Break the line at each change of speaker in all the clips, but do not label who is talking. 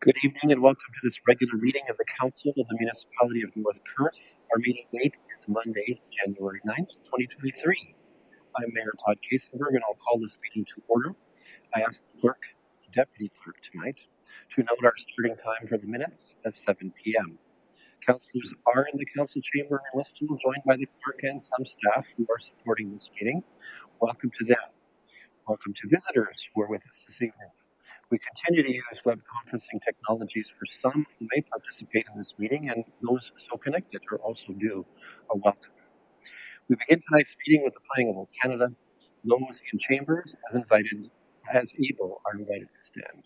Good evening and welcome to this regular meeting of the Council of the Municipality of North Perth. Our meeting date is Monday, January 9th, 2023. I'm Mayor Todd Kasenberg and I'll call this meeting to order. I ask the clerk, the deputy clerk tonight, to note our starting time for the minutes as 7 p.m. Councillors are in the council chamber and listed, joined by the clerk and some staff who are supporting this meeting. Welcome to them. Welcome to visitors who are with us this evening. We continue to use web conferencing technologies for some who may participate in this meeting, and those so connected are also due a welcome. We begin tonight's meeting with the playing of O Canada. Those in chambers, as able, are invited to stand.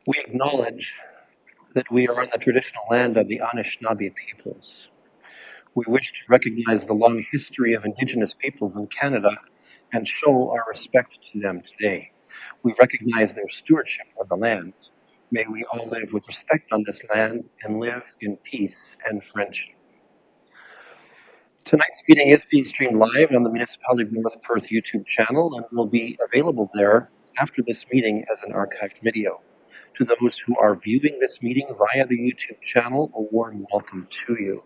We acknowledge that we are on the traditional land of the Anishinaabe peoples. We wish to recognize the long history of Indigenous peoples in Canada and show our respect to them today. We recognize their stewardship of the land. May we all live with respect on this land and live in peace and friendship. Tonight's meeting is being streamed live on the Municipality of North Perth YouTube channel and will be available there after this meeting as an archived video. To those who are viewing this meeting via the YouTube channel, a warm welcome to you.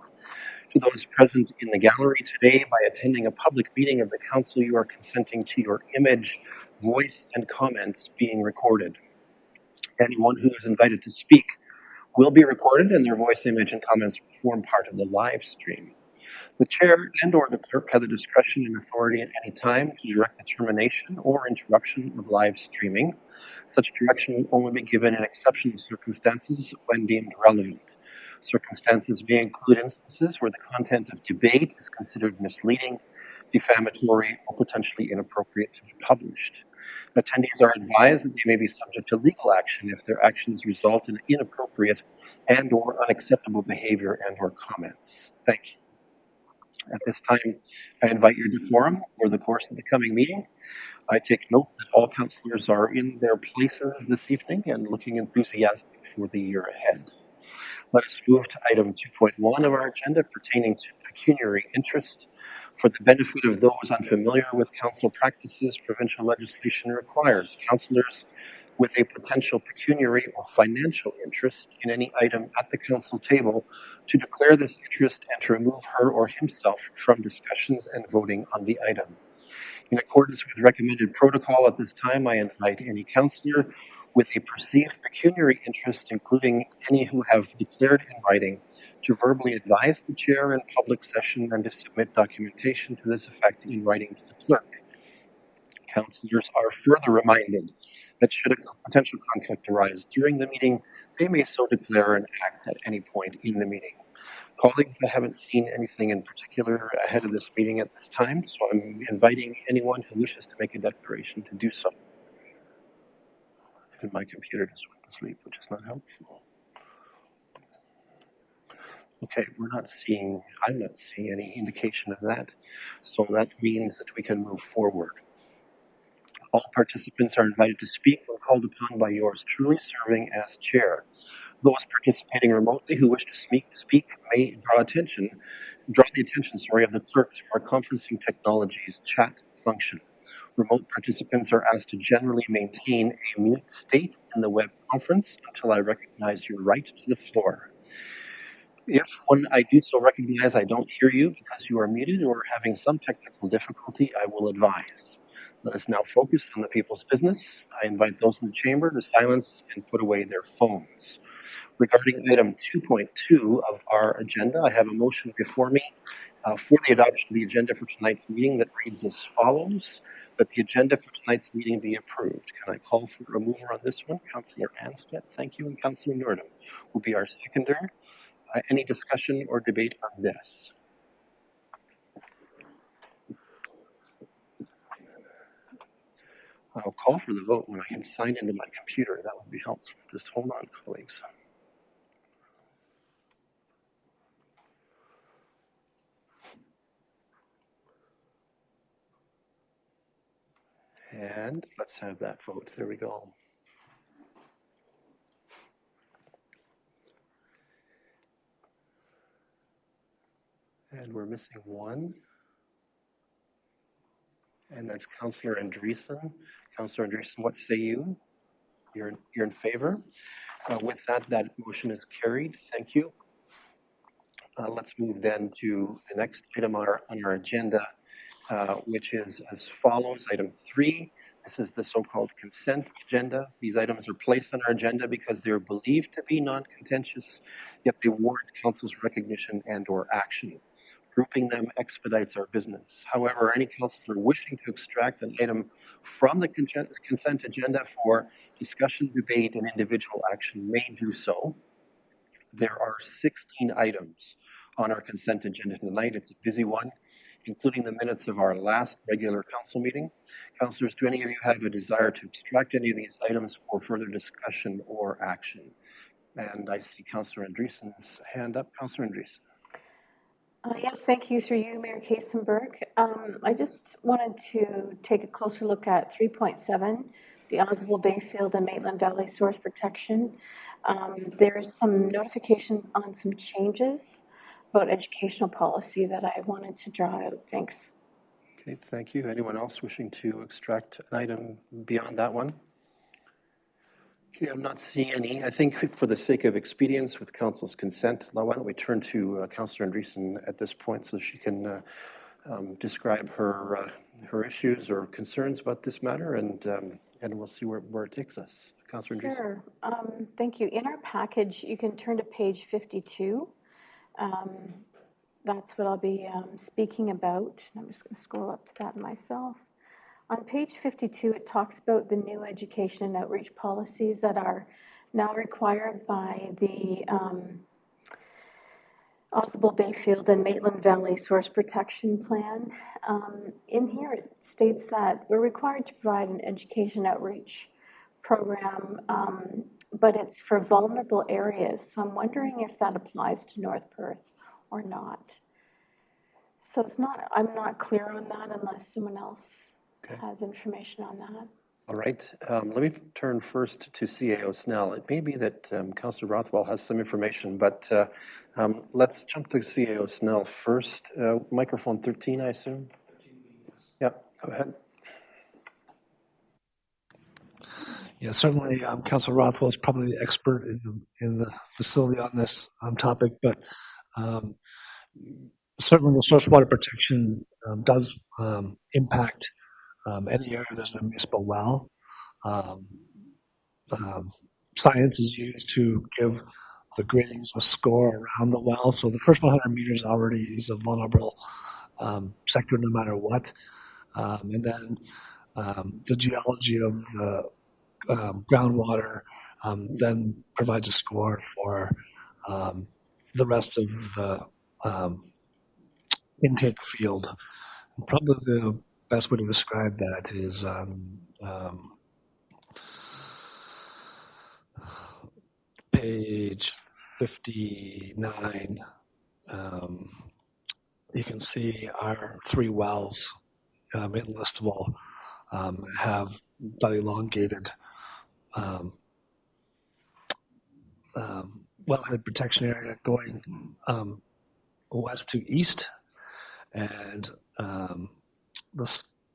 To those present in the gallery today, by attending a public meeting of the Council, you are consenting to your image, voice, and comments being recorded. Anyone who is invited to speak will be recorded, and their voice, image, and comments will form part of the live stream. The chair and/or the clerk have the discretion and authority at any time to direct the termination or interruption of live streaming. Such direction will only be given in exceptional circumstances when deemed relevant. Circumstances may include instances where the content of debate is considered misleading, defamatory, or potentially inappropriate to be published. Attendees are advised that they may be subject to legal action if their actions result in inappropriate and/or unacceptable behavior and/or comments. Thank you. At this time, I invite your decorum for the course of the coming meeting. I take note that all councillors are in their places this evening and looking enthusiastic for the year ahead. Let us move to item 2.1 of our agenda pertaining to pecuniary interest. For the benefit of those unfamiliar with council practices, provincial legislation requires councillors with a potential pecuniary or financial interest in any item at the council table to declare this interest and to remove her or himself from discussions and voting on the item. In accordance with recommended protocol at this time, I invite any councillor with a perceived pecuniary interest, including any who have declared in writing, to verbally advise the chair in public session and to submit documentation to this effect in writing to the clerk. Councillors are further reminded that should a potential conflict arise during the meeting, they may so declare and act at any point in the meeting. Colleagues, I haven't seen anything in particular ahead of this meeting at this time, so I'm inviting anyone who wishes to make a declaration to do so. And my computer just went to sleep, which is not helpful. Okay, I'm not seeing any indication of that. So that means that we can move forward. All participants are invited to speak when called upon by yours truly, serving as chair. Those participating remotely who wish to speak may draw the attention, of the clerk through our conferencing technologies chat function. Remote participants are asked to generally maintain a mute state in the web conference until I recognize your right to the floor. If, when I do so, recognize I don't hear you because you are muted or having some technical difficulty, I will advise. Let us now focus on the people's business. I invite those in the chamber to silence and put away their phones. Regarding item 2.2 of our agenda, I have a motion before me for the adoption of the agenda for tonight's meeting that reads as follows: that the agenda for tonight's meeting be approved. Can I call for a mover on this one? Councillor Anstead, thank you, and Councillor Nordum will be our seconder. Any discussion or debate on this? I'll call for the vote when I can sign into my computer. That would be helpful. Just hold on, colleagues. And let's have that vote. There we go. And we're missing one. And that's Councillor Andreessen. Councillor Andreessen, what say you? You're in favor? With that, that motion is carried. Thank you. Let's move then to the next item on our agenda, which is as follows. Item 3, this is the so-called consent agenda. These items are placed on our agenda because they're believed to be non-contentious, yet they warrant Council's recognition and or action. Grouping them expedites our business. However, any councillor wishing to extract an item from the consent agenda for discussion, debate, and individual action may do so. There are 16 items on our consent agenda tonight. It's a busy one, including the minutes of our last regular council meeting. Councillors, do any of you have a desire to extract any of these items for further discussion or action? And I see Councillor Andreessen's hand up. Councillor Andreessen.
Yes, thank you, through you, Mayor Kaysenberg. I just wanted to take a closer look at 3.7, the Oswald Bayfield and Maitland Valley Source Protection. There's some notification on some changes about educational policy that I wanted to draw out. Thanks.
Okay, thank you. Anyone else wishing to extract an item beyond that one? Okay, I'm not seeing any. I think for the sake of expedience, with Council's consent, why don't we turn to Councillor Andreessen at this point so she can describe her issues or concerns about this matter, and we'll see where it takes us. Councillor Andreessen.
Sure. Thank you. In our package, you can turn to page 52. That's what I'll be speaking about. I'm just going to scroll up to that myself. On page 52, it talks about the new education and outreach policies that are now required by the Oswald Bayfield and Maitland Valley Source Protection Plan. In here, it states that we're required to provide an education outreach program, but it's for vulnerable areas. So I'm wondering if that applies to North Perth or not. So I'm not clear on that unless someone else has information on that.
All right. Let me turn first to CAO Snell. It may be that Councillor Rothwell has some information, but let's jump to CAO Snell first. Microphone 13, I assume? 13, yes. Yeah, go ahead.
Yeah, certainly Councillor Rothwell is probably the expert in the facility on this topic, but certainly the source water protection does impact any area there's a municipal well. Science is used to give the gradings a score around the well. So the first 100 meters already is a vulnerable sector no matter what. And then the geology of the groundwater then provides a score for the rest of the intake field. Probably the best way to describe that is page 59, you can see our 3 wells in Listowel have that elongated wellhead protection area going west to east, and the,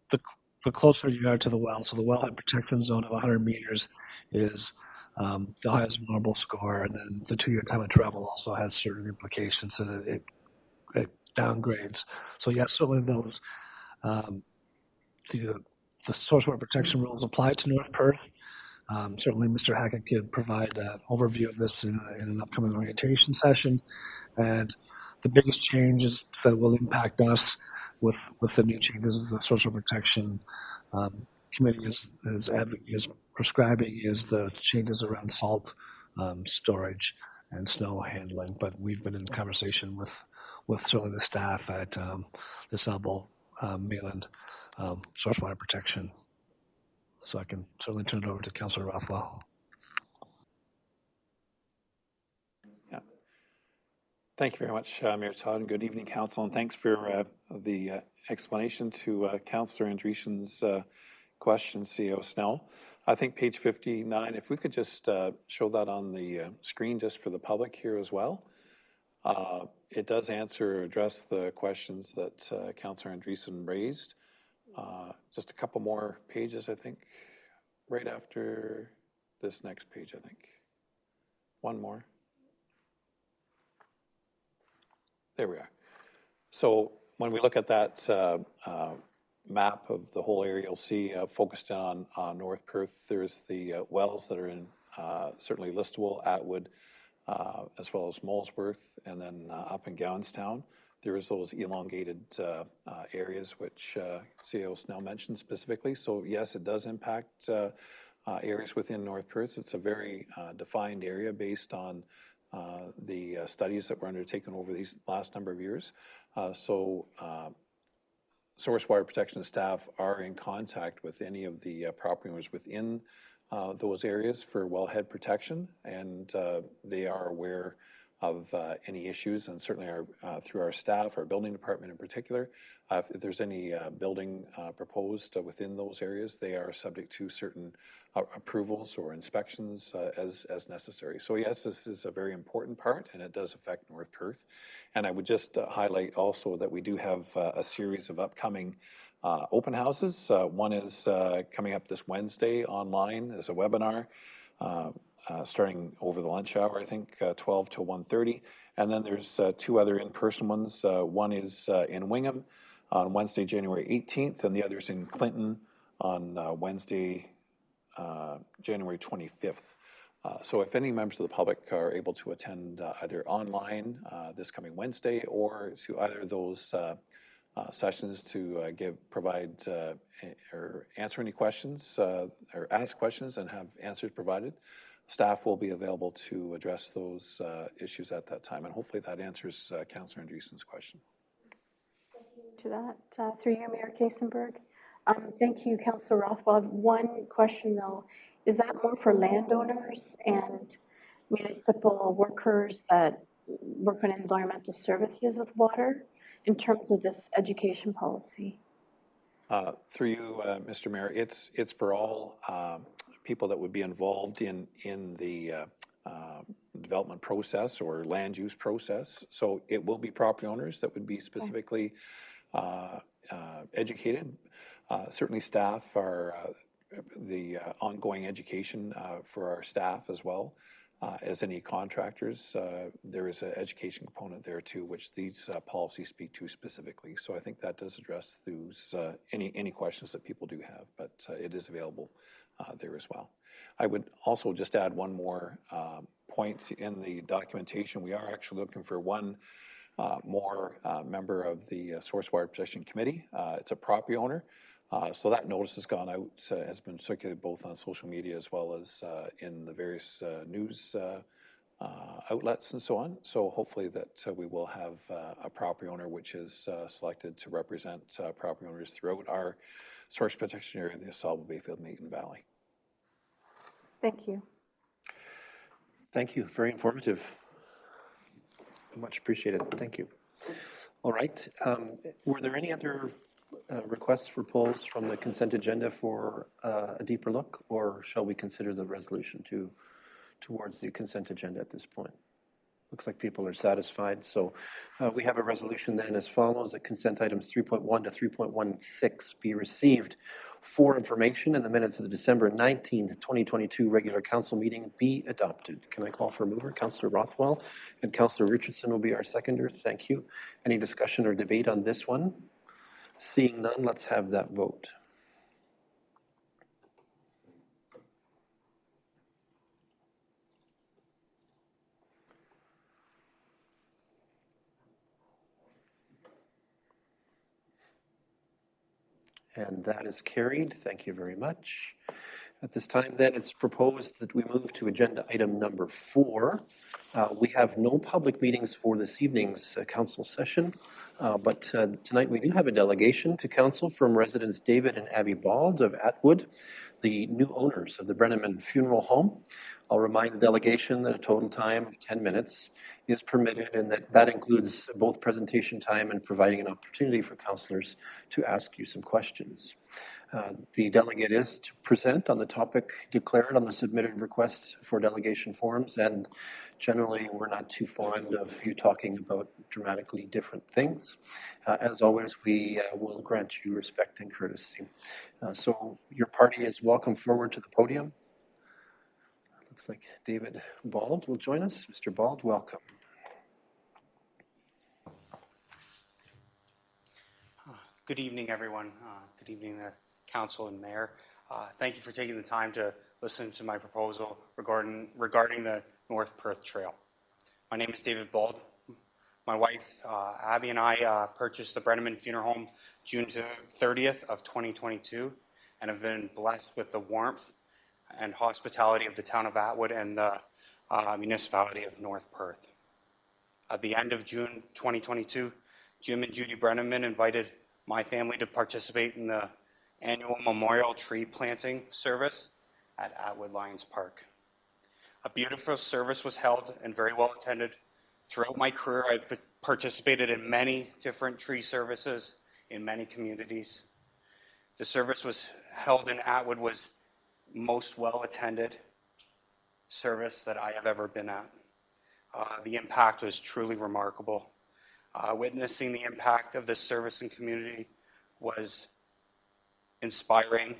the, the closer you are to the well, so the wellhead protection zone of 100 meters is the highest vulnerable score, and then the 2-year time of travel also has certain implications, and it downgrades. So yes, certainly those the source water protection rules apply to North Perth. Certainly, Mr. Hackett could provide an overview of this in an upcoming orientation session. And the biggest changes that will impact us with the new changes the Source Water Protection Committee is prescribing is the changes around salt storage and snow handling. But we've been in conversation with certainly the staff at the South Mainland Source Water Protection. So I can certainly turn it over to Councillor Rothwell.
Yeah. Thank you very much, Mayor Todd, and good evening, Council, and thanks for the explanation to Councillor Andreessen's question, CEO Snell. I think page 59, if we could just show that on the screen just for the public here as well. It does address the questions that Councillor Andreessen raised. Just a couple more pages, I think, right after this next page, I think. One more. There we are. So when we look at that map of the whole area, you'll see focused on North Perth, there's the wells that are in certainly Listowel, Atwood, as well as Molesworth, and then up in Gowanstown. There is those elongated areas which CEO Snell mentioned specifically. So yes, it does impact areas within North Perth. It's a very defined area based on the studies that were undertaken over these last number of years. So Source Water Protection staff are in contact with any of the property owners within those areas for wellhead protection, and they are aware of any issues, and certainly through our staff, our building department in particular, if there's any building proposed within those areas, they are subject to certain approvals or inspections as necessary. So yes, this is a very important part, and it does affect North Perth. And I would just highlight also that we do have a series of upcoming open houses. One is coming up this Wednesday online as a webinar. Starting over the lunch hour, I think 12 to 1:30. And then there's 2 other in-person ones. One is in Wingham on Wednesday, January 18th, and the other's in Clinton on Wednesday, January 25th. So if any members of the public are able to attend either online this coming Wednesday or to either of those sessions to provide or answer any questions or ask questions and have answers provided, staff will be available to address those issues at that time. And hopefully that answers Councillor Andreessen's question.
Thank you to that. Through you, Mayor Kasenberg. Thank you, Councillor Rothwell. I have one question, though. Is that more for landowners and municipal workers that work on environmental services with water in terms of this education policy?
Through you, Mr. Mayor, it's for all people that would be involved in the development process or land use process. So it will be property owners that would be specifically educated. Certainly staff are the ongoing education for our staff as well. As any contractors, there is an education component there too, which these policies speak to specifically. So I think that does address those any questions that people do have, but it is available there as well. I would also just add one more point in the documentation. We are actually looking for one more member of the Source Water Protection Committee. It's a property owner. So that notice has gone out, has been circulated both on social media as well as in the various news outlets and so on. So hopefully that we will have a property owner which is selected to represent property owners throughout our source protection area in the Assault Bayfield Maitland Valley.
Thank you.
Thank you. Very informative. Much appreciated. Thank you. All right. Were there any other requests for polls from the consent agenda for a deeper look, or shall we consider the resolution towards the consent agenda at this point? Looks like people are satisfied. So we have a resolution then as follows, that consent items 3.1 to 3.16 be received for information, and the minutes of the December 19th, 2022 regular council meeting be adopted. Can I call for a mover? Councillor Rothwell, and Councillor Richardson will be our seconder. Thank you. Any discussion or debate on this one? Seeing none, let's have that vote. And that is carried. Thank you very much. At this time, then, it's proposed that we move to agenda item number 4. We have no public meetings for this evening's council session, but tonight we do have a delegation to council from residents David and Abby Bald of Atwood, the new owners of the Brenneman Funeral Home. I'll remind the delegation that a total time of 10 minutes is permitted, and that includes both presentation time and providing an opportunity for councillors to ask you some questions. The delegate is to present on the topic declared on the submitted request for delegation forms, and generally we're not too fond of you talking about dramatically different things. As always, we will grant you respect and courtesy. So your party is welcome forward to the podium. Looks like David Bald will join us. Mr. Bald, welcome.
Good evening, everyone. Good evening, the council and mayor. Thank you for taking the time to listen to my proposal regarding the North Perth Trail. My name is David Bald. My wife, Abby, and I purchased the Brenneman Funeral Home June 30th of 2022 and have been blessed with the warmth and hospitality of the town of Atwood and the municipality of North Perth. At the end of June 2022, Jim and Judy Brenneman invited my family to participate in the annual memorial tree planting service at Atwood Lions Park. A beautiful service was held and very well attended. Throughout my career, I've participated in many different tree services in many communities. The service was held in Atwood was most well attended service that I have ever been at. The impact was truly remarkable. Witnessing the impact of this service and community was inspiring.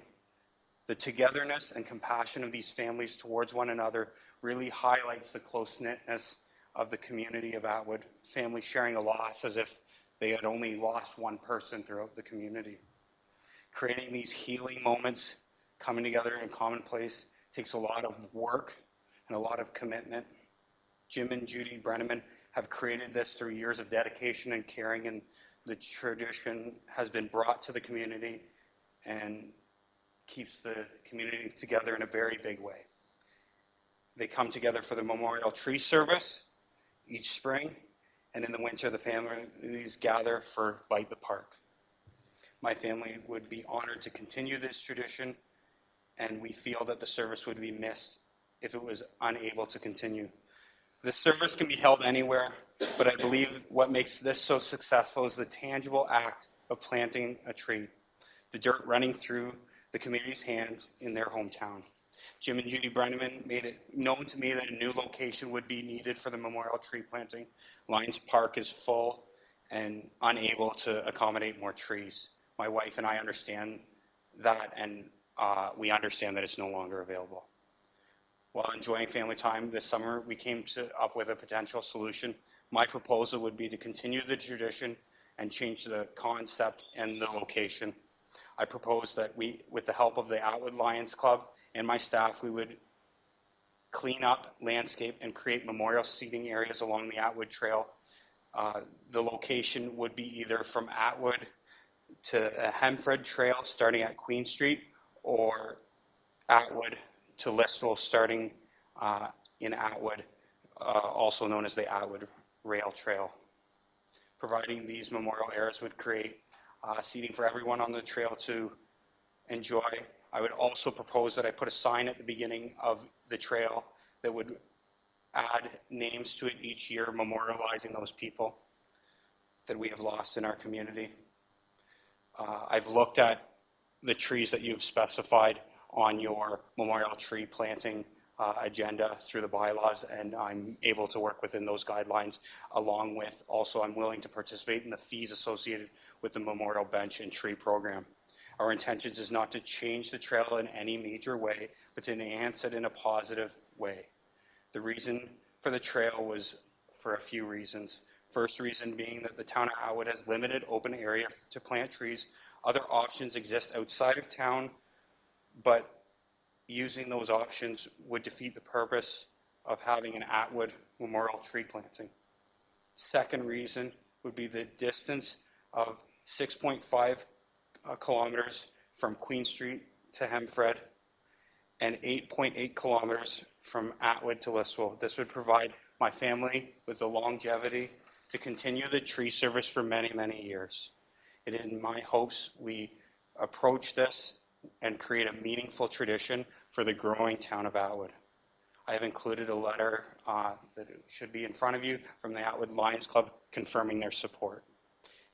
The togetherness and compassion of these families towards one another really highlights the close-knitness of the community of Atwood, families sharing a loss as if they had only lost one person throughout the community. Creating these healing moments, coming together in common place, takes a lot of work and a lot of commitment. Jim and Judy Brenneman have created this through years of dedication and caring, and the tradition has been brought to the community and keeps the community together in a very big way. They come together for the memorial tree service each spring, and in the winter the families gather for Light the Park. My family would be honored to continue this tradition, and we feel that the service would be missed if it was unable to continue. This service can be held anywhere, but I believe what makes this so successful is the tangible act of planting a tree, the dirt running through the community's hands in their hometown. Jim and Judy Brenneman made it known to me that a new location would be needed for the memorial tree planting. Lions Park is full and unable to accommodate more trees. My wife and I understand that, and we understand that it's no longer available. While enjoying family time this summer, we came up with a potential solution. My proposal would be to continue the tradition and change the concept and the location. I propose that we, with the help of the Atwood Lions Club and my staff, we would clean up, landscape, and create memorial seating areas along the Atwood Trail. The location would be either from Atwood to a Hemfred Trail starting at Queen Street, or Atwood to Listville starting in Atwood, also known as the Atwood Rail Trail. Providing these memorial areas would create seating for everyone on the trail to enjoy. I would also propose that I put a sign at the beginning of the trail that would add names to it each year, memorializing those people that we have lost in our community. I've looked at the trees that you've specified on your memorial tree planting agenda through the bylaws, and I'm able to work within those guidelines, along with also I'm willing to participate in the fees associated with the memorial bench and tree program. Our intentions is not to change the trail in any major way, but to enhance it in a positive way. The reason for the trail was for a few reasons. First reason being that the town of Atwood has limited open area to plant trees. Other options exist outside of town, but using those options would defeat the purpose of having an Atwood memorial tree planting. Second reason would be the distance of 6.5 kilometers from Queen Street to Hemfred and 8.8 kilometers from Atwood to Listowel. This would provide my family with the longevity to continue the tree service for many, many years. It is in my hopes we approach this and create a meaningful tradition for the growing town of Atwood. I have included a letter that should be in front of you from the Atwood Lions Club confirming their support.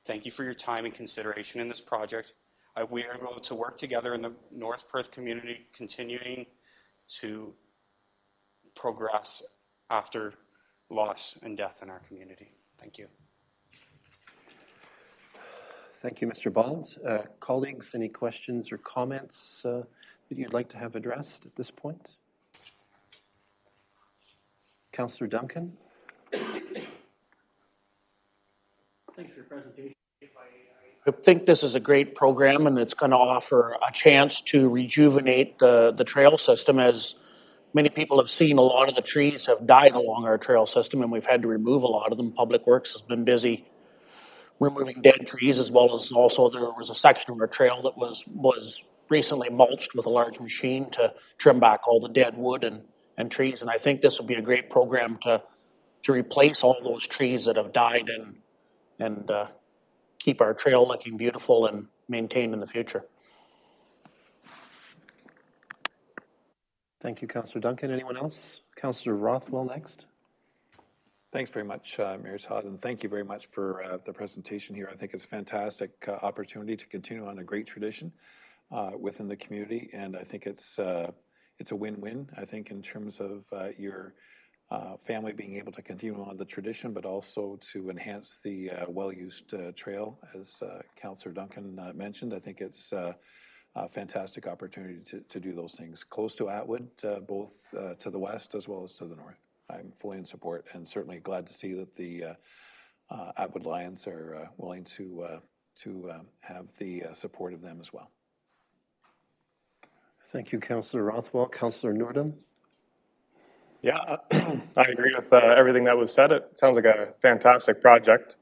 Thank you for your time and consideration in this project. We are able to work together in the North Perth community, continuing to progress after loss and death in our community. Thank you.
Thank you, Mr. Balls. Colleagues, any questions or comments that you'd like to have addressed at this point? Councillor Duncan?
Thanks for your presentation. I think this is a great program, and it's going to offer a chance to rejuvenate the trail system. As many people have seen, a lot of the trees have died along our trail system, and we've had to remove a lot of them. Public Works has been busy removing dead trees, as well as also there was a section of our trail that was recently mulched with a large machine to trim back all the dead wood and trees. And I think this would be a great program to replace all those trees that have died and keep our trail looking beautiful and maintained in the future.
Thank you, Councillor Duncan. Anyone else? Councillor Rothwell next.
Thanks very much, Mayor Todd, and thank you very much for the presentation here. I think it's a fantastic opportunity to continue on a great tradition within the community, and I think it's a win-win, I think, in terms of your family being able to continue on the tradition, but also to enhance the well-used trail, as Councillor Duncan mentioned. I think it's a fantastic opportunity to do those things close to Atwood, both to the west as well as to the north. I'm fully in support, and certainly glad to see that the Atwood Lions are willing to have the support of them as well.
Thank you, Councillor Rothwell. Councillor Noordam.
Yeah, I agree with everything that was said. It sounds like a fantastic project.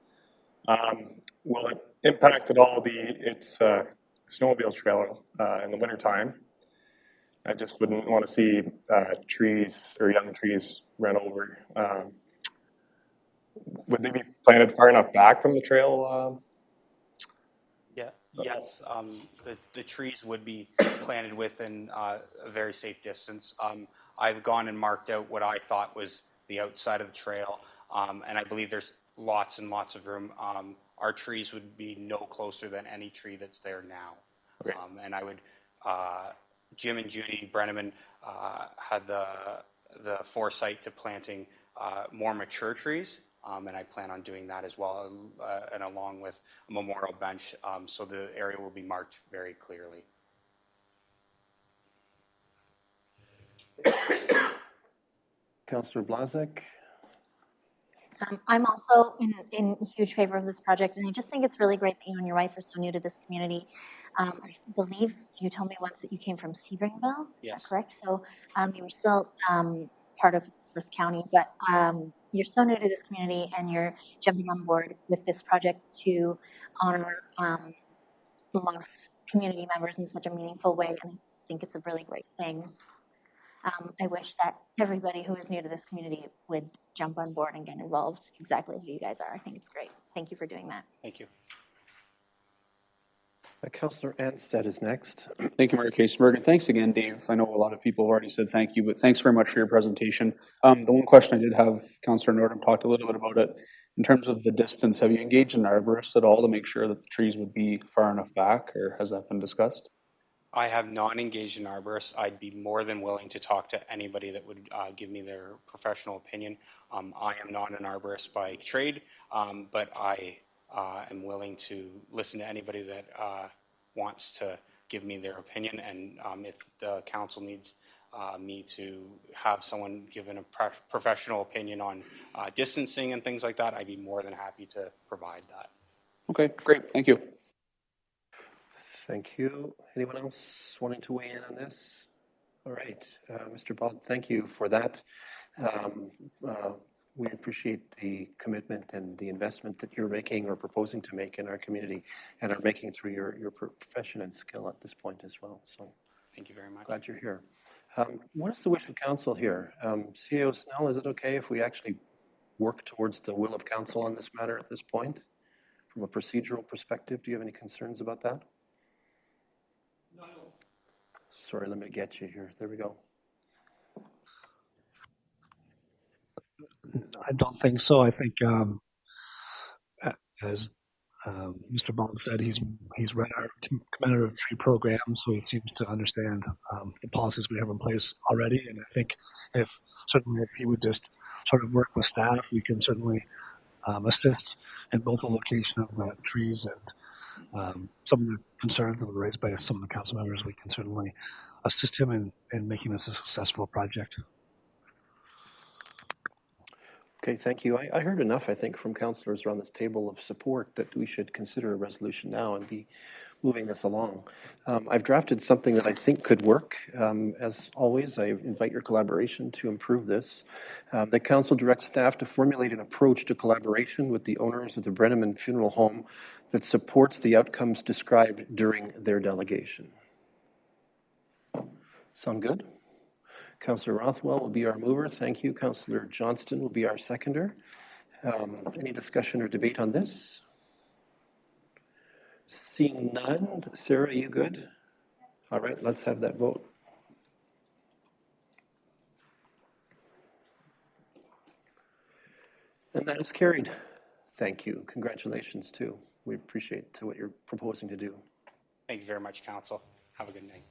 Will it impact at all its snowmobile trail in the wintertime? I just wouldn't want to see trees or young trees run over. Would they be planted far enough back from the trail?
Yes, the trees would be planted within a very safe distance. I've gone and marked out what I thought was the outside of the trail, and I believe there's lots and lots of room. Our trees would be no closer than any tree that's there now. Okay. And I would, Jim and Judy Brenneman had the foresight to planting more mature trees, and I plan on doing that as well, and along with a memorial bench, so the area will be marked very clearly.
Councillor Blazek.
I'm also in huge favor of this project, and I just think it's really great that you and your wife are so new to this community. I believe you told me once that you came from Sebringville.
Yes.
Is that correct? So you were still part of Perth County, but you're so new to this community, and you're jumping on board with this project to honor the lost community members in such a meaningful way, and I think it's a really great thing. I wish that everybody who is new to this community would jump on board and get involved exactly who you guys are. I think it's great. Thank you for doing that.
Thank you.
Councillor Anstead is next.
Thank you, Mayor Caseberg, and thanks again, Dave. I know a lot of people have already said thank you, but thanks very much for your presentation. The one question I did have, Councillor Nordham talked a little bit about it. In terms of the distance, have you engaged an arborist at all to make sure that the trees would be far enough back, or has that been discussed?
I have not engaged an arborist. I'd be more than willing to talk to anybody that would give me their professional opinion. I am not an arborist by trade, but I am willing to listen to anybody that wants to give me their opinion. And if the council needs me to have someone given a professional opinion on distancing and things like that, I'd be more than happy to provide that.
Okay, great. Thank you.
Thank you. Anyone else wanting to weigh in on this? All right, Mr. Bald, thank you for that. We appreciate the commitment and the investment that you're making or proposing to make in our community and are making through your profession and skill at this point as well. So
thank you very much.
Glad you're here. What is the wish of council here? CAO Snell, is it okay if we actually work towards the will of council on this matter at this point? From a procedural perspective, do you have any concerns about that? No. Sorry, let me get you here. There we go.
I don't think so. I think, as Mr. Bond said, he's read our commemorative tree program, so he seems to understand the policies we have in place already. And I think if he would just sort of work with staff, we can certainly assist in both the location of the trees and some of the concerns that were raised by some of the council members. We can certainly assist him in making this a successful project.
Okay, thank you. I heard enough, I think, from councillors around this table of support that we should consider a resolution now and be moving this along. I've drafted something that I think could work. As always, I invite your collaboration to improve this. The council directs staff to formulate an approach to collaboration with the owners of the Brenneman Funeral Home that supports the outcomes described during their delegation. Sound good? Councillor Rothwell will be our mover. Thank you. Councillor Johnston will be our seconder. Any discussion or debate on this? Seeing none. Sarah, are you good? All right, let's have that vote. And that is carried. Thank you. Congratulations, too. We appreciate what you're proposing to do.
Thank you very much, council. Have a good night.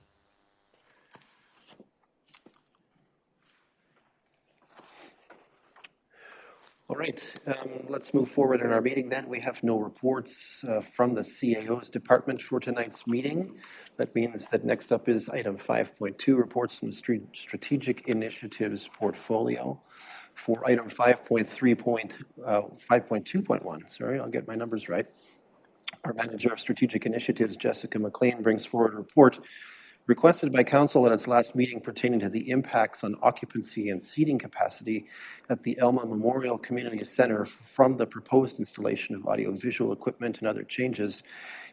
All right, let's move forward in our meeting then. We have no reports from the CAO's department for tonight's meeting. That means that next up is item 5.2, reports from the strategic initiatives portfolio. For item 5.2.1, sorry, I'll get my numbers right. Our manager of strategic initiatives, Jessica McLean, brings forward a report requested by council at its last meeting pertaining to the impacts on occupancy and seating capacity at the Elma Memorial Community Center from the proposed installation of audiovisual equipment and other changes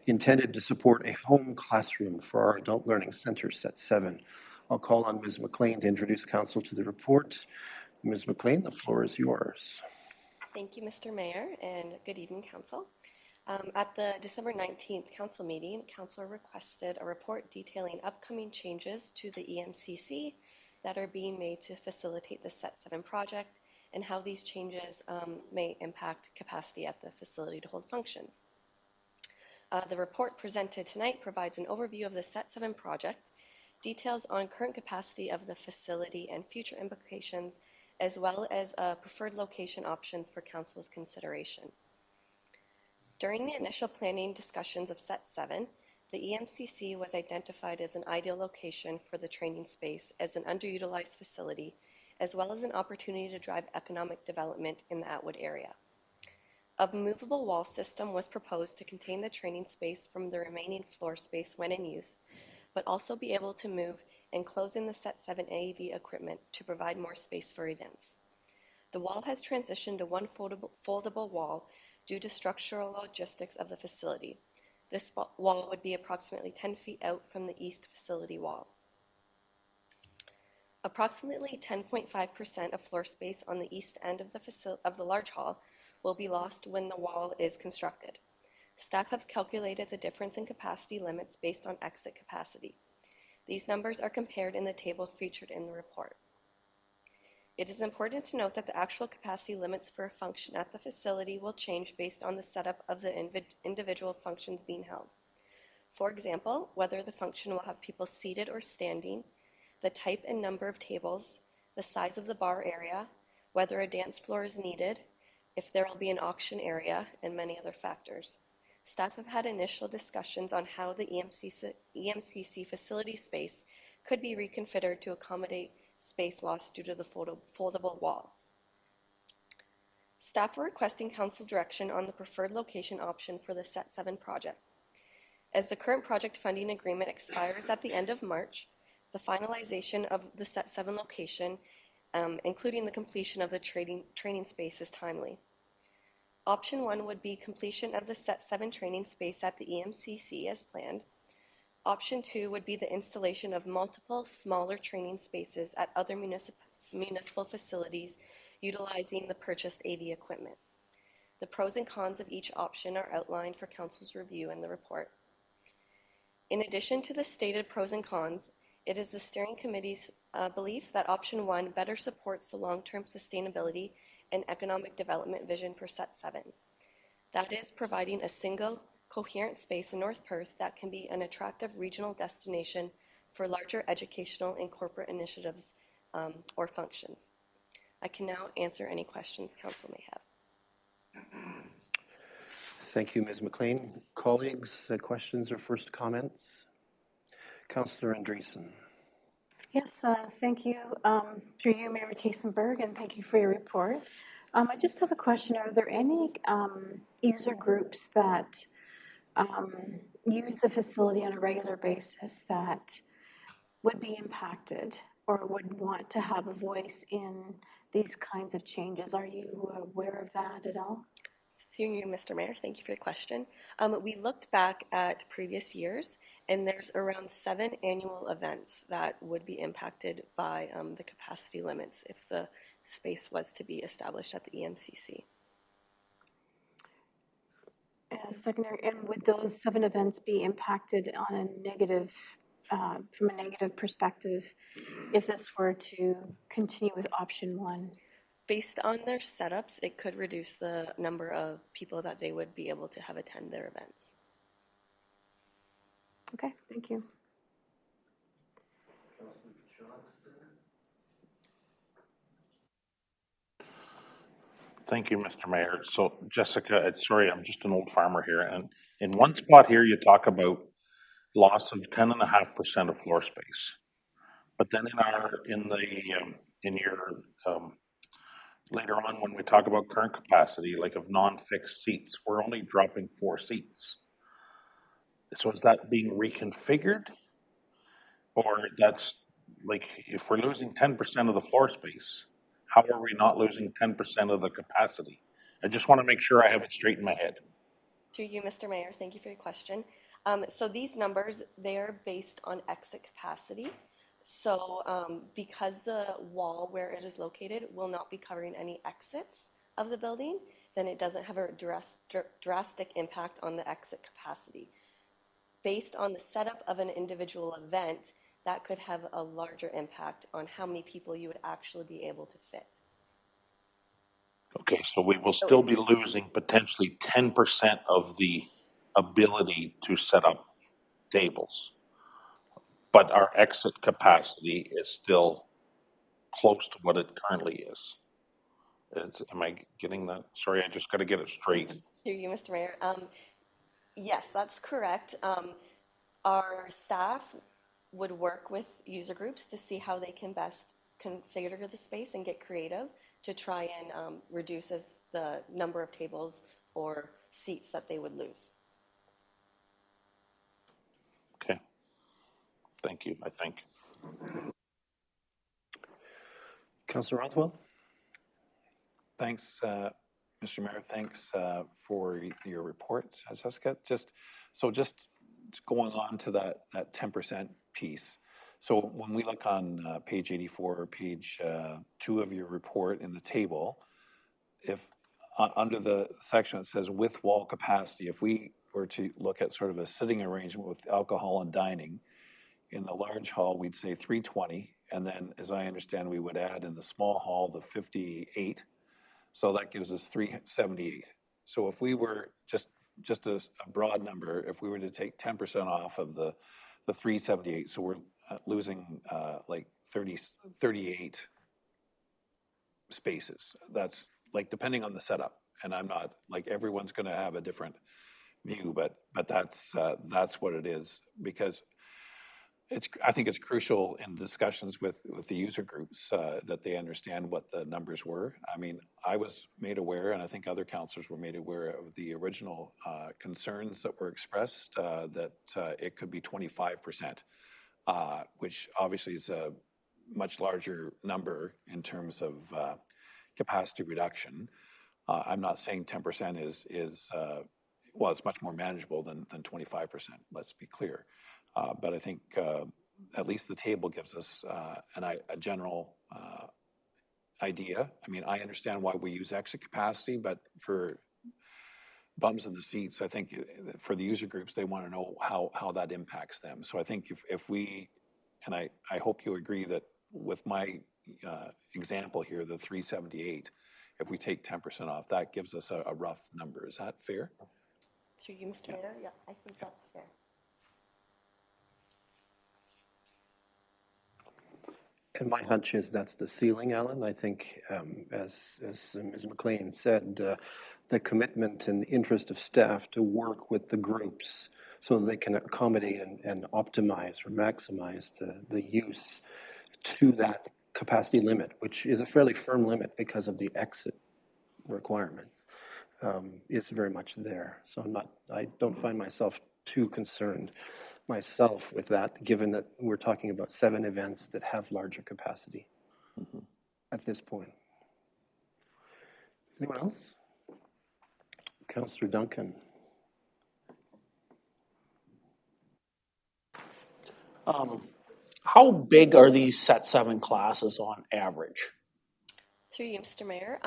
intended to support a home classroom for our Adult Learning Center Set 7. I'll call on Ms. McLean to introduce council to the report. Ms. McLean, the floor is yours.
Thank you, Mr. Mayor, and good evening, council. At the December 19th council meeting, council requested a report detailing upcoming changes to the EMCC that are being made to facilitate the Set 7 project and how these changes may impact capacity at the facility to hold functions. The report presented tonight provides an overview of the Set 7 project, details on current capacity of the facility and future implications, as well as preferred location options for council's consideration. During the initial planning discussions of Set 7, the EMCC was identified as an ideal location for the training space as an underutilized facility, as well as an opportunity to drive economic development in the Atwood area. A movable wall system was proposed to contain the training space from the remaining floor space when in use, but also be able to move and close in the Set 7 AEV equipment to provide more space for events. The wall has transitioned to one foldable wall due to structural logistics of the facility. This wall would be approximately 10 feet out from the east facility wall. Approximately 10.5% of floor space on the east end of the large hall will be lost when the wall is constructed. Staff have calculated the difference in capacity limits based on exit capacity. These numbers are compared in the table featured in the report. It is important to note that the actual capacity limits for a function at the facility will change based on the setup of the individual functions being held. For example, whether the function will have people seated or standing, the type and number of tables, the size of the bar area, whether a dance floor is needed, if there will be an auction area, and many other factors. Staff have had initial discussions on how the EMCC facility space could be reconfigured to accommodate space loss due to the foldable wall. Staff are requesting council direction on the preferred location option for the Set 7 project. As the current project funding agreement expires at the end of March, the finalization of the Set 7 location, including the completion of the training space, is timely. Option 1 would be completion of the Set 7 training space at the EMCC as planned. Option 2 would be the installation of multiple smaller training spaces at other municipal facilities utilizing the purchased AV equipment. The pros and cons of each option are outlined for council's review in the report. In addition to the stated pros and cons, it is the steering committee's belief that option 1 better supports the long-term sustainability and economic development vision for Set 7. That is, providing a single, coherent space in North Perth that can be an attractive regional destination for larger educational and corporate initiatives or functions. I can now answer any questions council may have.
Thank you, Ms. McLean. Colleagues, questions or first comments? Councillor Andreessen.
Yes, thank you, through you, Mayor Kiesenberg, and thank you for your report. I just have a question. Are there any user groups that use the facility on a regular basis that would be impacted or would want to have a voice in these kinds of changes? Are you aware of that at all?
Through you, Mr. Mayor, thank you for your question. We looked back at previous years, and there's around 7 annual events that would be impacted by the capacity limits if the space was to be established at the EMCC.
Secondary, and would those 7 events be impacted on a negative, from a negative perspective, if this were to continue with option 1?
Based on their setups, it could reduce the number of people that they would be able to have attend their events.
Okay, thank you.
Thank you, Mr. Mayor. So, Jessica, sorry, I'm just an old farmer here, and in one spot here, you talk about loss of 10.5% of floor space, but then in your later on when we talk about current capacity, like of non-fixed seats, we're only dropping 4 seats. So is that being reconfigured, or that's like if we're losing 10% of the floor space? How are we not losing 10% of the capacity? I just want to make sure I have it straight in my head.
Through you, Mr. Mayor, thank you for your question. So these numbers, they are based on exit capacity. So because the wall where it is located will not be covering any exits of the building, then it doesn't have a drastic impact on the exit capacity. Based on the setup of an individual event, that could have a larger impact on how many people you would actually be able to fit.
Okay, so we will still be losing potentially 10% of the ability to set up tables, but our exit capacity is still close to what it currently is. Am I getting that? Sorry, I just got to get it straight.
Through you, Mr. Mayor. Yes, that's correct. Our staff would work with user groups to see how they can best configure the space and get creative to try and reduce the number of tables or seats that they would lose.
Okay. Thank you, I think.
Councillor Rothwell.
Thanks, Mr. Mayor. Thanks for your report, Jessica. Just going on to that 10% piece. So when we look on page 84 or page 2 of your report in the table, if under the section that says with wall capacity, if we were to look at sort of a sitting arrangement with alcohol and dining, in the large hall, we'd say 320. And then, as I understand, we would add in the small hall the 58. So that gives us 378. So if we were just a broad number, if we were to take 10% off of the 378, so we're losing like 38 spaces. That's like depending on the setup. And I'm not like everyone's going to have a different view, but that's what it is, because I think it's crucial in discussions with the user groups that they understand what the numbers were. I mean, I was made aware, and I think other councillors were made aware of the original concerns that were expressed, that it could be 25%, which obviously is a much larger number in terms of capacity reduction. I'm not saying 10% is well, it's much more manageable than 25%, let's be clear. But I think at least the table gives us a general idea. I mean, I understand why we use exit capacity, but for bums in the seats, I think for the user groups, they want to know how that impacts them. So I think if we, and I hope you agree that with my example here, the 378, if we take 10% off, that gives us a rough number. Is that fair?
Through you, Mr. Mayor? Yeah, I think that's fair.
And my hunch is that's the ceiling, Alan. I think, as Ms. McLean said, the commitment and interest of staff to work with the groups so that they can accommodate and optimize or maximize the use to that capacity limit, which is a fairly firm limit because of the exit requirements, is very much there. So I don't find myself too concerned myself with that, given that we're talking about 7 events that have larger capacity at this point. Anyone else? Councillor Duncan.
How big are these Set 7 classes on average?
Through you, Mr. Mayor.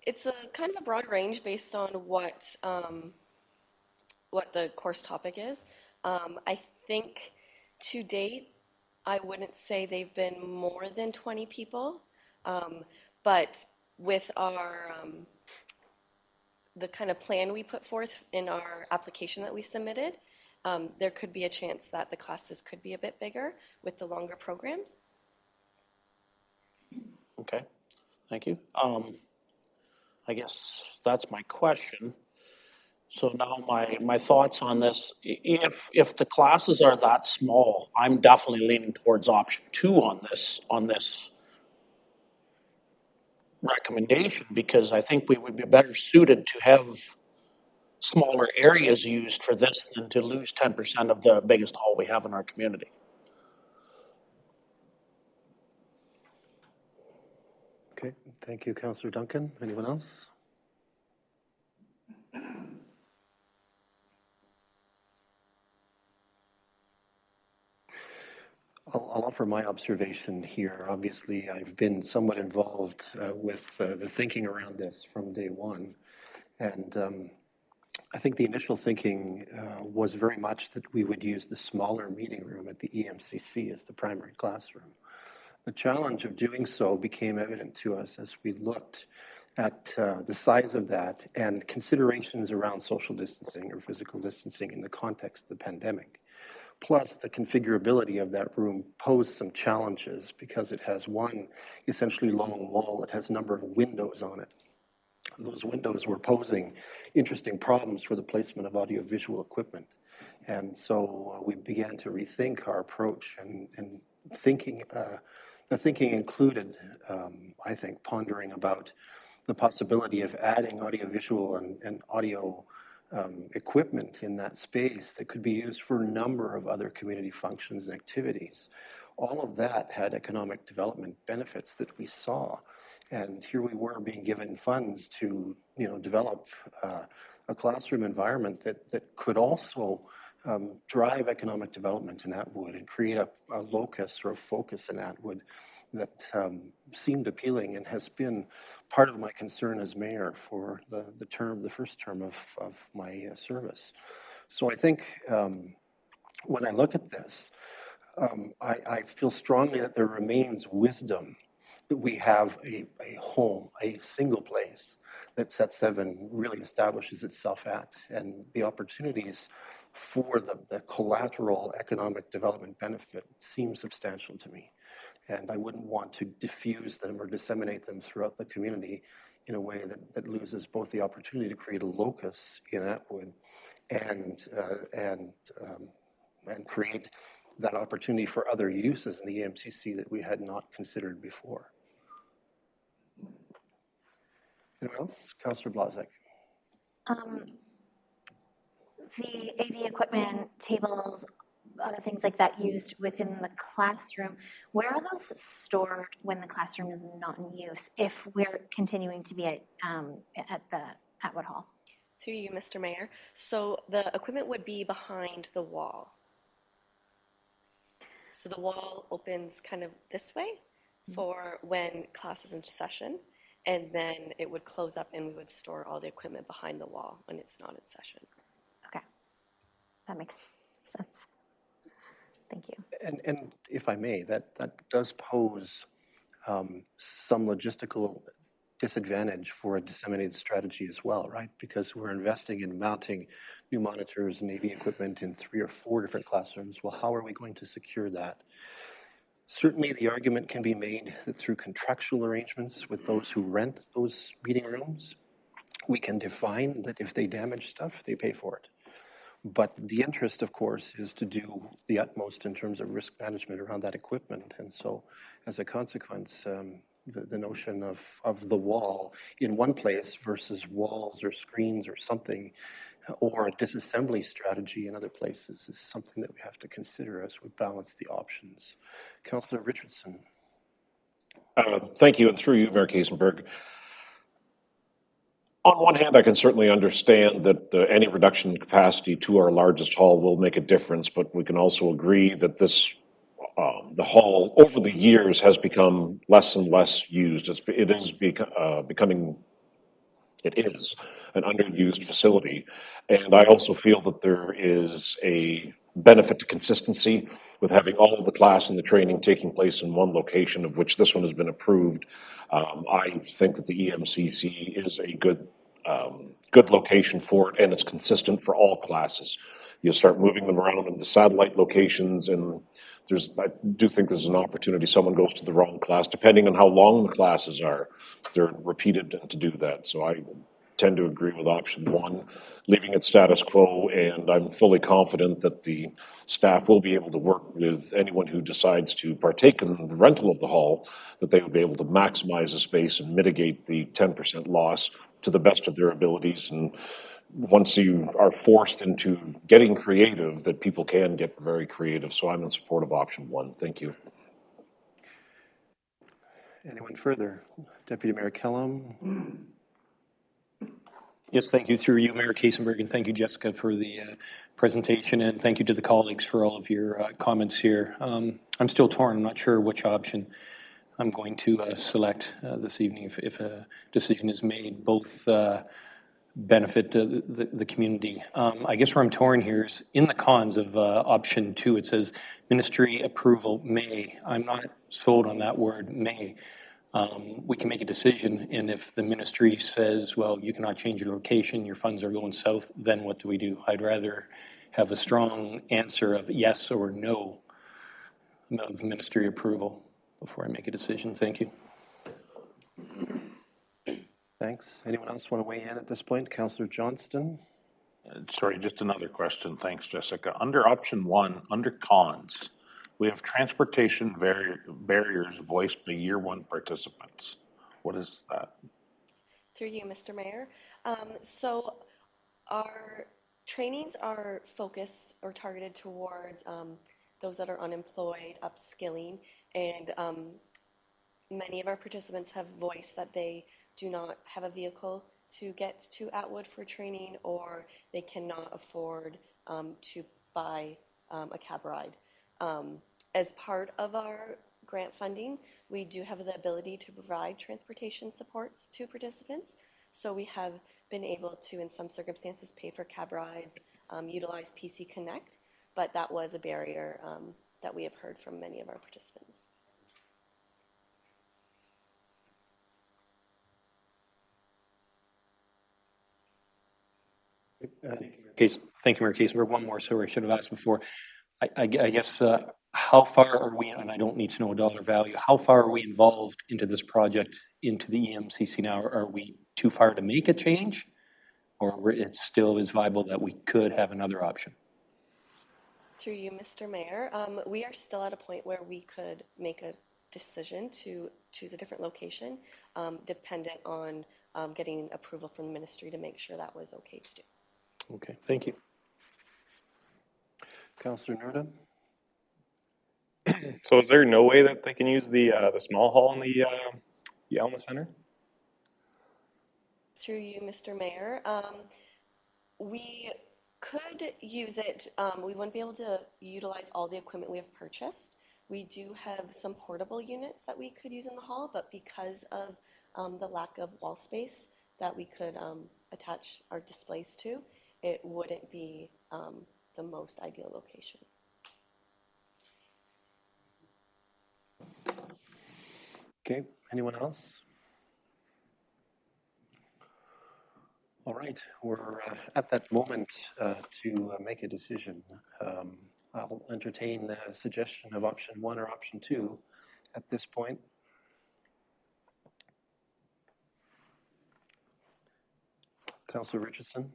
It's a kind of a broad range based on what the course topic is. I think to date, I wouldn't say they've been more than 20 people, but with our the kind of plan we put forth in our application that we submitted, there could be a chance that the classes could be a bit bigger with the longer programs.
Okay, thank you. I guess that's my question. So now my thoughts on this, if the classes are that small, I'm definitely leaning towards option 2 on this recommendation, because I think we would be better suited to have smaller areas used for this than to lose 10% of the biggest hall we have in our community.
Okay, thank you, Councillor Duncan. Anyone else? I'll offer my observation here. Obviously, I've been somewhat involved with the thinking around this from day one. And I think the initial thinking was very much that we would use the smaller meeting room at the EMCC as the primary classroom. The challenge of doing so became evident to us as we looked at the size of that and considerations around social distancing or physical distancing in the context of the pandemic. Plus, the configurability of that room posed some challenges because it has one essentially long wall. It has a number of windows on it. Those windows were posing interesting problems for the placement of audiovisual equipment. And so we began to rethink our approach, and thinking, the thinking included, I think, pondering about the possibility of adding audiovisual and audio equipment in that space that could be used for a number of other community functions and activities. All of that had economic development benefits that we saw. And here we were being given funds to, develop a classroom environment that could also drive economic development in Atwood and create a locus or a focus in Atwood that seemed appealing and has been part of my concern as mayor for the first term of my service. So I think when I look at this, I feel strongly that there remains wisdom that we have a home, a single place that Set 7 really establishes itself at, and the opportunities for the collateral economic development benefit seem substantial to me. And I wouldn't want to diffuse them or disseminate them throughout the community in a way that loses both the opportunity to create a locus in Atwood and create that opportunity for other uses in the EMCC that we had not considered before. Anyone else? Councillor Blazek.
The AV equipment, tables, other things like that used within the classroom, where are those stored when the classroom is not in use if we're continuing to be at the Atwood Hall?
Through you, Mr. Mayor. So the equipment would be behind the wall. So the wall opens kind of this way for when class is in session, and then it would close up and we would store all the equipment behind the wall when it's not in session.
Okay, that makes sense. Thank you.
And if I may, that does pose some logistical disadvantage for a disseminated strategy as well, right? Because we're investing in mounting new monitors and AV equipment in 3 or 4 different classrooms. Well, how are we going to secure that? Certainly the argument can be made that through contractual arrangements with those who rent those meeting rooms, we can define that if they damage stuff, they pay for it. But the interest, of course, is to do the utmost in terms of risk management around that equipment. And so as a consequence, the notion of the wall in one place versus walls or screens or something, or a disassembly strategy in other places is something that we have to consider as we balance the options. Councillor Richardson.
Thank you, and through you, Mayor Kaysenberg. On one hand, I can certainly understand that any reduction in capacity to our largest hall will make a difference, but we can also agree that this the hall over the years has become less and less used. It is an underused facility. And I also feel that there is a benefit to consistency with having all of the class and the training taking place in one location, of which this one has been approved. I think that the EMCC is a good location for it, and it's consistent for all classes. You start moving them around in the satellite locations, and I do think there's an opportunity someone goes to the wrong class, depending on how long the classes are. They're repeated to do that. So I tend to agree with option 1, leaving it status quo, and I'm fully confident that the staff will be able to work with anyone who decides to partake in the rental of the hall, that they will be able to maximize the space and mitigate the 10% loss to the best of their abilities. And once you are forced into getting creative, that people can get very creative. So I'm in support of option 1. Thank you.
Anyone further? Deputy Mayor Kellum.
Yes, thank you. Through you, Mayor Kaysenberg, and thank you, Jessica, for the presentation, and thank you to the colleagues for all of your comments here. I'm still torn. I'm not sure which option I'm going to select this evening if a decision is made. Both benefit the community. I guess where I'm torn here is in the cons of option 2, it says ministry approval may. I'm not sold on that word may. We can make a decision, and if the ministry says, well, you cannot change your location, your funds are going south, then what do we do? I'd rather have a strong answer of yes or no of ministry approval before I make a decision. Thank you.
Thanks. Anyone else want to weigh in at this point? Councillor Johnston.
Sorry, just another question. Thanks, Jessica. Under option 1, under cons, we have transportation barriers voiced by year 1 participants. What is that?
Through you, Mr. Mayor. So our trainings are focused or targeted towards those that are unemployed, upskilling, and many of our participants have voiced that they do not have a vehicle to get to Atwood for training, or they cannot afford to buy a cab ride. As part of our grant funding, we do have the ability to provide transportation supports to participants. So we have been able to, in some circumstances, pay for cab rides, utilize PC Connect, but that was a barrier that we have heard from many of our participants.
Thank you, Mayor Kasenberg. One more, sorry, I should have asked before. I guess, how far are we, and I don't need to know a dollar value, how far are we involved into this project, into the EMCC now? Are we too far to make a change? Or it still is viable that we could have another option?
Through you, Mr. Mayor, we are still at a point where we could make a decision to choose a different location, dependent on getting approval from the ministry to make sure that was okay to do.
Okay, thank you.
Councillor Nordum?
So is there no way that they can use the small hall in the Alma Center?
Through you, Mr. Mayor, we could use it. We wouldn't be able to utilize all the equipment we have purchased. We do have some portable units that we could use in the hall, but because of the lack of wall space that we could attach our displays to, it wouldn't be the most ideal location.
Okay, anyone else? All right, we're at that moment to make a decision. I'll entertain a suggestion of option 1 or option 2 at this point. Councillor Richardson?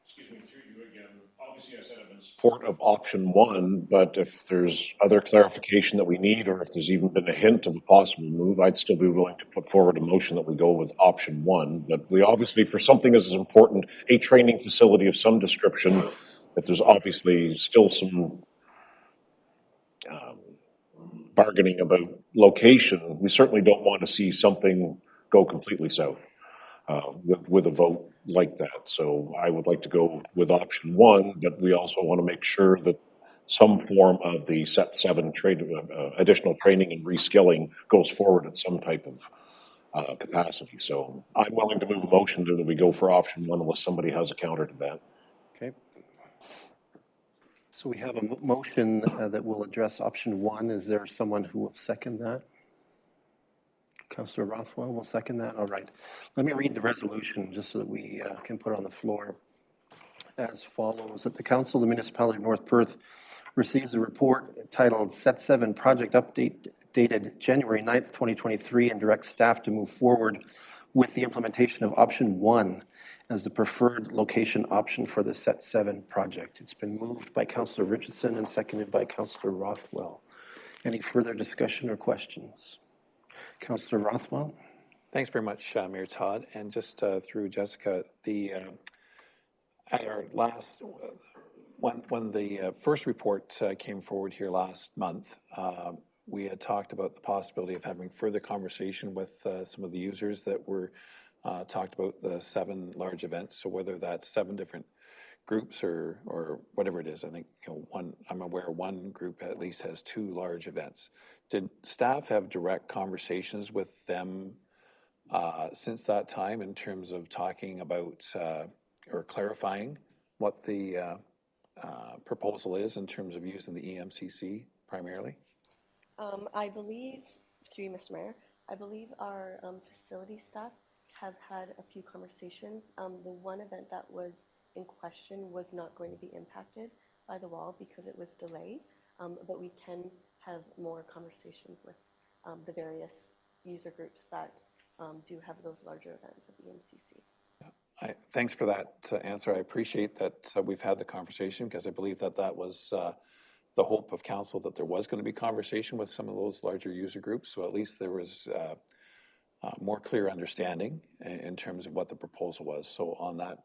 Excuse me, through you again. Obviously, I said I'm in support of option 1, but if there's other clarification that we need, or if there's even been a hint of a possible move, I'd still be willing to put forward a motion that we go with option 1. But we obviously, for something as important, a training facility of some description, if there's obviously still some bargaining about location, we certainly don't want to see something go completely south with a vote like that. So I would like to go with option 1, but we also want to make sure that some form of the Set 7 additional training and reskilling goes forward at some type of capacity. So I'm willing to move a motion that we go for option 1 unless somebody has a counter to that.
Okay. So we have a motion that will address option 1. Is there someone who will second that? Councillor Rothwell will second that. All right. Let me read the resolution just so that we can put it on the floor. As follows: that the Council of the Municipality of North Perth receives a report titled Set 7 Project Update dated January 9th, 2023, and directs staff to move forward with the implementation of option 1 as the preferred location option for the Set 7 project. It's been moved by Councillor Richardson and seconded by Councillor Rothwell. Any further discussion or questions? Councillor Rothwell?
Thanks very much, Mayor Todd. And just through Jessica, at our last, when the first report came forward here last month, we had talked about the possibility of having further conversation with some of the users that were talked about the 7 large events. So whether that's 7 different groups or whatever it is, I think I'm aware one group at least has 2 large events. Did staff have direct conversations with them since that time in terms of talking about or clarifying what the proposal is in terms of using the EMCC primarily?
I believe, through you, Mr. Mayor, I believe our facility staff have had a few conversations. The one event that was in question was not going to be impacted by the wall because it was delayed, but we can have more conversations with the various user groups that do have those larger events at the EMCC.
Thanks for that answer. I appreciate that we've had the conversation because I believe that was the hope of council, that there was going to be conversation with some of those larger user groups. So at least there was more clear understanding in terms of what the proposal was. So on that,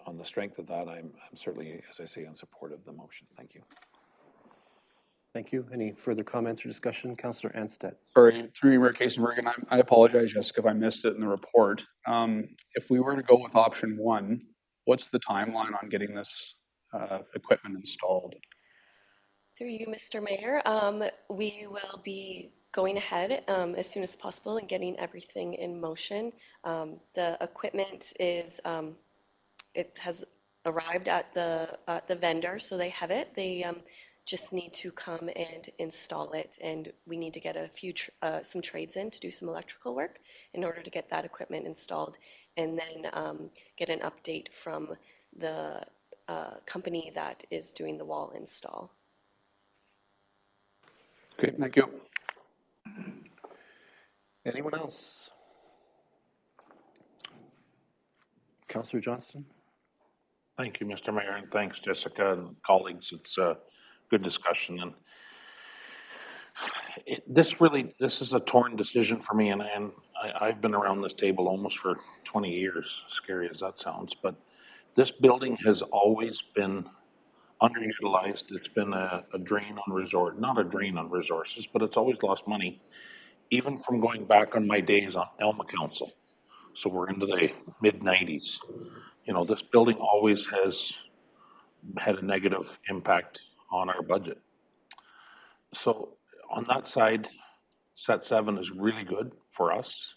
on the strength of that, I'm certainly, as I say, in support of the motion. Thank you.
Thank you. Any further comments or discussion? Councillor Anstett.
Sorry, through you, Mayor Kasenberg, and I apologize, Jessica, if I missed it in the report. If we were to go with option 1, what's the timeline on getting this equipment installed?
Through you, Mr. Mayor, we will be going ahead as soon as possible and getting everything in motion. The equipment is, it has arrived at the vendor, so they have it. They just need to come and install it, and we need to get a few some trades in to do some electrical work in order to get that equipment installed, and then get an update from the company that is doing the wall install.
Okay, thank you.
Anyone else? Councillor Johnston?
Thank you, Mr. Mayor, and thanks, Jessica and colleagues. It's a good discussion, and this is a torn decision for me, and I've been around this table almost for 20 years, scary as that sounds, but this building has always been underutilized. It's been a drain on resort, not a drain on resources, but it's always lost money, even from going back on my days on Elma Council. So we're into the mid-90s. You know, this building always has had a negative impact on our budget. So on that side, set 7 is really good for us,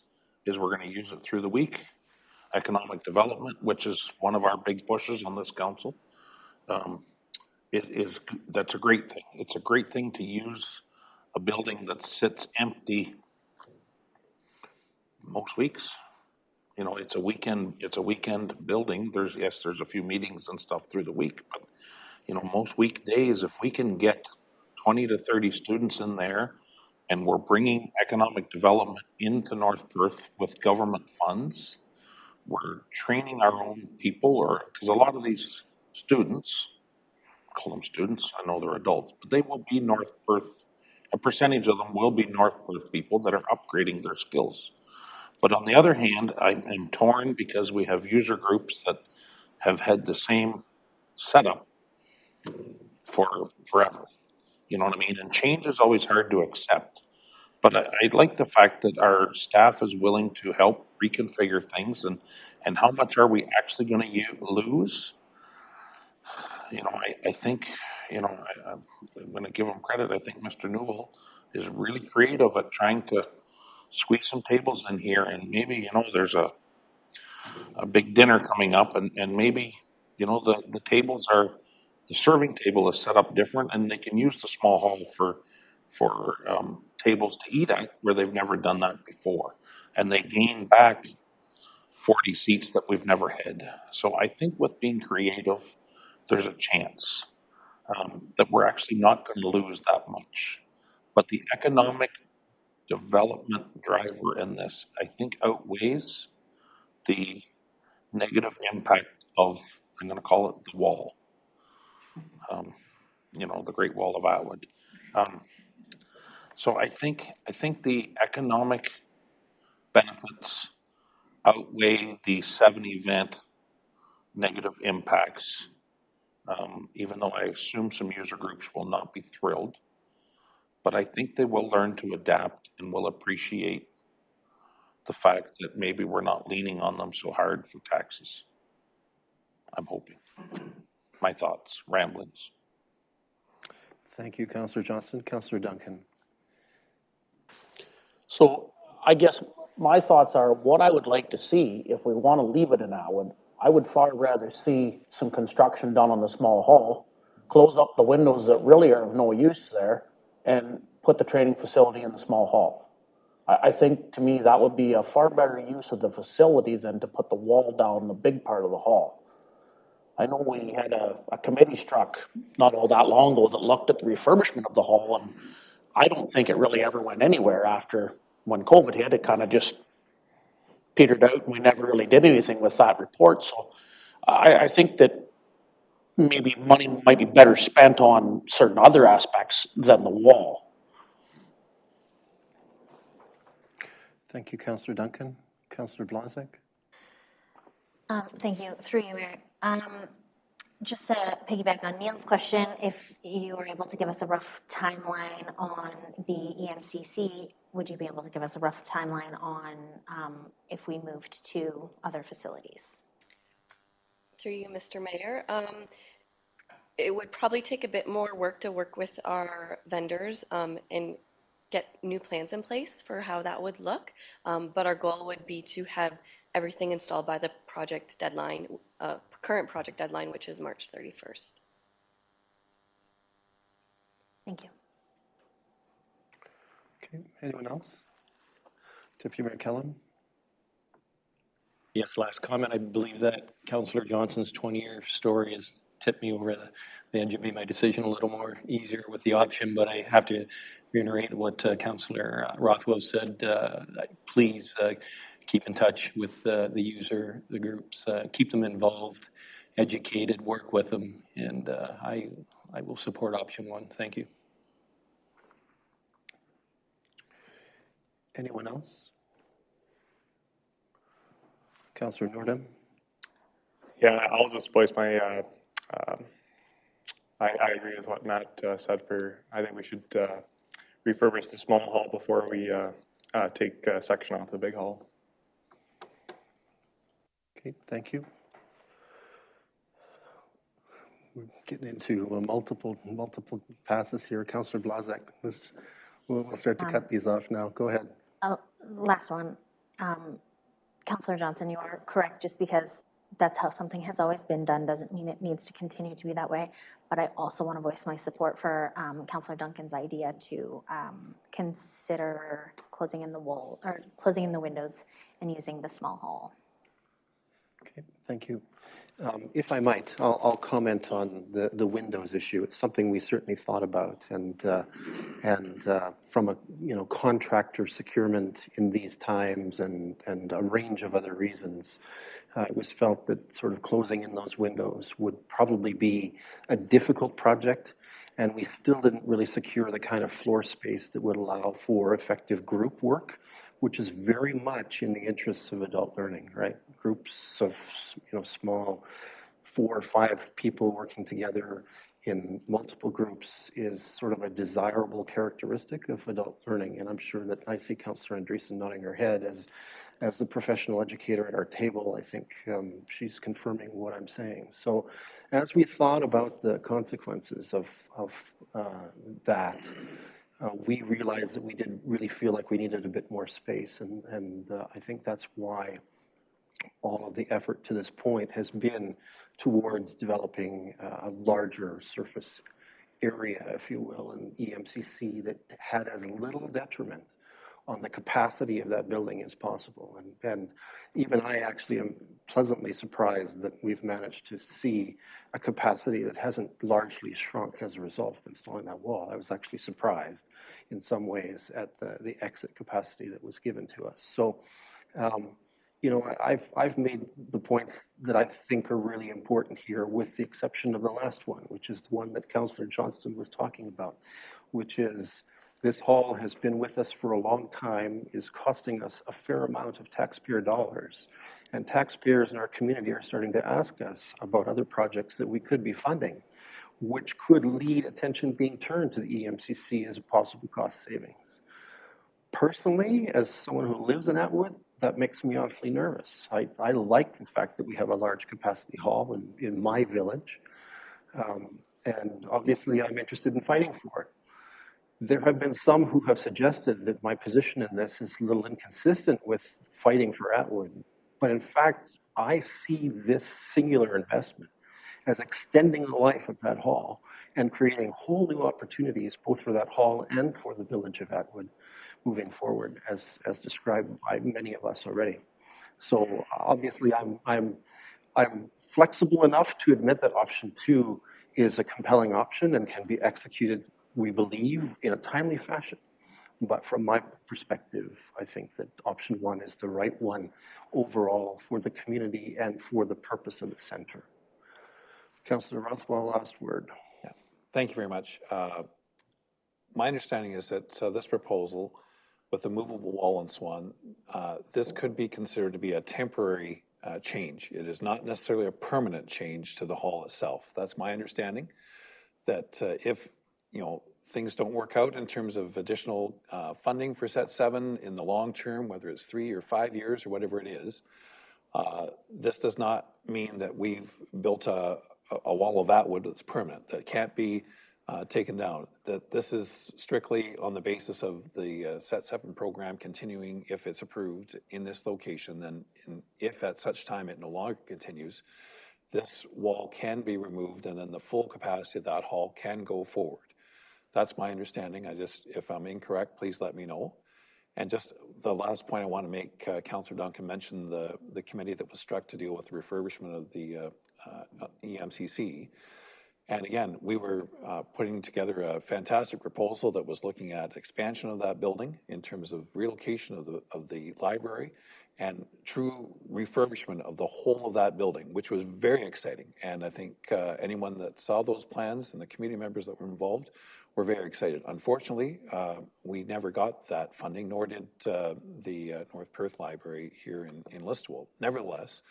is we're going to use it through the week. Economic development, which is one of our big pushes on this council, that's a great thing. It's a great thing to use a building that sits empty most weeks. You know, it's a weekend building. There's a few meetings and stuff through the week, but you know, most weekdays, if we can get 20 to 30 students in there, and we're bringing economic development into North Perth with government funds, we're training our own people, or because a lot of these students, call them students, I know they're adults, but they will be North Perth. A percentage of them will be North Perth people that are upgrading their skills. But on the other hand, I'm torn because we have user groups that have had the same setup for forever. You know what I mean? And change is always hard to accept. But I like the fact that our staff is willing to help reconfigure things, and how much are we actually going to lose? You know, I think, you know, I'm going to give him credit. I think Mr. Newell is really creative at trying to squeeze some tables in here, and maybe, you know, there's a big dinner coming up, and maybe, you know, the tables are, the serving table is set up different, and they can use the small hall for tables to eat at where they've never done that before, and they gain back 40 seats that we've never had. So I think with being creative, there's a chance that we're actually not going to lose that much. But the economic development driver in this, I think, outweighs the negative impact of, I'm going to call it the wall, you know, the Great Wall of Atwood. So I think the economic benefits outweigh the 7 event negative impacts, even though I assume some user groups will not be thrilled. But I think they will learn to adapt and will appreciate the fact that maybe we're not leaning on them so hard for taxes. I'm hoping. My thoughts, ramblings.
Thank you, Councillor Johnston. Councillor Duncan.
So I guess my thoughts are what I would like to see if we want to leave it in Atwood. I would far rather see some construction done on the small hall, close up the windows that really are of no use there, and put the training facility in the small hall. I think to me that would be a far better use of the facility than to put the wall down the big part of the hall. I know we had a committee struck not all that long ago that looked at the refurbishment of the hall, and I don't think it really ever went anywhere after when COVID hit. It kind of just petered out, and we never really did anything with that report. So I think that maybe money might be better spent on certain other aspects than the wall.
Thank you, Councillor Duncan. Councillor Blazek.
Thank you. Through you, Mayor. Just to piggyback on Neil's question, if you were able to give us a rough timeline on the EMCC, would you be able to give us a rough timeline on if we moved to other facilities?
Through you, Mr. Mayor. It would probably take a bit more work to work with our vendors and get new plans in place for how that would look. But our goal would be to have everything installed by the project deadline, current project deadline, which is March 31st.
Thank you.
Okay, anyone else? Deputy Mayor Kellum?
Yes, last comment. I believe that Councillor Johnson's 20-year story has tipped me over the edge of made my decision a little more easier with the option, but I have to reiterate what Councillor Rothwell said. Please keep in touch with the user, the groups, keep them involved, educated, work with them, and I will support option 1. Thank you.
Anyone else? Councillor Nordam?
Yeah, I'll just voice my, I agree with what Matt said I think we should refurbish the small hall before we take a section off the big hall.
Okay, thank you. We're getting into multiple passes here. Councillor Blazek, we'll start to cut these off now. Go ahead.
Last one. Councillor Johnson, you are correct. Just because that's how something has always been done doesn't mean it needs to continue to be that way. But I also want to voice my support for Councillor Duncan's idea to consider closing in the windows and using the small hall.
Okay, thank you. If I might, I'll comment on the windows issue. It's something we certainly thought about, and from a contractor securement in these times and a range of other reasons, it was felt that sort of closing in those windows would probably be a difficult project, and we still didn't really secure the kind of floor space that would allow for effective group work, which is very much in the interests of adult learning, right? Groups of small 4 or 5 people working together in multiple groups is sort of a desirable characteristic of adult learning, and I'm sure that I see Councillor Andreessen nodding her head as the professional educator at our table. I think she's confirming what I'm saying. So as we thought about the consequences of that, we realized that we did really feel like we needed a bit more space, and I think that's why all of the effort to this point has been towards developing a larger surface area, if you will, in EMCC that had as little detriment on the capacity of that building as possible. And even I actually am pleasantly surprised that we've managed to see a capacity that hasn't largely shrunk as a result of installing that wall. I was actually surprised in some ways at the exit capacity that was given to us. So, I've made the points that I think are really important here, with the exception of the last one, which is the one that Councillor Johnston was talking about, which is this hall has been with us for a long time, is costing us a fair amount of taxpayer dollars, and taxpayers in our community are starting to ask us about other projects that we could be funding, which could lead attention being turned to the EMCC as a possible cost savings. Personally, as someone who lives in Atwood, that makes me awfully nervous. I like the fact that we have a large capacity hall in my village, and obviously I'm interested in fighting for it. There have been some who have suggested that my position in this is a little inconsistent with fighting for Atwood, but in fact, I see this singular investment as extending the life of that hall and creating whole new opportunities both for that hall and for the village of Atwood moving forward, as described by many of us already. So obviously I'm flexible enough to admit that option 2 is a compelling option and can be executed, we believe, in a timely fashion. But from my perspective, I think that option 1 is the right one overall for the community and for the purpose of the center. Councillor Rothwell, last word.
Yeah, thank you very much. My understanding is that this proposal with the movable wall and Swan, this could be considered to be a temporary change. It is not necessarily a permanent change to the hall itself. That's my understanding, that if things don't work out in terms of additional funding for Set 7 in the long term, whether it's 3 or 5 years or whatever it is, this does not mean that we've built a a wall of that wood that's permanent, that can't be taken down. That this is strictly on the basis of the Set 7 program continuing if it's approved in this location. Then if at such time it no longer continues, this wall can be removed and then the full capacity of that hall can go forward. That's my understanding. If I'm incorrect, please let me know. And just the last point I want to make, Councillor Duncan mentioned the committee that was struck to deal with the refurbishment of the EMCC. And again, we were putting together a fantastic proposal that was looking at expansion of that building in terms of relocation of the library and true refurbishment of the whole of that building, which was very exciting. And I think anyone that saw those plans and the community members that were involved were very excited. Unfortunately, we never got that funding, nor did the North Perth Library here in Listowel. Nevertheless,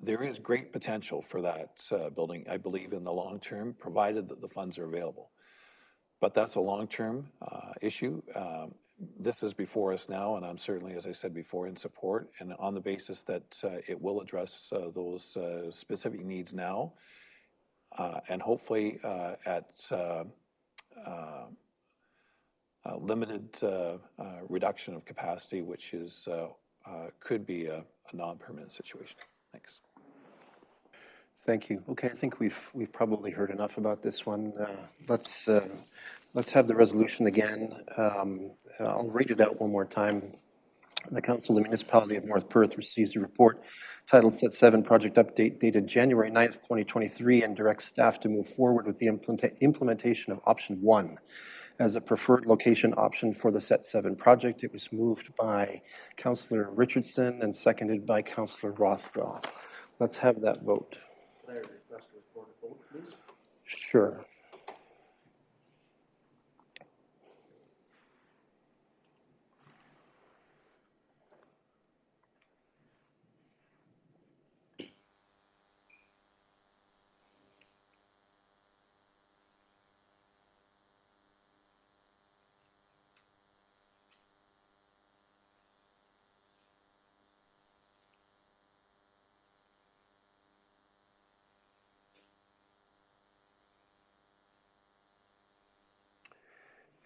there is great potential for that building, I believe, in the long term, provided that the funds are available. But that's a long-term issue. This is before us now, and I'm certainly, as I said before, in support, and on the basis that it will address those specific needs now, and hopefully at limited reduction of capacity, which is could be a non-permanent situation. Thanks.
Thank you. Okay, I think we've probably heard enough about this one. Let's have the resolution again. I'll read it out one more time. The Council of the Municipality of North Perth receives a report titled Set 7 Project Update dated January 9th, 2023, and directs staff to move forward with the implementation of option 1 as a preferred location option for the Set 7 project. It was moved by Councillor Richardson and seconded by Councillor Rothwell. Let's have that vote.
Can I request a recorded vote, please?
Sure.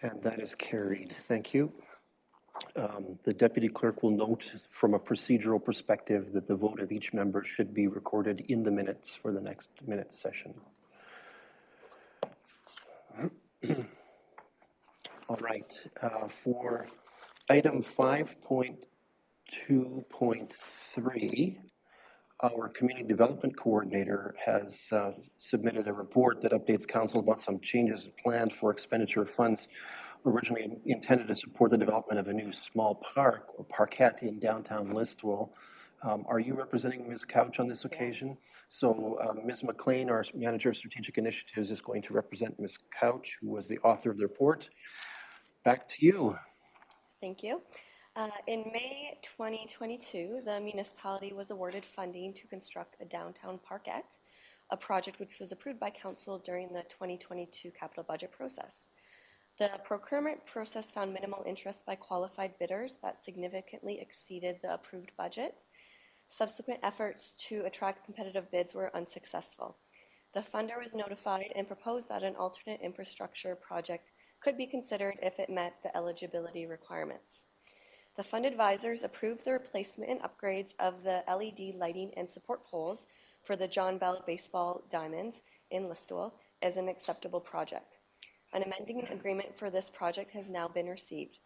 And that is carried. Thank you. The Deputy Clerk will note from a procedural perspective that the vote of each member should be recorded in the minutes for the next minutes session. All right. For item 5.2.3, our Community Development Coordinator has submitted a report that updates Council about some changes planned for expenditure of funds originally intended to support the development of a new small park or parkette in downtown Listowel. Are you representing Ms. Couch on this occasion? So Ms. McLean, our Manager of Strategic Initiatives, is going to represent Ms. Couch, who was the author of the report. Back to you.
Thank you. In May 2022, the municipality was awarded funding to construct a downtown parkette, a project which was approved by Council during the 2022 capital budget process. The procurement process found minimal interest by qualified bidders that significantly exceeded the approved budget. Subsequent efforts to attract competitive bids were unsuccessful. The funder was notified and proposed that an alternate infrastructure project could be considered if it met the eligibility requirements. The fund advisors approved the replacement and upgrades of the LED lighting and support poles for the John Bell baseball diamonds in Listowel as an acceptable project. An amending agreement for this project has now been received.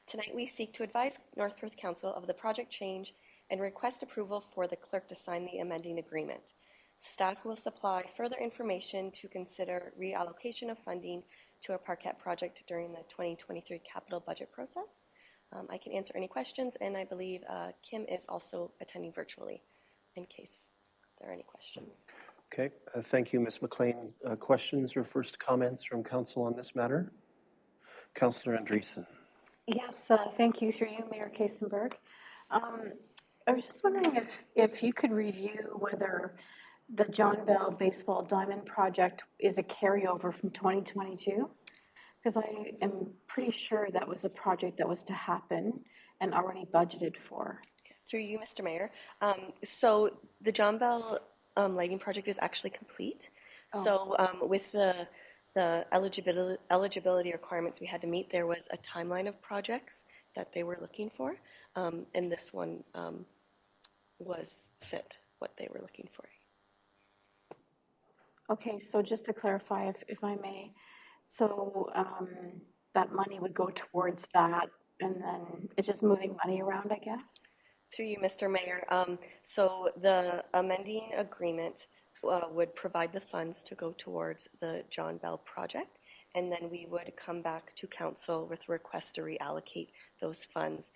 Tonight we seek to advise North Perth Council of the project change and request approval for the clerk to sign the amending agreement. Staff will supply further information to consider reallocation of funding to a parkette project during the 2023 capital budget process. I can answer any questions, and I believe Kim is also attending virtually in case there are any questions.
Okay, thank you, Ms. McLean. Questions or first comments from Council on this matter? Councillor Andreessen.
Yes, thank you through you, Mayor Kaysenberg. I was just wondering if you could review whether the John Bell Baseball Diamond Project is a carryover from 2022. Because I am pretty sure that was a project that was to happen and already budgeted for.
Through you, Mr. Mayor. So the John Bell lighting project is actually complete. So with the eligibility requirements we had to meet, there was a timeline of projects that they were looking for, and this one was fit what they were looking for.
Okay, so just to clarify, if I may, so that money would go towards that, and then it's just moving money around, I guess?
Through you, Mr. Mayor. So the amending agreement would provide the funds to go towards the John Bell project, and then we would come back to council with a request to reallocate those funds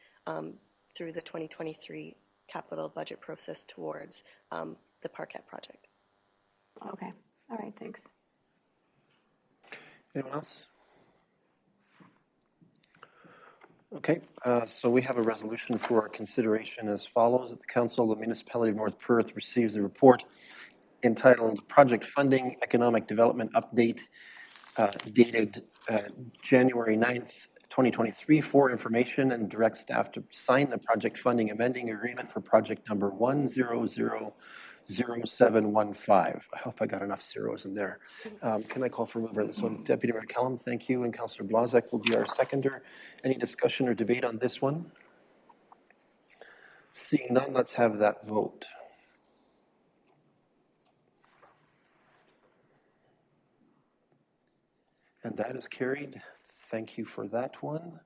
through the 2023 capital budget process towards the Parquet project.
Okay, all right, thanks.
Anyone else? Okay, so we have a resolution for consideration as follows. That the Council of the Municipality of North Perth receives a report entitled Project Funding Economic Development Update dated January 9th, 2023 for information, and direct staff to sign the project funding amending agreement for project number 1000715. I hope I got enough zeros in there. Can I call for mover on this one? Deputy Mayor Callum, thank you, and Councillor Blazek will be our seconder. Any discussion or debate on this one? Seeing none, let's have that vote. And that is carried. Thank you for that one.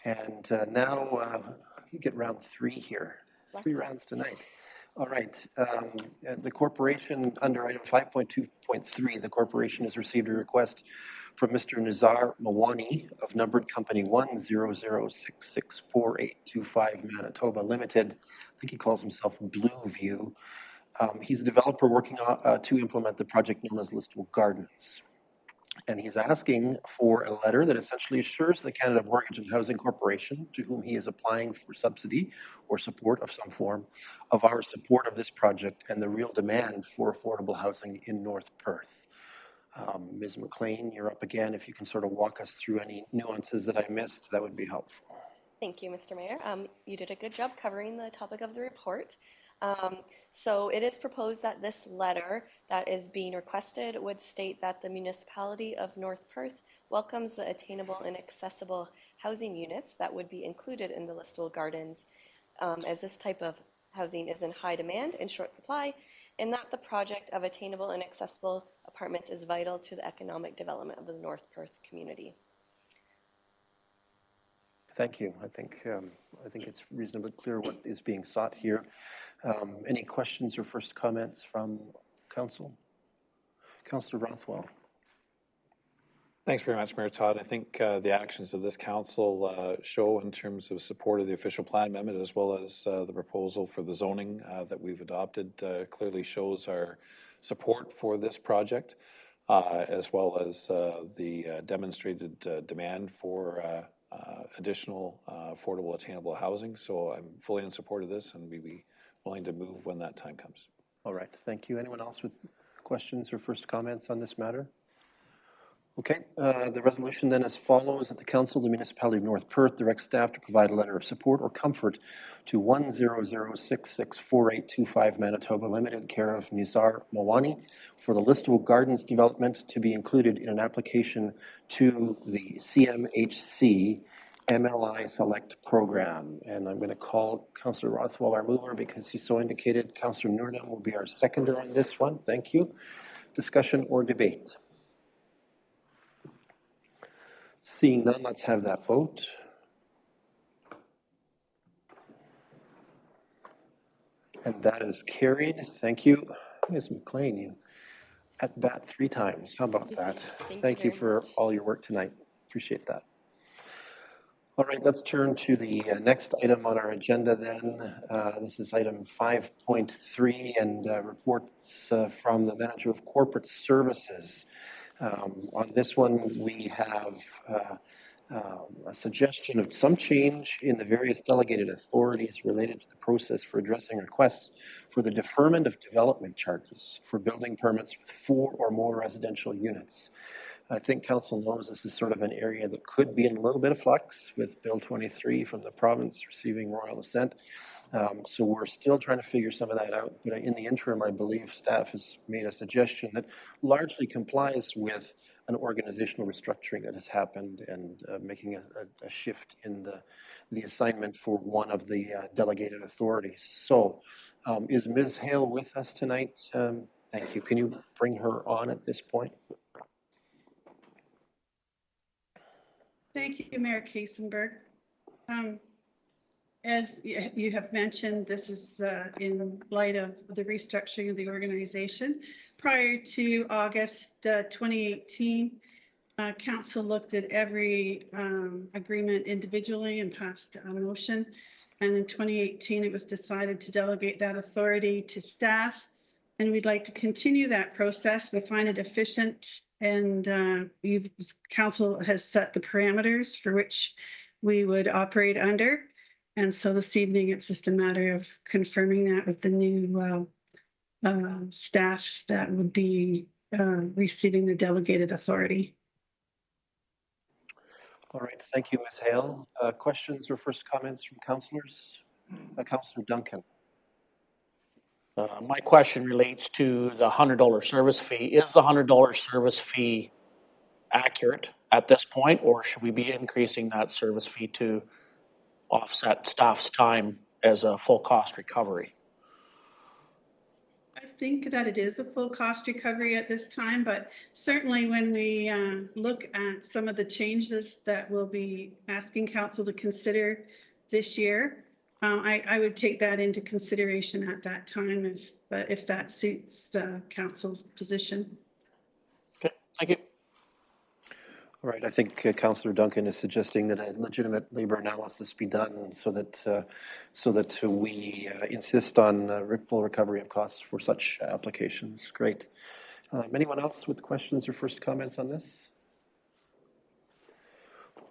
And now you get round 3 here. 3 rounds tonight. All right. The corporation, under item 5.2.3, the corporation has received a request from Mr. Nizar Mawani of numbered company 100664825 Manitoba Limited. I think he calls himself Blue View. He's a developer working to implement the project known as Listowel Gardens. And he's asking for a letter that essentially assures the Canada Mortgage and Housing Corporation, to whom he is applying for subsidy or support of some form, of our support of this project and the real demand for affordable housing in North Perth. Ms. McLean, you're up again. If you can sort of walk us through any nuances that I missed, that would be helpful.
Thank you, Mr. Mayor. You did a good job covering the topic of the report. So it is proposed that this letter that is being requested would state that the municipality of North Perth welcomes the attainable and accessible housing units that would be included in the Listowel Gardens, as this type of housing is in high demand and short supply, and that the project of attainable and accessible apartments is vital to the economic development of the North Perth community.
Thank you. I think it's reasonably clear what is being sought here. Any questions or first comments from council? Councillor Rothwell.
Thanks very much, Mayor Todd. I think the actions of this council show in terms of support of the official plan amendment, as well as the proposal for the zoning that we've adopted, clearly shows our support for this project, as well as the demonstrated demand for additional affordable, attainable housing. So I'm fully in support of this, and we'd be willing to move when that time comes.
All right, thank you. Anyone else with questions or first comments on this matter? Okay, the resolution then as follows: that the Council of the Municipality of North Perth directs staff to provide a letter of support or comfort to 100664825 Manitoba Limited, care of Nizar Mawani, for the Listowel Gardens development to be included in an application to the CMHC MLI Select Program. And I'm going to call Councillor Rothwell our mover because he so indicated. Councillor Nordam will be our seconder on this one. Thank you. Discussion or debate? Seeing none, let's have that vote. And that is carried. Thank you. Ms. McLean, you at bat 3 times. How about that? Thank you for all your work tonight. Appreciate that. All right, let's turn to the next item on our agenda then. This is item 5.3 and reports from the Manager of Corporate Services. On this one, we have a suggestion of some change in the various delegated authorities related to the process for addressing requests for the deferment of development charges for building permits with 4 or more residential units. I think Council knows this is sort of an area that could be in a little bit of flux with Bill 23 from the province receiving royal assent. So we're still trying to figure some of that out. But in the interim, I believe staff has made a suggestion that largely complies with an organizational restructuring that has happened and making a shift in the assignment for one of the delegated authorities. So is Ms. Hale with us tonight? Thank you. Can you bring her on at this point?
Thank you, Mayor Kiesenberg. As you have mentioned, this is in light of the restructuring of the organization. Prior to August 2018, Council looked at every agreement individually and passed a motion. And in 2018, it was decided to delegate that authority to staff. And we'd like to continue that process. We find it efficient, and Council has set the parameters for which we would operate under. And so this evening, it's just a matter of confirming that with the new staff that would be receiving the delegated authority.
All right, thank you, Ms. Hale. Questions or first comments from councillors? Councillor Duncan.
My question relates to the $100 service fee. Is the $100 service fee accurate at this point, or should we be increasing that service fee to offset staff's time as a full cost recovery?
I think that it is a full cost recovery at this time, but certainly when we look at some of the changes that we'll be asking council to consider this year, I would take that into consideration at that time if that suits council's position.
Okay, thank you.
All right, I think Councillor Duncan is suggesting that a legitimate labor analysis be done so that we insist on full recovery of costs for such applications. Great. Anyone else with questions or first comments on this?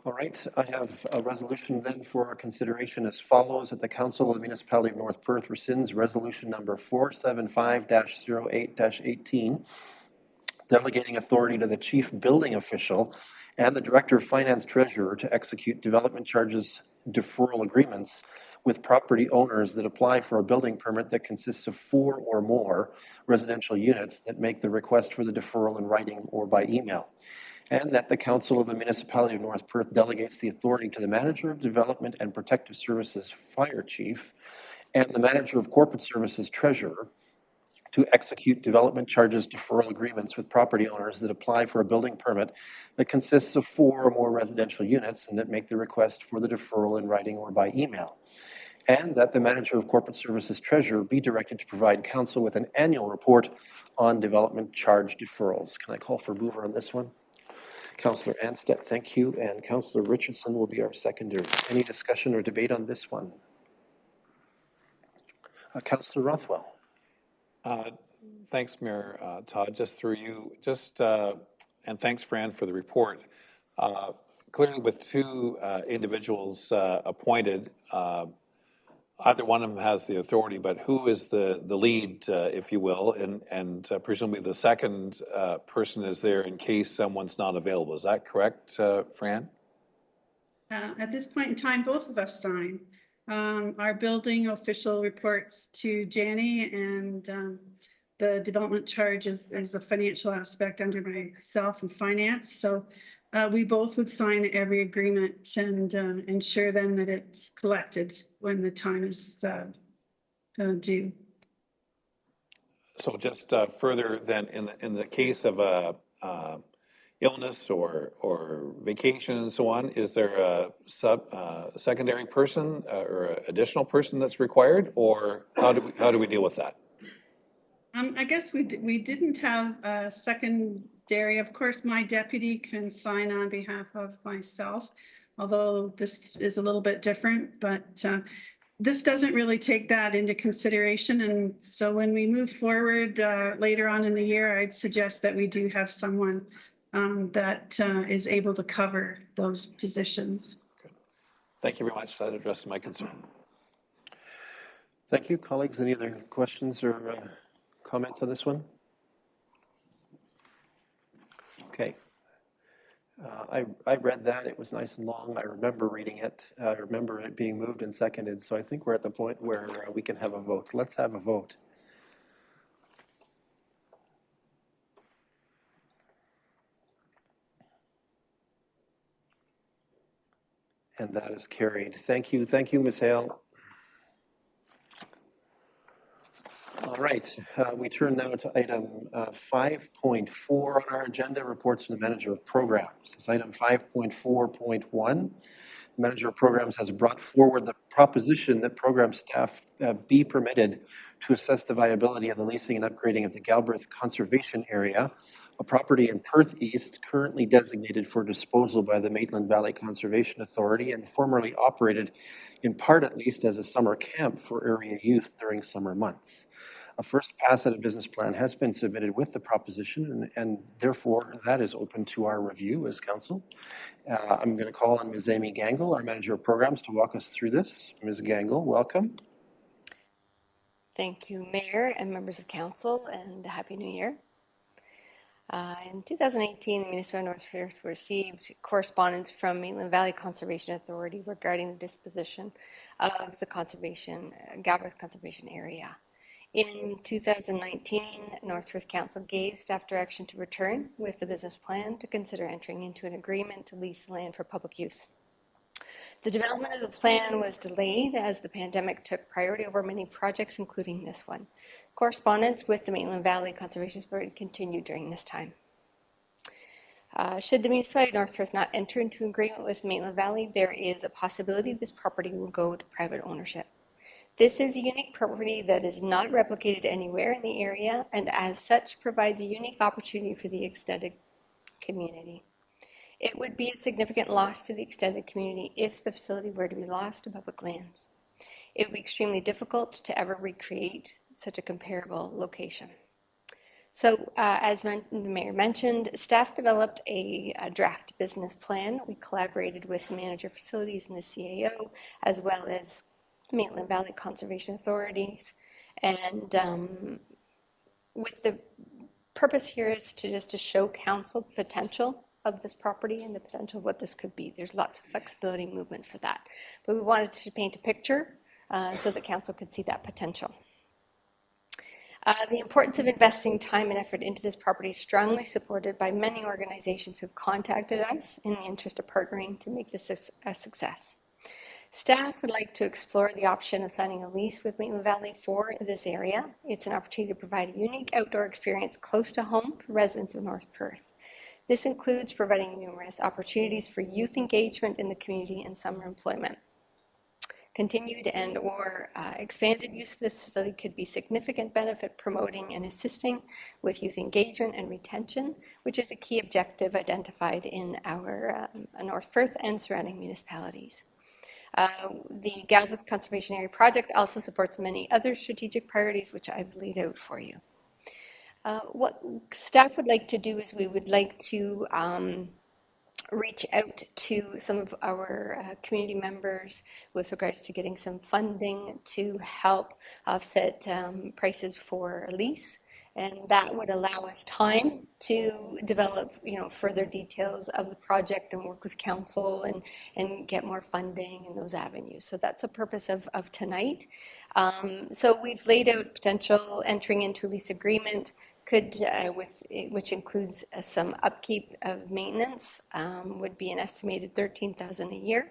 All right, I have a resolution then for our consideration as follows: that the Council of the Municipality of North Perth rescinds resolution number 475-08-18, delegating authority to the Chief Building Official and the Director of Finance Treasurer to execute development charges deferral agreements with property owners that apply for a building permit that consists of 4 or more residential units that make the request for the deferral in writing or by email. And that the Council of the Municipality of North Perth delegates the authority to the Manager of Development and Protective Services Fire Chief and the Manager of Corporate Services Treasurer to execute development charges deferral agreements with property owners that apply for a building permit that consists of 4 or more residential units and that make the request for the deferral in writing or by email. And that the Manager of Corporate Services Treasurer be directed to provide Council with an annual report on development charge deferrals. Can I call for a mover on this one? Councillor Anstett, thank you. And Councillor Richardson will be our seconder. Any discussion or debate on this one? Councillor Rothwell.
Thanks, Mayor Todd. Just through you, and thanks, Fran, for the report. Clearly, with 2 individuals appointed, either one of them has the authority, but who is the lead, if you will, and presumably the second person is there in case someone's not available. Is that correct, Fran?
At this point in time, both of us sign. Our building official reports to Janny, and the development charge is a financial aspect under myself and finance. So we both would sign every agreement and ensure then that it's collected when the time is due.
So just further then, in the case of a illness or vacation and so on, is there a secondary person or additional person that's required, or how do we deal with that?
I guess we didn't have a secondary. Of course, my deputy can sign on behalf of myself, although this is a little bit different, but this doesn't really take that into consideration. And so when we move forward later on in the year, I'd suggest that we do have someone that is able to cover those positions.
Okay. Thank you very much. That addresses my concern.
Thank you, colleagues. Any other questions or comments on this one? Okay. I read that. It was nice and long. I remember reading it. I remember it being moved and seconded. So I think we're at the point where we can have a vote. Let's have a vote. And that is carried. Thank you. Thank you, Ms. Hale. All right, we turn now to item 5.4 on our agenda, reports from the Manager of Programs. It's item 5.4.1. The Manager of Programs has brought forward the proposition that program staff be permitted to assess the viability of the leasing and upgrading of the Galbraith Conservation Area, a property in Perth East currently designated for disposal by the Maitland Valley Conservation Authority and formerly operated, in part at least, as a summer camp for area youth during summer months. A first pass at a business plan has been submitted with the proposition, and therefore that is open to our review as council. I'm going to call on Ms. Amy Gangle, our Manager of Programs, to walk us through this. Ms. Gangle, welcome.
Thank you, Mayor and members of Council, and Happy New Year. In 2018, the Municipality of North Perth received correspondence from Maitland Valley Conservation Authority regarding the disposition of the Galbraith Conservation Area. In 2019, North Perth Council gave staff direction to return with the business plan to consider entering into an agreement to lease the land for public use. The development of the plan was delayed as the pandemic took priority over many projects, including this one. Correspondence with the Maitland Valley Conservation Authority continued during this time. Should the municipality of North Perth not enter into agreement with Maitland Valley, there is a possibility this property will go to private ownership. This is a unique property that is not replicated anywhere in the area, and as such provides a unique opportunity for the extended community. It would be a significant loss to the extended community if the facility were to be lost to public lands. It would be extremely difficult to ever recreate such a comparable location. So, as the Mayor mentioned, staff developed a draft business plan. We collaborated with the Manager of Facilities and the CAO, as well as Maitland Valley Conservation Authorities. And with the purpose here is to show council the potential of this property and the potential of what this could be. There's lots of flexibility and movement for that. But we wanted to paint a picture so that council could see that potential. The importance of investing time and effort into this property is strongly supported by many organizations who have contacted us in the interest of partnering to make this a success. Staff would like to explore the option of signing a lease with Maitland Valley for this area. It's an opportunity to provide a unique outdoor experience close to home for residents of North Perth. This includes providing numerous opportunities for youth engagement in the community and summer employment. Continued and or expanded use of this facility could be significant benefit promoting and assisting with youth engagement and retention, which is a key objective identified in our North Perth and surrounding municipalities. The Galbraith Conservation Area project also supports many other strategic priorities, which I've laid out for you. What staff would like to do is we would like to reach out to some of our community members with regards to getting some funding to help offset prices for a lease. And that would allow us time to develop, further details of the project and work with council and get more funding in those avenues. So that's the purpose of tonight. So we've laid out potential entering into a lease agreement which includes some upkeep of maintenance, would be an estimated $13,000 a year.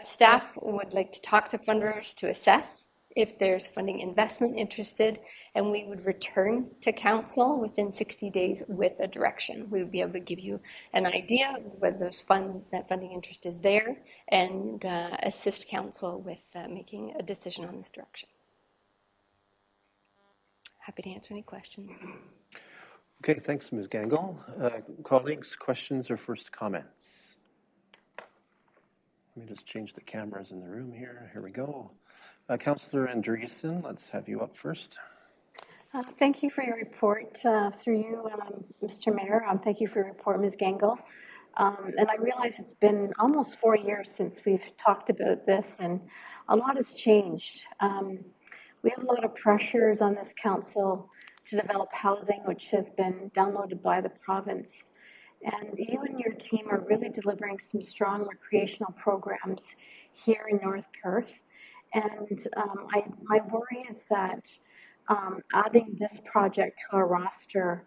Staff would like to talk to funders to assess if there's funding investment interested, and we would return to council within 60 days with a direction. We would be able to give you an idea of whether those funds, that funding interest is there, and assist council with making a decision on this direction. Happy to answer any questions.
Okay, thanks, Ms. Gangle. Colleagues, questions or first comments? Let me just change the cameras in the room here. Here we go. Councillor Andreessen, let's have you up first.
Thank you for your report. Through you, Mr. Mayor, thank you for your report, Ms. Gangle. And I realize it's been almost 4 years since we've talked about this, and a lot has changed. We have a lot of pressures on this council to develop housing, which has been downloaded by the province. And you and your team are really delivering some strong recreational programs here in North Perth. And my worry is that adding this project to our roster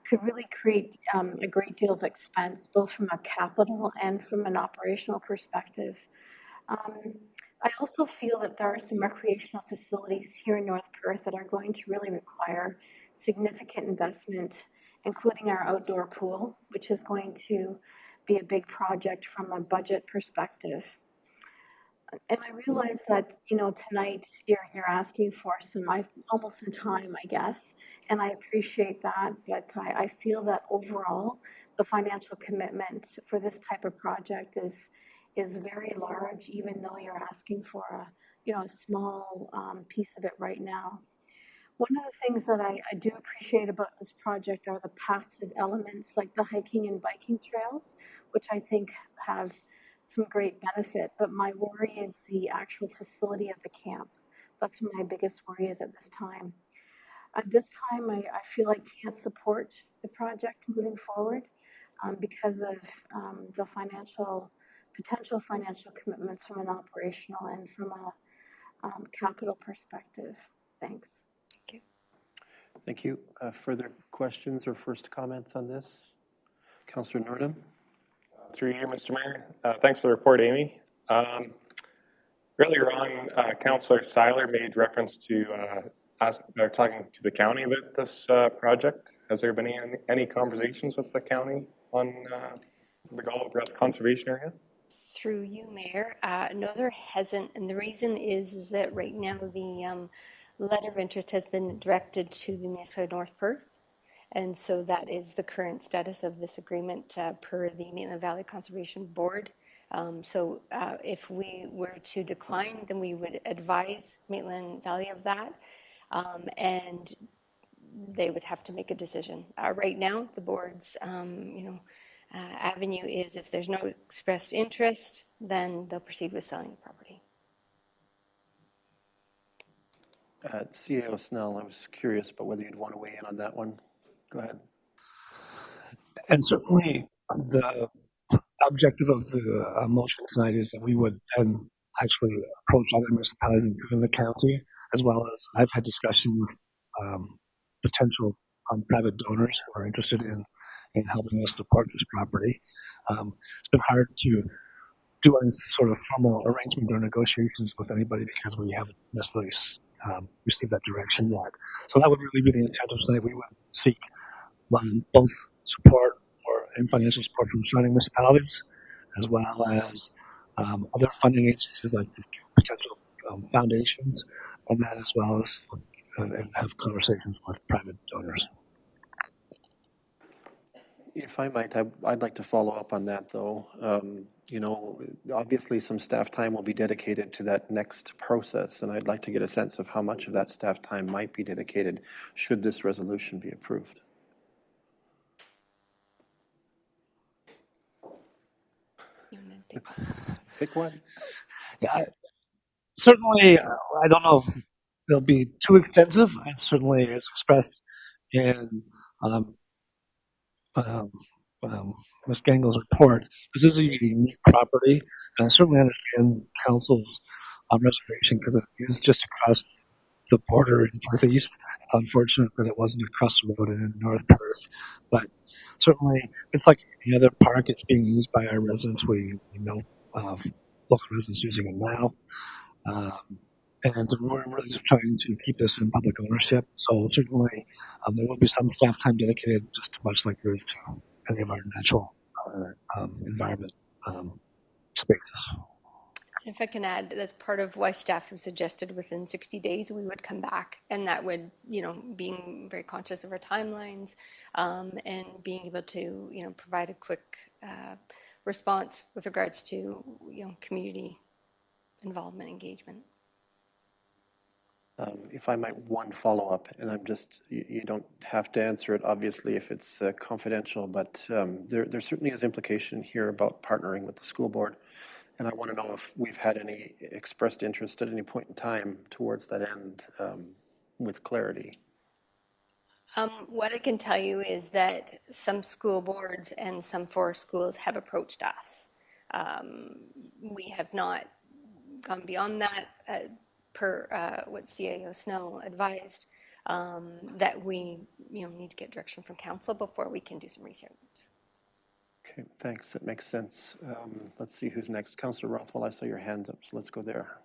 could really create a great deal of expense, both from a capital and from an operational perspective. Um, I also feel that there are some recreational facilities here in North Perth that are going to really require significant investment, including our outdoor pool, which is going to be a big project from a budget perspective. And I realize that, you know, tonight you're asking for almost some time, I guess, and I appreciate that, but I feel that overall, the financial commitment for this type of project is very large, even though you're asking for a small piece of it right now. One of the things that I do appreciate about this project are the passive elements like the hiking and biking trails, which I think have some great benefit. But my worry is the actual facility of the camp. That's what my biggest worry is at this time. At this time, I feel I can't support the project moving forward because of the potential financial commitments from an operational and from a capital perspective. Thanks.
Thank you. Further questions or first comments on this? Councillor Nordum?
Through you, Mr. Mayor. Thanks for the report, Amy. Earlier on, Councillor Seiler made reference to talking to the county about this project. Has there been any conversations with the county on the Gala Breath Conservation Area?
Through you, Mayor. No, there hasn't, and the reason is that right now the letter of interest has been directed to the municipality of North Perth, and so that is the current status of this agreement per the Maitland Valley Conservation Board. So if we were to decline, then we would advise Maitland Valley of that, and they would have to make a decision. Right now, the board's avenue is if there's no expressed interest, then they'll proceed with selling the property.
CAO Snell, I was curious about whether you'd want to weigh in on that one. Go ahead.
And certainly the objective of the motion tonight is that we would then actually approach other municipalities within the county, as well as I've had discussion with potential private donors who are interested in helping us support this property. It's been hard to do any sort of formal arrangement or negotiations with anybody because we haven't necessarily received that direction yet. So that would really be the intent of tonight. We would seek both support and financial support from surrounding municipalities, as well as other funding agencies like potential foundations, and that as well as and have conversations with private donors.
If I might, I'd like to follow up on that, though. Obviously some staff time will be dedicated to that next process, and I'd like to get a sense of how much of that staff time might be dedicated should this resolution be approved. Pick one.
Yeah, certainly, I don't know if they'll be too extensive, and certainly as expressed in Ms. Gangel's report, this is a unique property, and I certainly understand council's reservation because it is just across the border in Perth East. It's unfortunate that it wasn't across the road in North Perth, but certainly it's like any other park. It's being used by our residents. We know local residents using it now. And we're really just trying to keep this in public ownership. So certainly there will be some staff time dedicated, just much like there is to any of our natural environment spaces.
If I can add, that's part of why staff have suggested within 60 days we would come back, and that would, being very conscious of our timelines and being able to, provide a quick response with regards to, community involvement, engagement.
If I might, one follow-up, and I'm just, you don't have to answer it, obviously, if it's confidential, but there certainly is implication here about partnering with the school board, and I want to know if we've had any expressed interest at any point in time towards that end with clarity.
What I can tell you is that some school boards and some forest schools have approached us. We have not gone beyond that per what CAO Snow advised, that we need to get direction from council before we can do some research.
Okay, thanks. That makes sense. Let's see who's next. Councillor Rothwell, I saw your hand up, so let's go there.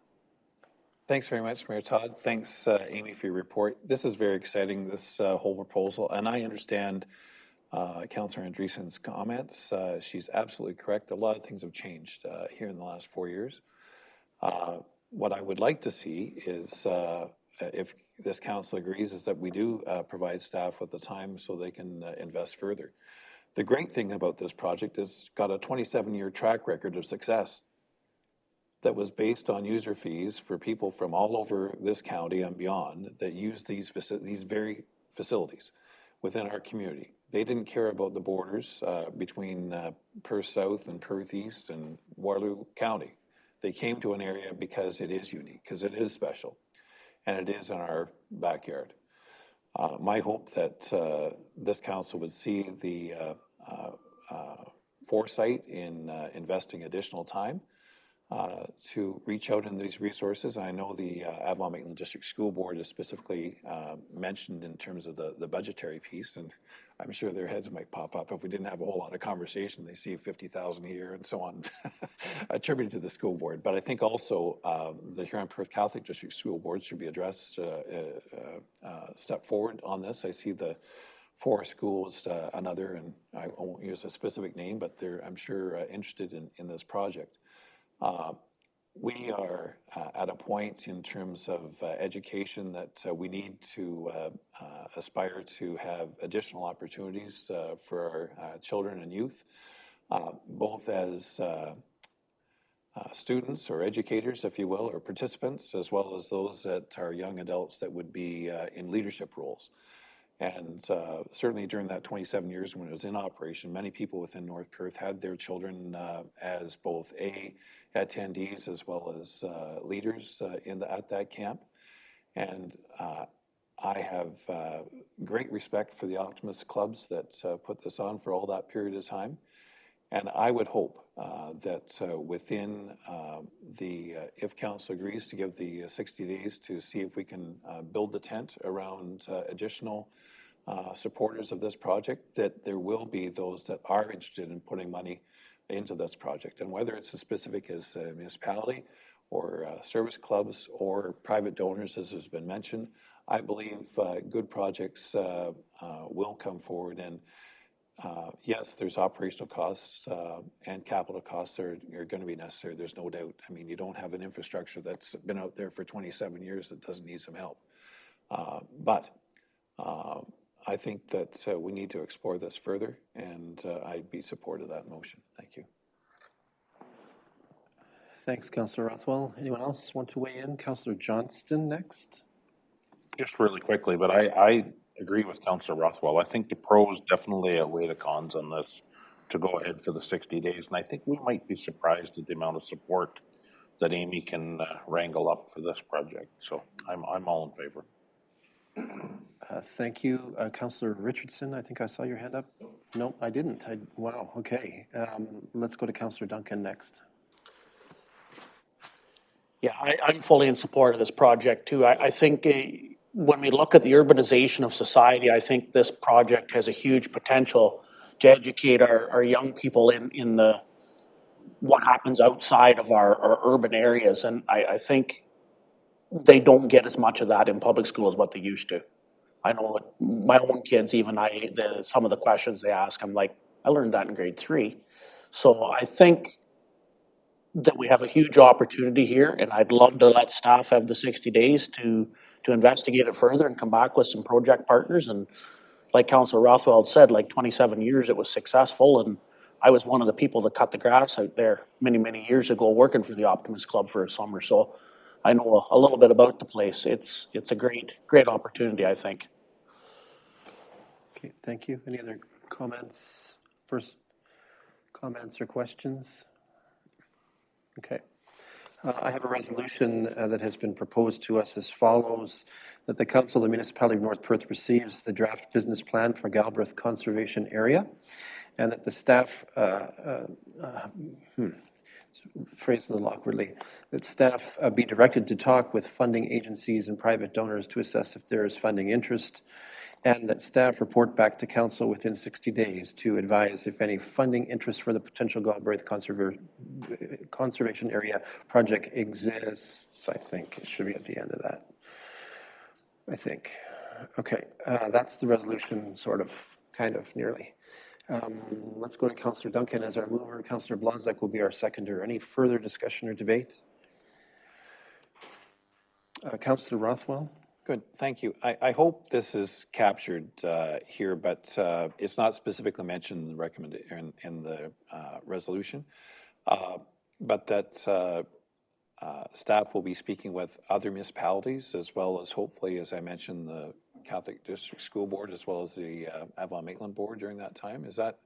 Thanks very much, Mayor Todd. Thanks, Amy, for your report. This is very exciting, this whole proposal, and I understand Councillor Andreessen's comments. She's absolutely correct. A lot of things have changed here in the last 4 years. What I would like to see is, if this council agrees, is that we do provide staff with the time so they can invest further. The great thing about this project is it's got a 27-year track record of success that was based on user fees for people from all over this county and beyond that use these very facilities within our community. They didn't care about the borders between Perth South and Perth East and Waterloo County. They came to an area because it is unique, because it is special, and it is in our backyard. My hope that this council would see the foresight in investing additional time to reach out in these resources. I know the Avalon-Maitland District School Board is specifically mentioned in terms of the budgetary piece, and I'm sure their heads might pop up if we didn't have a whole lot of conversation. They see 50,000 here and so on attributed to the school board. But I think also the Huron-Perth Catholic District School Board should be addressed, step forward on this. I see the Forest Schools, another, and I won't use a specific name, but they're, I'm sure, interested in this project. We are at a point in terms of education that we need to aspire to have additional opportunities for our children and youth, both as students or educators, if you will, or participants, as well as those that are young adults that would be in leadership roles. And certainly during that 27 years when it was in operation, many people within North Perth had their children as both attendees as well as leaders at that camp. And I have great respect for the Optimist clubs that put this on for all that period of time. And I would hope that within if council agrees to give the 60 days to see if we can build the tent around additional supporters of this project, that there will be those that are interested in putting money into this project. And whether it's as specific as a municipality or service clubs or private donors, as has been mentioned, I believe good projects will come forward. And yes, there's operational costs and capital costs that are going to be necessary. There's no doubt. I mean, you don't have an infrastructure that's been out there for 27 years that doesn't need some help. But I think that we need to explore this further, and I'd be supportive of that motion. Thank you.
Thanks, Councillor Rothwell. Anyone else want to weigh in? Councillor Johnston next.
Just really quickly, but I agree with Councillor Rothwell. I think the pros definitely outweigh the cons on this to go ahead for the 60 days. And I think we might be surprised at the amount of support that Amy can wrangle up for this project. So I'm all in favor.
Thank you. Councillor Richardson, I think I saw your hand up. No, I didn't. Wow, okay. Let's go to Councillor Duncan next.
Yeah, I'm fully in support of this project too. I think when we look at the urbanization of society, I think this project has a huge potential to educate our young people in the what happens outside of our urban areas. And I think they don't get as much of that in public school as what they used to. I know my own kids, even some of the questions they ask, I'm like, I learned that in grade 3. So I think that we have a huge opportunity here, and I'd love to let staff have the 60 days to investigate it further and come back with some project partners. And like Councillor Rothwell said, like 27 years it was successful, and I was one of the people that cut the grass out there many, many years ago working for the Optimist Club for a summer. So I know a little bit about the place. It's a great opportunity, I think.
Okay, thank you. Any other comments? First comments or questions? Okay. I have a resolution that has been proposed to us as follows, that the Council of the Municipality of North Perth receives the draft business plan for Galbraith Conservation Area, and that the staff, phrased a little awkwardly, that staff be directed to talk with funding agencies and private donors to assess if there is funding interest, and that staff report back to council within 60 days to advise if any funding interest for the potential Galbraith Conservation Area project exists. I think it should be at the end of that. I think. Okay, that's the resolution, sort of, kind of, nearly. Let's go to Councillor Duncan as our mover. Councillor Blazek will be our seconder. Any further discussion or debate? Councillor Rothwell?
Good, thank you. I hope this is captured here, but it's not specifically mentioned in the resolution. But that staff will be speaking with other municipalities, as well as hopefully, as I mentioned, the Catholic District School Board, as well as the Avalon Maitland Board during that time. Is that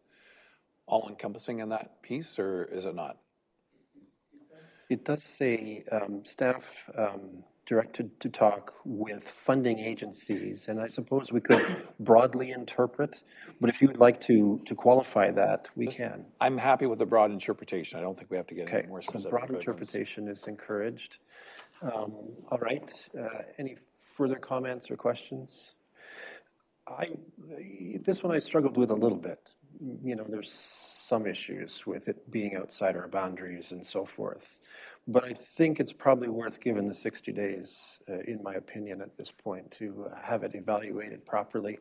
all encompassing in that piece, or is it not?
It does say staff directed to talk with funding agencies, and I suppose we could broadly interpret, but if you would like to qualify that, we can.
I'm happy with the broad interpretation. I don't think we have to get any more specific.
So broad interpretation is encouraged. All right, any further comments or questions? This one I struggled with a little bit. You know, there's some issues with it being outside our boundaries and so forth. But I think it's probably worth giving the 60 days, in my opinion, at this point, to have it evaluated properly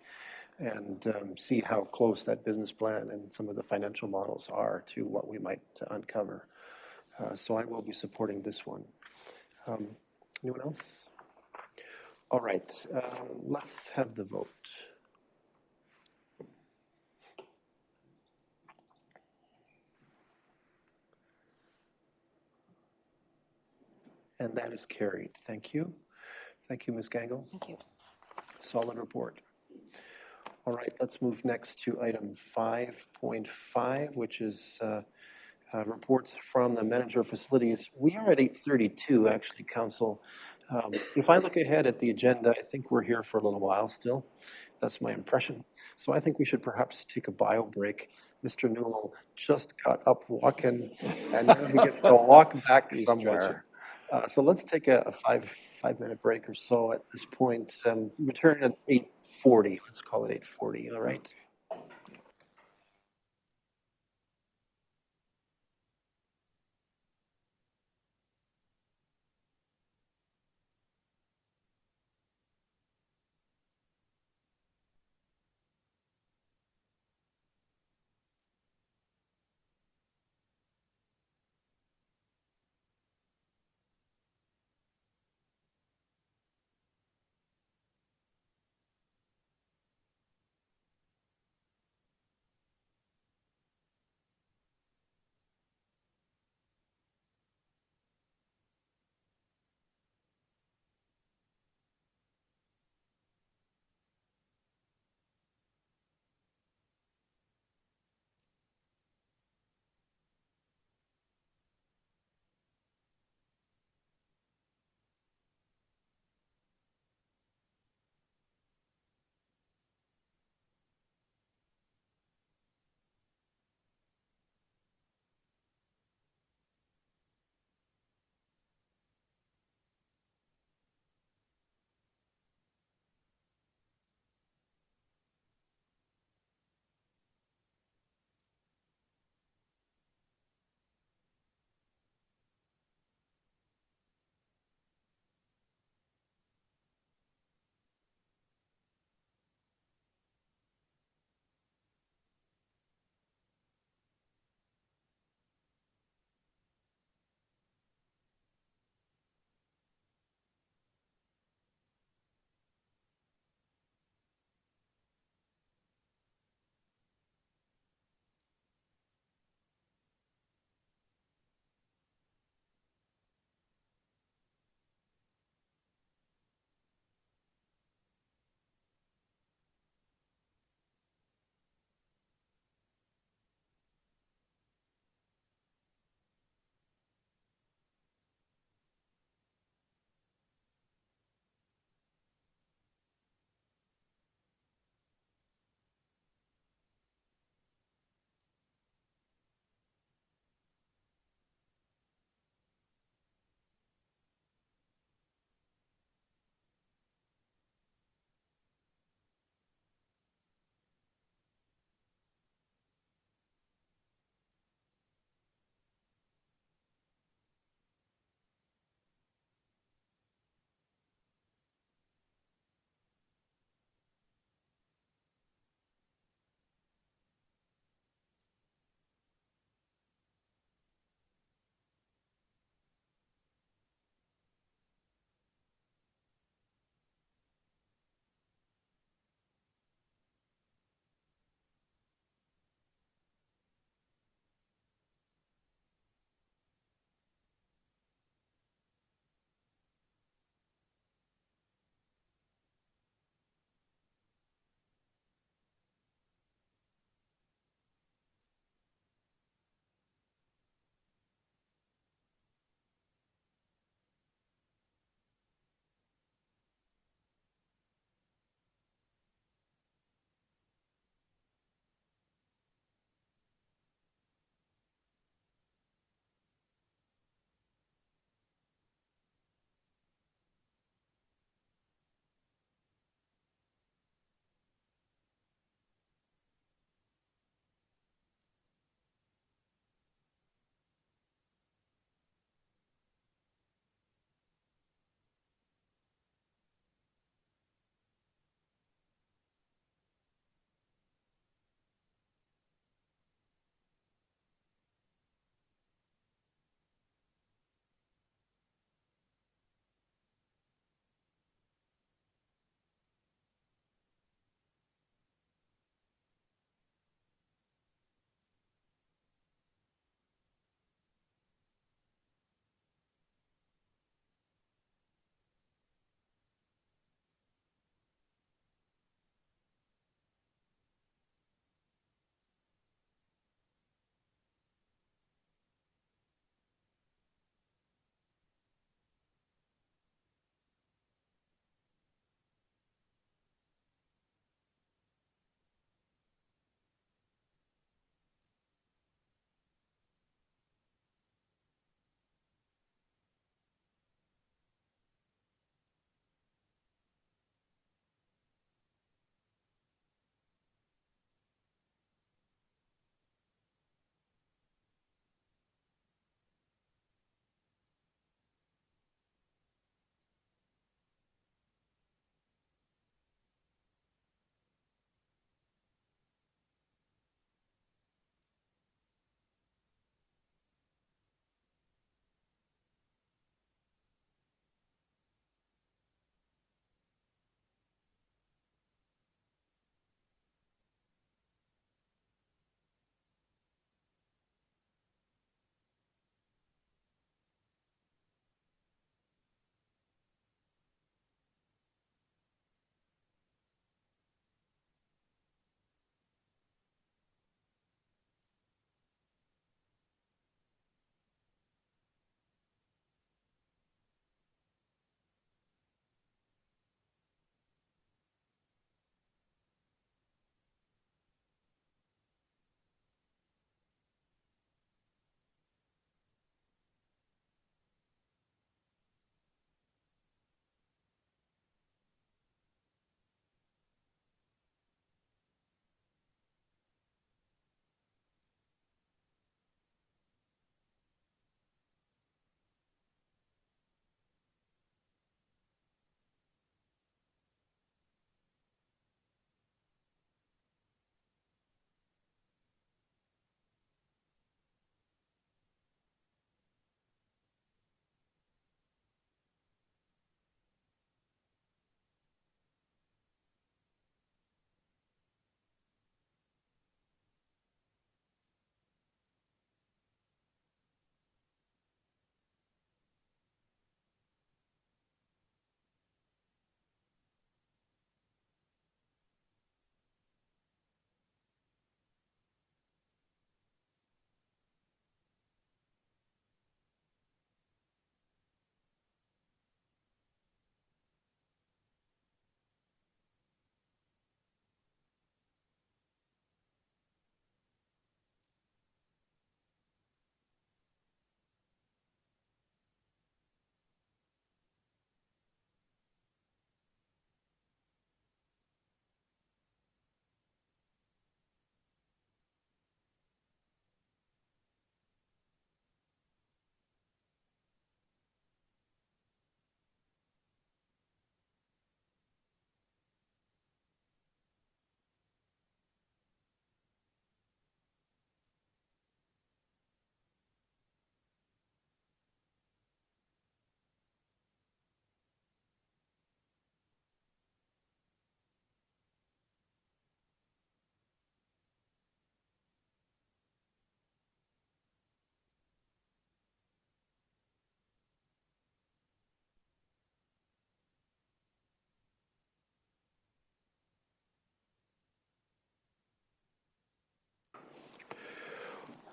and see how close that business plan and some of the financial models are to what we might uncover. So I will be supporting this one. Anyone else? All right, let's have the vote. And that is carried. Thank you. Thank you, Ms. Gangle.
Thank you.
Solid report. All right, let's move next to item 5.5, which is reports from the manager of facilities. We are at 8:32, actually, Council. If I look ahead at the agenda, I think we're here for a little while still. That's my impression. So I think we should perhaps take a bio break. Mr. Newell just got up walking, and now he gets to walk back somewhere. So let's take a five-minute break or so at this point. Return at 8:40. Let's call it 8:40. All right.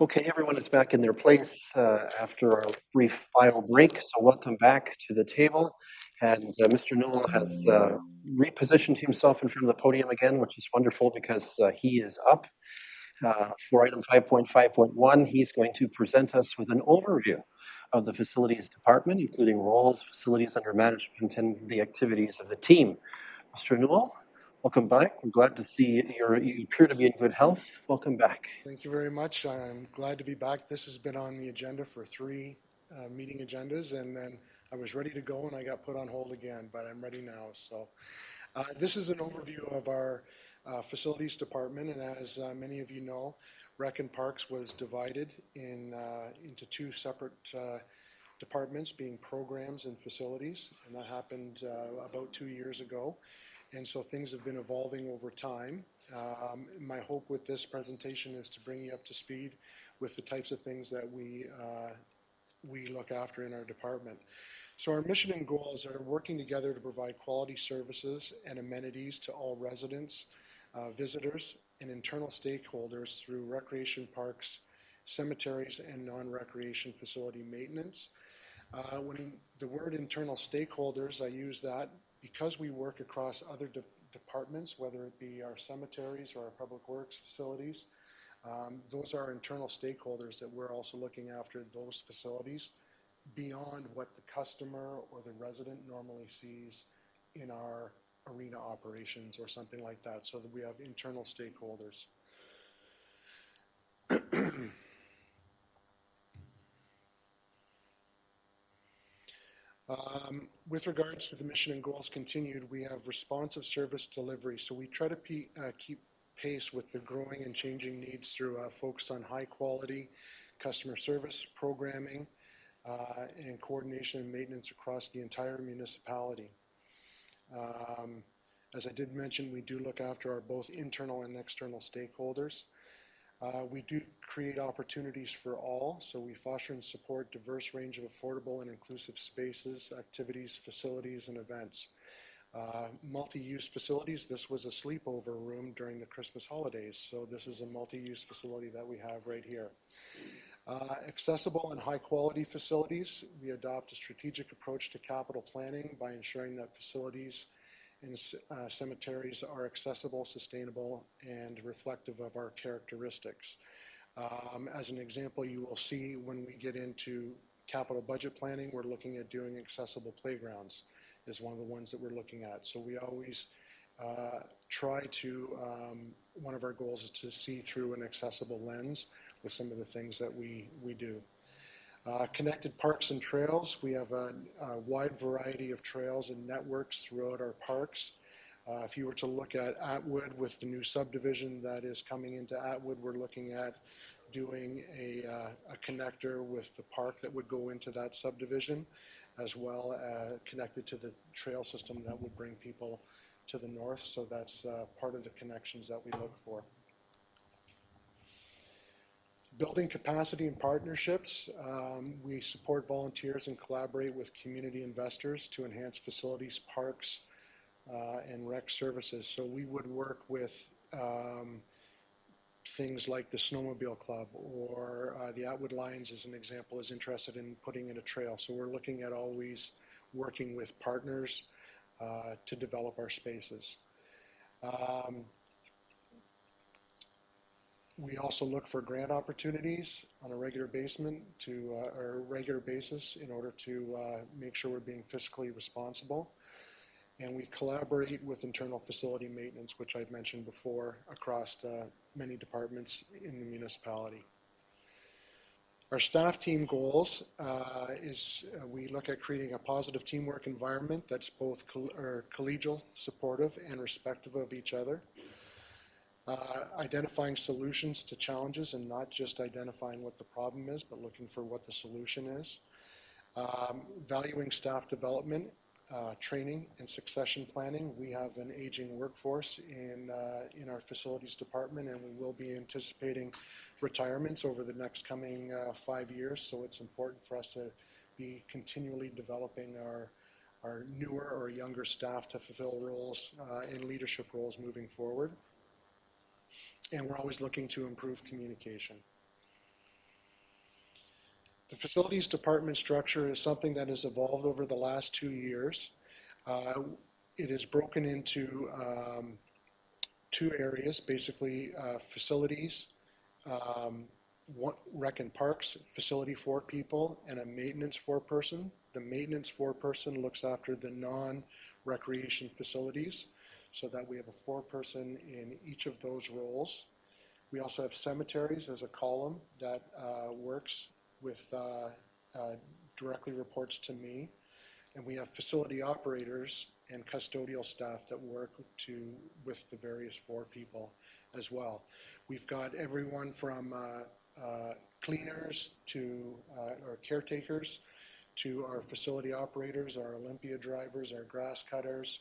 Okay, everyone is back in their place after our brief bio break, so welcome back to the table. And Mr. Newell has repositioned himself in front of the podium again, which is wonderful because he is up. For item 5.5.1, he's going to present us with an overview of the facilities department, including roles, facilities under management, and the activities of the team. Mr. Newell, welcome back. We're glad to see you appear to be in good health. Welcome back.
Thank you very much. I'm glad to be back. This has been on the agenda for 3 meeting agendas, and then I was ready to go and I got put on hold again, but I'm ready now. So this is an overview of our facilities department, and as many of you know, Rec and Parks was divided into 2 separate departments, being programs and facilities, and that happened about 2 years ago. And so things have been evolving over time. My hope with this presentation is to bring you up to speed with the types of things that we look after in our department. So our mission and goals are working together to provide quality services and amenities to all residents, visitors, and internal stakeholders through recreation parks, cemeteries, and non-recreation facility maintenance. When the word internal stakeholders, I use that because we work across other departments, whether it be our cemeteries or our public works facilities. Those are internal stakeholders that we're also looking after those facilities beyond what the customer or the resident normally sees in our arena operations or something like that, so that we have internal stakeholders. With regards to the mission and goals continued, we have responsive service delivery. So we try to keep pace with the growing and changing needs through a focus on high quality customer service, programming, and coordination and maintenance across the entire municipality. As I did mention, we do look after our both internal and external stakeholders. We do create opportunities for all, so we foster and support diverse range of affordable and inclusive spaces, activities, facilities, and events. Multi-use facilities, this was a sleepover room during the Christmas holidays, so this is a multi-use facility that we have right here. Accessible and high-quality facilities, we adopt a strategic approach to capital planning by ensuring that facilities and cemeteries are accessible, sustainable, and reflective of our characteristics. As an example, you will see when we get into capital budget planning, we're looking at doing accessible playgrounds is one of the ones that we're looking at. So we always try to, one of our goals is to see through an accessible lens with some of the things that we do. Connected parks and trails, we have a wide variety of trails and networks throughout our parks. If you were to look at Atwood with the new subdivision that is coming into Atwood, we're looking at doing a connector with the park that would go into that subdivision, as well connected to the trail system that would bring people to the north. So that's part of the connections that we look for. Building capacity and partnerships, we support volunteers and collaborate with community investors to enhance facilities, parks, and rec services. So we would work with things like the Snowmobile Club, or the Atwood Lions, as an example, is interested in putting in a trail. So we're looking at always working with partners to develop our spaces. We also look for grant opportunities on a regular basis in order to make sure we're being fiscally responsible. And we collaborate with internal facility maintenance, which I've mentioned before, across many departments in the municipality. Our staff team goals is we look at creating a positive teamwork environment that's both collegial, supportive, and respectful of each other. Identifying solutions to challenges and not just identifying what the problem is, but looking for what the solution is. Valuing staff development, training, and succession planning. We have an aging workforce in our facilities department, and we will be anticipating retirements over the next coming 5 years. So it's important for us to be continually developing our newer or younger staff to fulfill roles in leadership roles moving forward. And we're always looking to improve communication. The facilities department structure is something that has evolved over the last 2 years. It is broken into 2 areas, basically facilities, rec and parks, facility 4 people, and a maintenance 4 person. The maintenance 4 person looks after the non-recreation facilities, so that we have a 4 person in each of those roles. We also have cemeteries as a column that works with, directly reports to me. And we have facility operators and custodial staff that work with the various 4 people as well. We've got everyone from cleaners to our caretakers to our facility operators, our Olympia drivers, our grass cutters.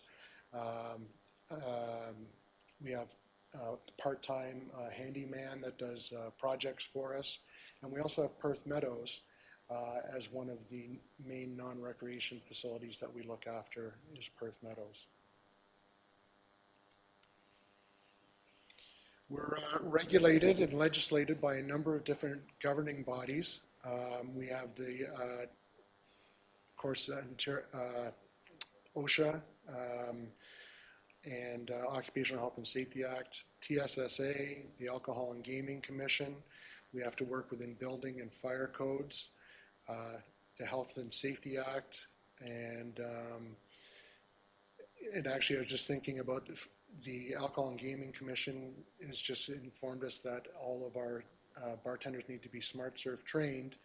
We have a part-time handyman that does projects for us. And we also have Perth Meadows as one of the main non-recreation facilities that we look after is Perth Meadows. We're regulated and legislated by a number of different governing bodies. We have the, of course, OSHA and Occupational Health and Safety Act, TSSA, the Alcohol and Gaming Commission. We have to work within building and fire codes, the Health and Safety Act, and actually I was just thinking about the Alcohol and Gaming Commission has just informed us that all of our bartenders need to be Smart Serve trained,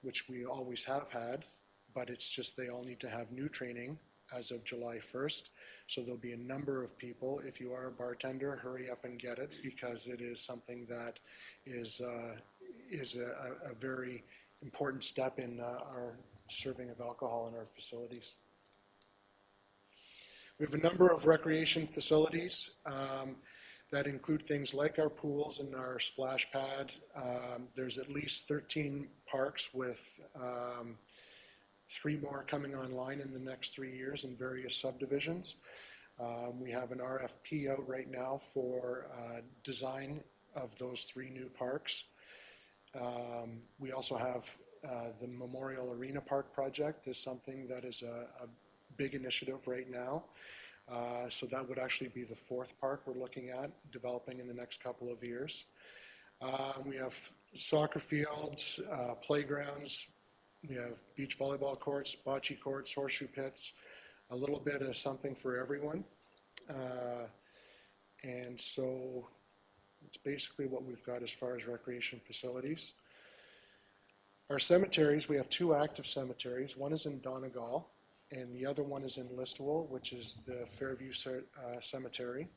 which we always have had, but it's just they all need to have new training as of July 1st. So there'll be a number of people. If you are a bartender, hurry up and get it, because it is something that is a very important step in our serving of alcohol in our facilities. We have a number of recreation facilities that include things like our pools and our splash pad. There's at least 13 parks with 3 more coming online in the next 3 years in various subdivisions. We have an RFP out right now for design of those 3 new parks. We also have the Memorial Arena Park project is something that is a big initiative right now. So that would actually be the 4th park we're looking at developing in the next couple of years. We have soccer fields, playgrounds. We have beach volleyball courts, bocce courts, horseshoe pits, a little bit of something for everyone. And so it's basically what we've got as far as recreation facilities. Our cemeteries, we have 2 active cemeteries. One is in Donegal, and the other one is in Listowel, which is the Fairview Cemetery.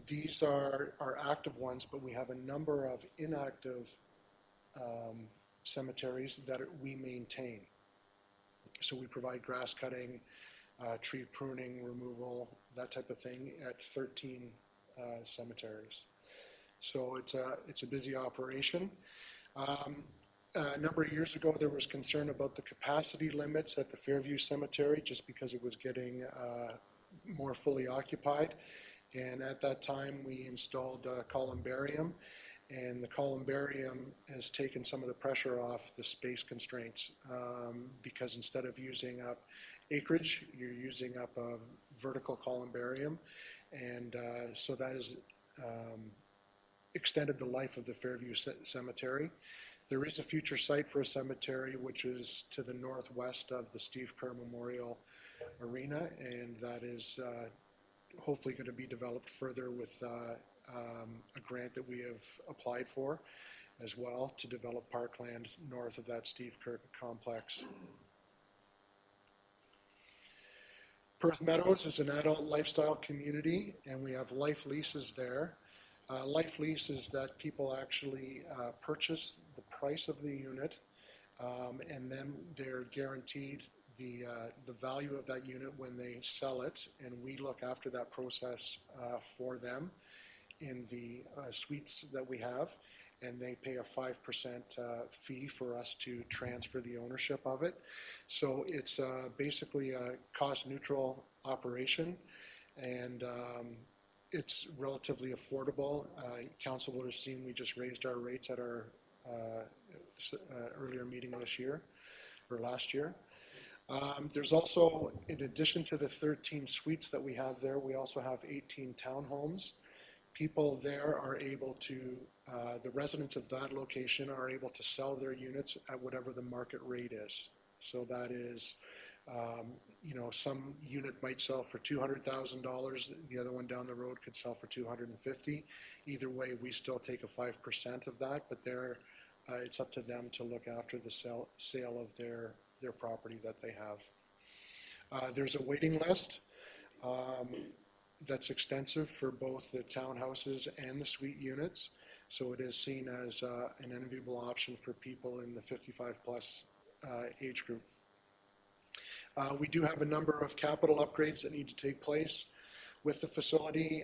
These are our active ones, but we have a number of inactive cemeteries that we maintain. So we provide grass cutting, tree pruning, removal, that type of thing at 13 cemeteries. So it's a busy operation. A number of years ago, there was concern about the capacity limits at the Fairview Cemetery just because it was getting more fully occupied. And at that time, we installed a columbarium, and the columbarium has taken some of the pressure off the space constraints because instead of using up acreage, you're using up a vertical columbarium. And so that has extended the life of the Fairview Cemetery. There is a future site for a cemetery which is to the northwest of the Steve Kerr Memorial Arena, and that is hopefully going to be developed further with a grant that we have applied for as well to develop parkland north of that Steve Kerr complex. Perth Meadows is an adult lifestyle community, and we have life leases there. Life lease is that people actually purchase the price of the unit, and then they're guaranteed the value of that unit when they sell it, and we look after that process for them in the suites that we have, and they pay a 5% fee for us to transfer the ownership of it. So it's basically a cost-neutral operation, and it's relatively affordable. Council would have seen we just raised our rates at our earlier meeting this year, or last year. There's also, in addition to the 13 suites that we have there, we also have 18 townhomes. People there are able to, the residents of that location are able to sell their units at whatever the market rate is. So that is, you know, some unit might sell for $200,000. The other one down the road could sell for $250,000. Either way, we still take a 5% of that, but it's up to them to look after the sale of their property that they have. There's a waiting list that's extensive for both the townhouses and the suite units. So it is seen as an enviable option for people in the 55 plus age group. We do have a number of capital upgrades that need to take place with the facility.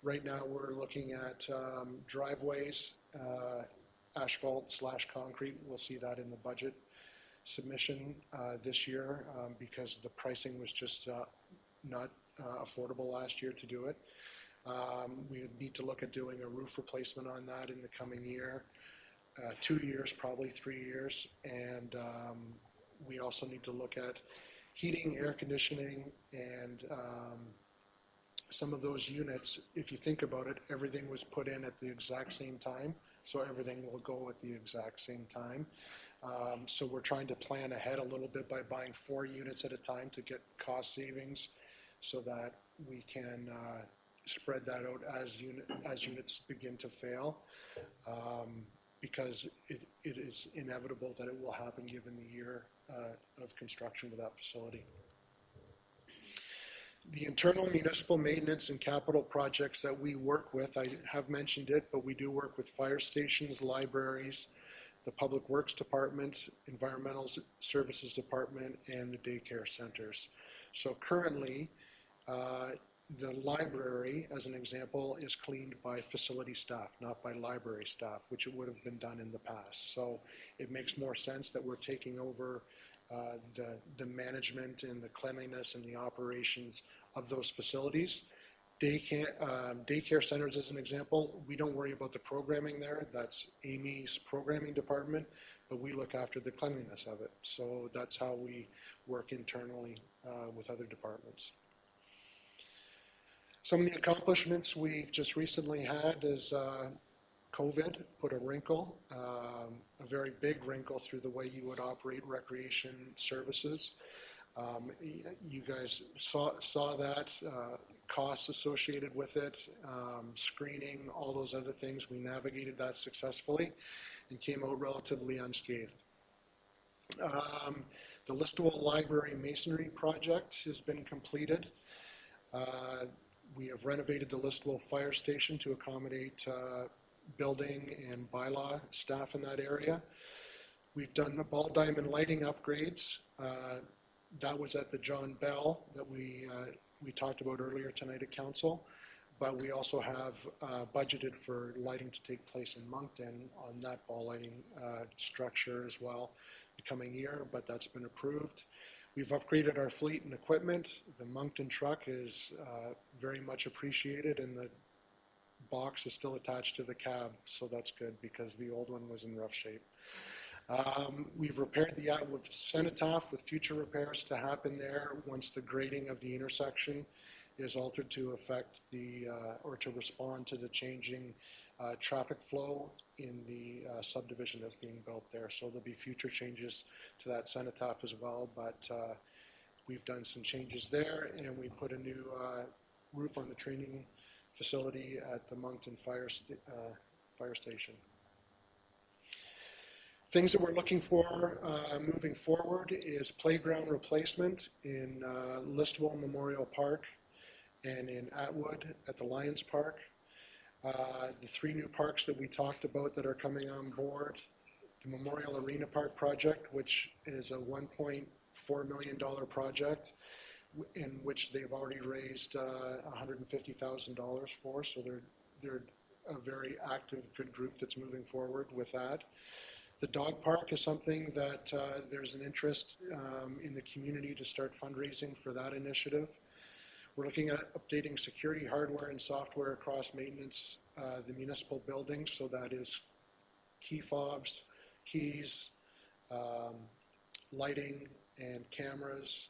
Right now we're looking at driveways, asphalt/concrete. We'll see that in the budget submission this year because the pricing was just not affordable last year to do it. We need to look at doing a roof replacement on that in the coming year, 2 years, probably 3 years. And we also need to look at heating, air conditioning, and some of those units, if you think about it, everything was put in at the exact same time. So everything will go at the exact same time. So we're trying to plan ahead a little bit by buying 4 units at a time to get cost savings so that we can spread that out as units begin to fail, because it is inevitable that it will happen given the year of construction of that facility. The internal municipal maintenance and capital projects that we work with, I have mentioned it, but we do work with fire stations, libraries, the Public Works Department, Environmental Services Department, and the daycare centers. So currently, the library, as an example, is cleaned by facility staff, not by library staff, which it would have been done in the past. So it makes more sense that we're taking over the management and the cleanliness and the operations of those facilities. Daycare centers, as an example, we don't worry about the programming there. That's Amy's programming department, but we look after the cleanliness of it. So that's how we work internally with other departments. Some of the accomplishments we've just recently had is COVID put a wrinkle, a very big wrinkle through the way you would operate recreation services. You guys saw that, costs associated with it, screening, all those other things. We navigated that successfully and came out relatively unscathed. The Listowel Library Masonry project has been completed. We have renovated the Listowel Fire Station to accommodate building and bylaw staff in that area. We've done the ball diamond lighting upgrades. That was at the John Bell that we talked about earlier tonight at council, but we also have budgeted for lighting to take place in Moncton on that ball lighting structure as well the coming year, but that's been approved. We've upgraded our fleet and equipment. The Moncton truck is very much appreciated, and the box is still attached to the cab, so that's good because the old one was in rough shape. We've repaired the Atwood Cenotaph with future repairs to happen there once the grading of the intersection is altered to affect or to respond to the changing traffic flow in the subdivision that's being built there. So there'll be future changes to that cenotaph as well, but we've done some changes there, and we put a new roof on the training facility at the Moncton Fire Station. Things that we're looking for moving forward is playground replacement in Listowel Memorial Park and in Atwood at the Lions Park. The 3 new parks that we talked about that are coming on board, the Memorial Arena Park project, which is a $1.4 million project in which they've already raised $150,000 for, so they're a very active, good group that's moving forward with that. The dog park is something that there's an interest in the community to start fundraising for that initiative. We're looking at updating security hardware and software across maintenance, the municipal buildings, so that is key fobs, keys, lighting, and cameras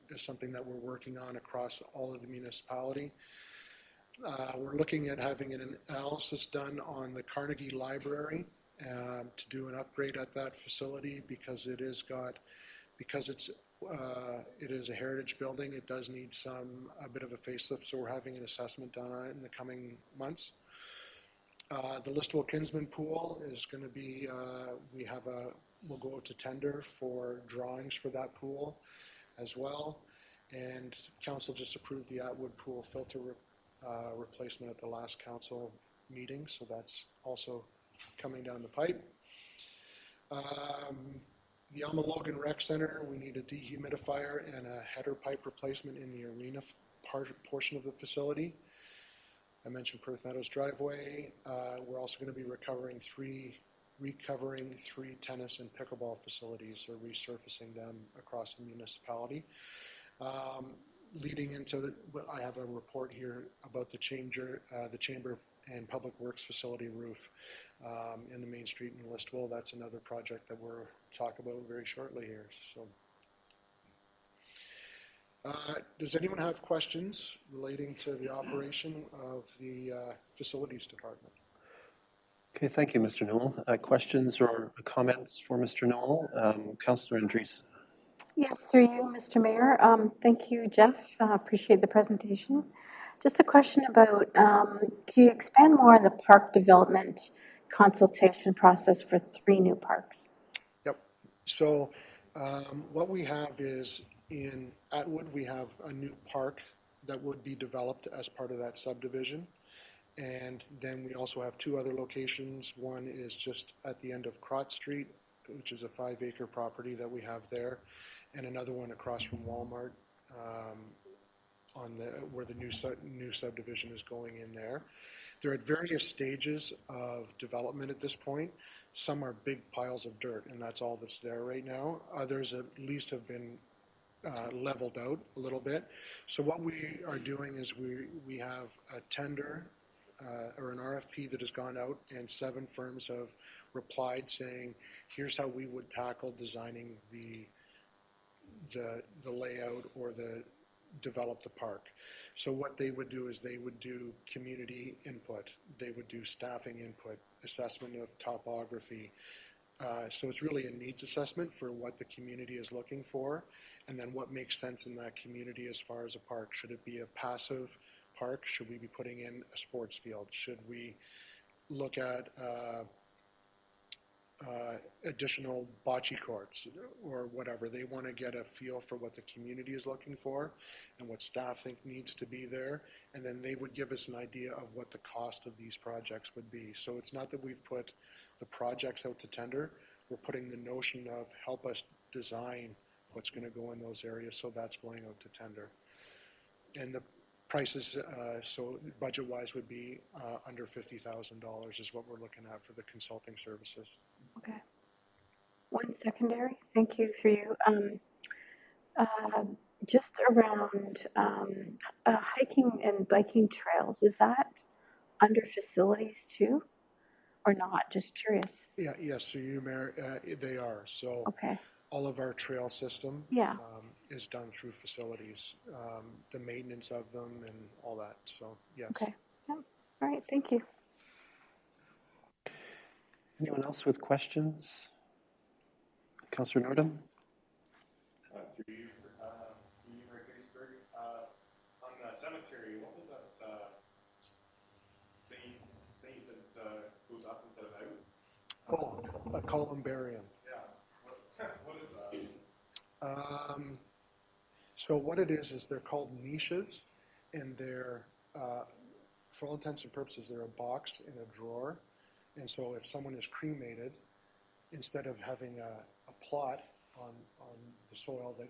is something that we're working on across all of the municipality. We're looking at having an analysis done on the Carnegie Library to do an upgrade at that facility because it is a heritage building. It does need a bit of a facelift, so we're having an assessment done on it in the coming months. The Listowel Kinsman Pool is going to be, we'll go to tender for drawings for that pool as well. And council just approved the Atwood Pool filter replacement at the last council meeting, so that's also coming down the pipe. The Alma Logan Rec Center, we need a dehumidifier and a header pipe replacement in the arena portion of the facility. I mentioned Perth Meadows driveway. We're also going to be recovering three tennis and pickleball facilities, or resurfacing them across the municipality. Leading into, I have a report here about the Chamber and Public Works facility roof in the Main Street in Listowel. That's another project that we'll talk about very shortly here. So, does anyone have questions relating to the operation of the facilities department?
Okay, thank you, Mr. Newell. Questions or comments for Mr. Newell? Councillor Andreessen.
Yes, through you, Mr. Mayor. Thank you, Jeff. Appreciate the presentation. Just a question about, can you expand more on the park development consultation process for 3 new parks?
Yep. So what we have is in Atwood, we have a new park that would be developed as part of that subdivision. And then we also have 2 other locations. One is just at the end of Crott Street, which is a 5-acre property that we have there, and another one across from Walmart where the new subdivision is going in there. They're at various stages of development at this point. Some are big piles of dirt, and that's all that's there right now. Others at least have been leveled out a little bit. So what we are doing is we have a tender or an RFP that has gone out, and 7 firms have replied saying, here's how we would tackle designing the layout or develop the park. So what they would do is they would do community input, they would do staffing input, assessment of topography. So it's really a needs assessment for what the community is looking for, and then what makes sense in that community as far as a park. Should it be a passive park? Should we be putting in a sports field? Should we look at additional bocce courts or whatever? They want to get a feel for what the community is looking for and what staff think needs to be there, and then they would give us an idea of what the cost of these projects would be. So it's not that we've put the projects out to tender, we're putting the notion of help us design what's going to go in those areas, so that's going out to tender. And the prices, so budget-wise, would be under $50,000 is what we're looking at for the consulting services.
Okay. One secondary, thank you, through you. Just around hiking and biking trails, is that under facilities too, or not? Just curious.
Yeah, yes, so you, Mayor, they are. So
okay.
All of our trail system is done through facilities, the maintenance of them and all that. So, yes.
Okay. Yeah. All right. Thank you.
Anyone else with questions? Councillor Nordum?
Through you, Mayor Geisberg. On the cemetery, what was that thing you said goes up instead of out?
Oh, a columbarium.
Yeah. What is that?
So what it is they're called niches, and they're, for all intents and purposes, they're a box in a drawer. And so if someone is cremated, instead of having a plot on the soil that,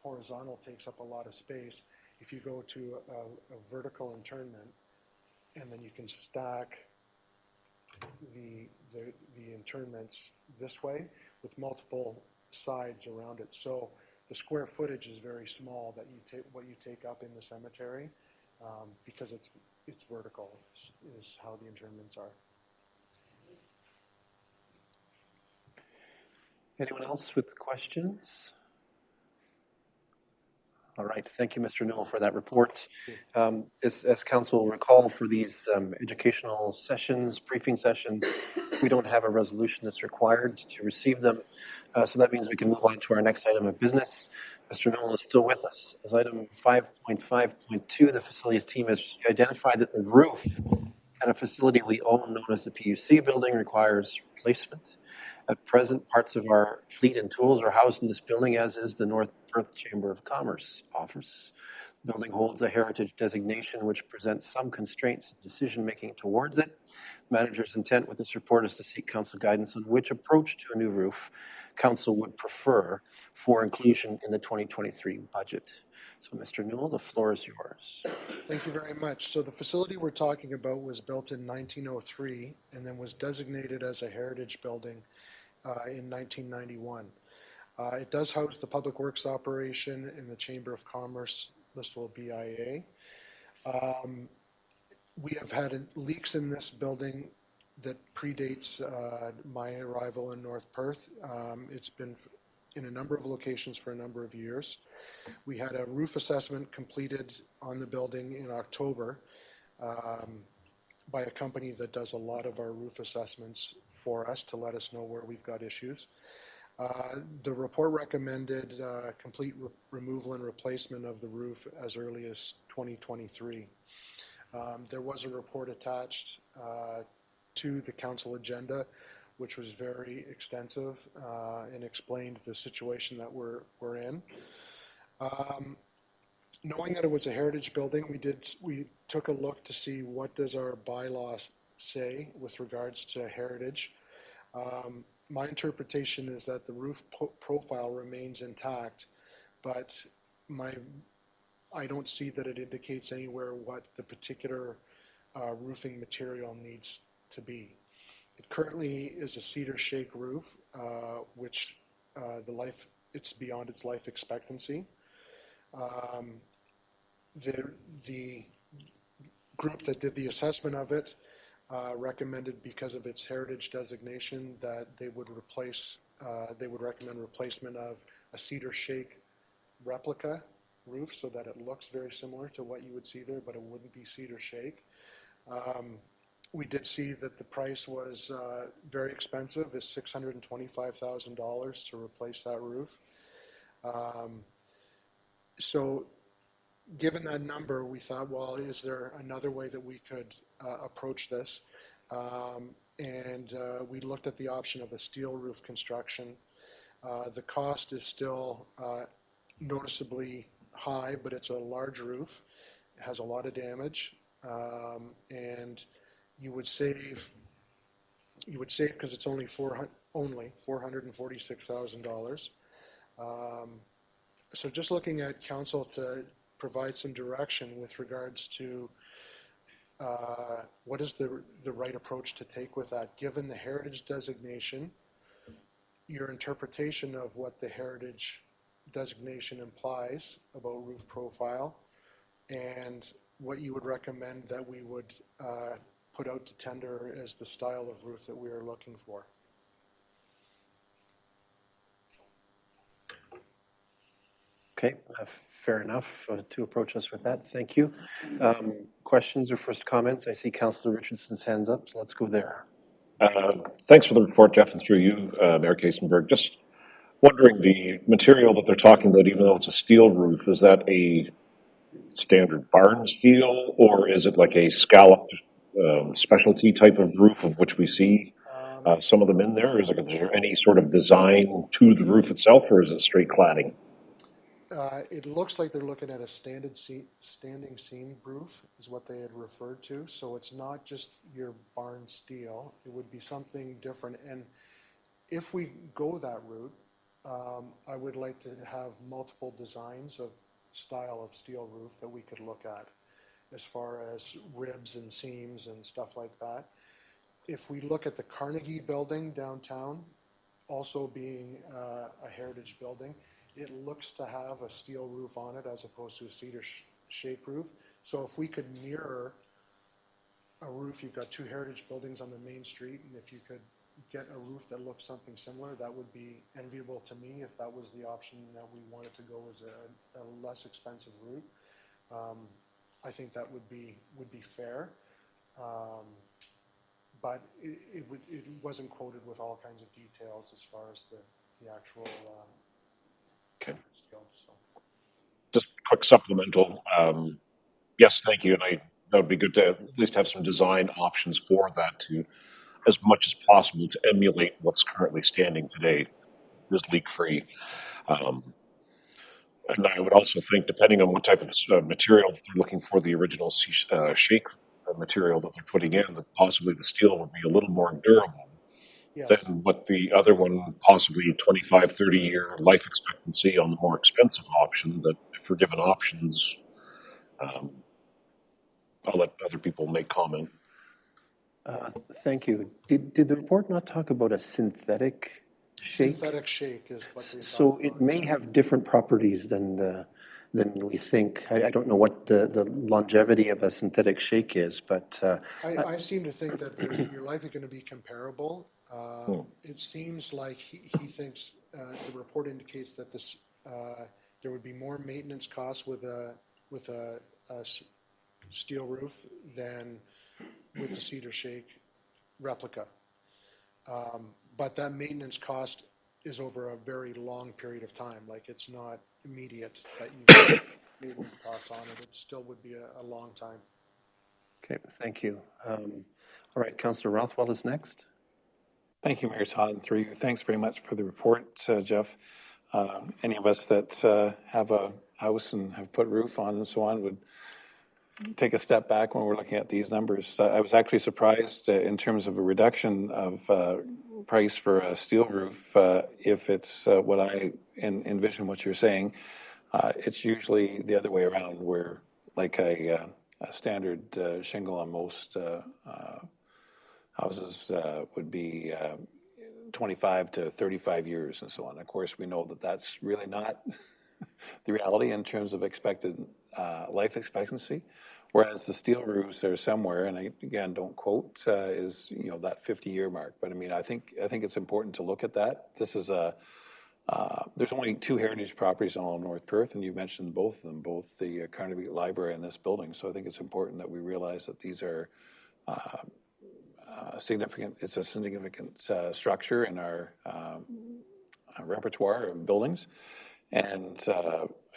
horizontal takes up a lot of space, if you go to a vertical internment, and then you can stack the internments this way with multiple sides around it. So the square footage is very small that what you take up in the cemetery, because it's vertical is how the internments are.
Anyone else with questions? All right, thank you, Mr. Newell, for that report. As council will recall, for these educational sessions, briefing sessions, we don't have a resolution that's required to receive them. So that means we can move on to our next item of business. Mr. Newell is still with us. As item 5.5.2, the facilities team has identified that the roof at a facility we own known as the PUC building requires replacement. At present, parts of our fleet and tools are housed in this building, as is the North Perth Chamber of Commerce office. The building holds a heritage designation, which presents some constraints in decision-making towards it. Manager's intent with this report is to seek council guidance on which approach to a new roof council would prefer for inclusion in the 2023 budget. So, Mr. Newell, the floor is yours.
Thank you very much. So the facility we're talking about was built in 1903 and then was designated as a heritage building in 1991. It does house the Public Works operation in the Chamber of Commerce, Listowel BIA. We have had leaks in this building that predates my arrival in North Perth. It's been in a number of locations for a number of years. We had a roof assessment completed on the building in October by a company that does a lot of our roof assessments for us to let us know where we've got issues. The report recommended complete removal and replacement of the roof as early as 2023. There was a report attached to the council agenda, which was very extensive and explained the situation that we're in. Knowing that it was a heritage building, we took a look to see what does our bylaws say with regards to heritage. My interpretation is that the roof profile remains intact, but I don't see that it indicates anywhere what the particular roofing material needs to be. It currently is a cedar shake roof, which it's beyond its life expectancy. The group that did the assessment of it recommended, because of its heritage designation, that they would recommend replacement of a cedar shake replica roof so that it looks very similar to what you would see there, but it wouldn't be cedar shake. We did see that the price was very expensive, is $625,000 to replace that roof. So given that number, we thought, well, is there another way that we could approach this? And we looked at the option of a steel roof construction. The cost is still noticeably high, but it's a large roof. It has a lot of damage, and you would save because it's only $446,000. So just looking at council to provide some direction with regards to what is the right approach to take with that, given the heritage designation, your interpretation of what the heritage designation implies about roof profile, and what you would recommend that we would put out to tender as the style of roof that we are looking for.
Okay, fair enough to approach us with that. Thank you. Questions or first comments? I see Councillor Richardson's hands up, so let's go there.
Thanks for the report, Jeff, and through you, Mayor Kasenberg. Just wondering, the material that they're talking about, even though it's a steel roof, is that a standard barn steel, or is it like a scalloped specialty type of roof, of which we see some of them in there? Is there any sort of design to the roof itself, or is it straight cladding?
It looks like they're looking at a standing seam roof is what they had referred to. So it's not just your barn steel. It would be something different. And if we go that route, I would like to have multiple designs of style of steel roof that we could look at, as far as ribs and seams and stuff like that. If we look at the Carnegie building downtown, also being a heritage building, it looks to have a steel roof on it as opposed to a cedar shake roof. So if we could mirror a roof, you've got two heritage buildings on the main street, and if you could get a roof that looks something similar, that would be enviable to me if that was the option that we wanted to go as a less expensive route. I think that would be fair. But it wasn't quoted with all kinds of details as far as the actual
Okay.
skill. So.
Just quick supplemental. Yes, thank you. And that would be good to at least have some design options for that to, as much as possible, to emulate what's currently standing today, is leak-free. And I would also think, depending on what type of material that they're looking for, the original shake material that they're putting in, that possibly the steel would be a little more durable
Yes.
than what the other one, possibly 25, 30-year life expectancy on the more expensive option, that if we're given options, I'll let other people make comment.
Thank you. Did the report not talk about a synthetic shake?
Synthetic shake is what they
So
talked
it
about.
may have different properties than we think. I don't know what the longevity of a synthetic shake is, but
I seem to think that you're likely going to be comparable. It seems like he thinks the report indicates that there would be more maintenance costs with a steel roof than with the cedar shake replica. But that maintenance cost is over a very long period of time. Like, it's not immediate that you get maintenance costs on it. It still would be a long time.
okay, thank you. All right, Councillor Rothwell is next.
Thank you, Mayor Todd. Through you, thanks very much for the report, Jeff. Any of us that have a house and have put roof on and so on would take a step back when we're looking at these numbers. I was actually surprised in terms of a reduction of price for a steel roof. If it's what I envision what you're saying, it's usually the other way around, where like a standard shingle on most houses would be 25 to 35 years and so on. Of course, we know that that's really not the reality in terms of expected life expectancy, whereas the steel roofs are somewhere, and I, again, don't quote, is that 50-year mark. But I mean, I think it's important to look at that. This is there's only 2 heritage properties in all of North Perth, and you mentioned both of them, both the Carnegie Library and this building. So I think it's important that we realize that these are significant. It's a significant structure in our repertoire of buildings. And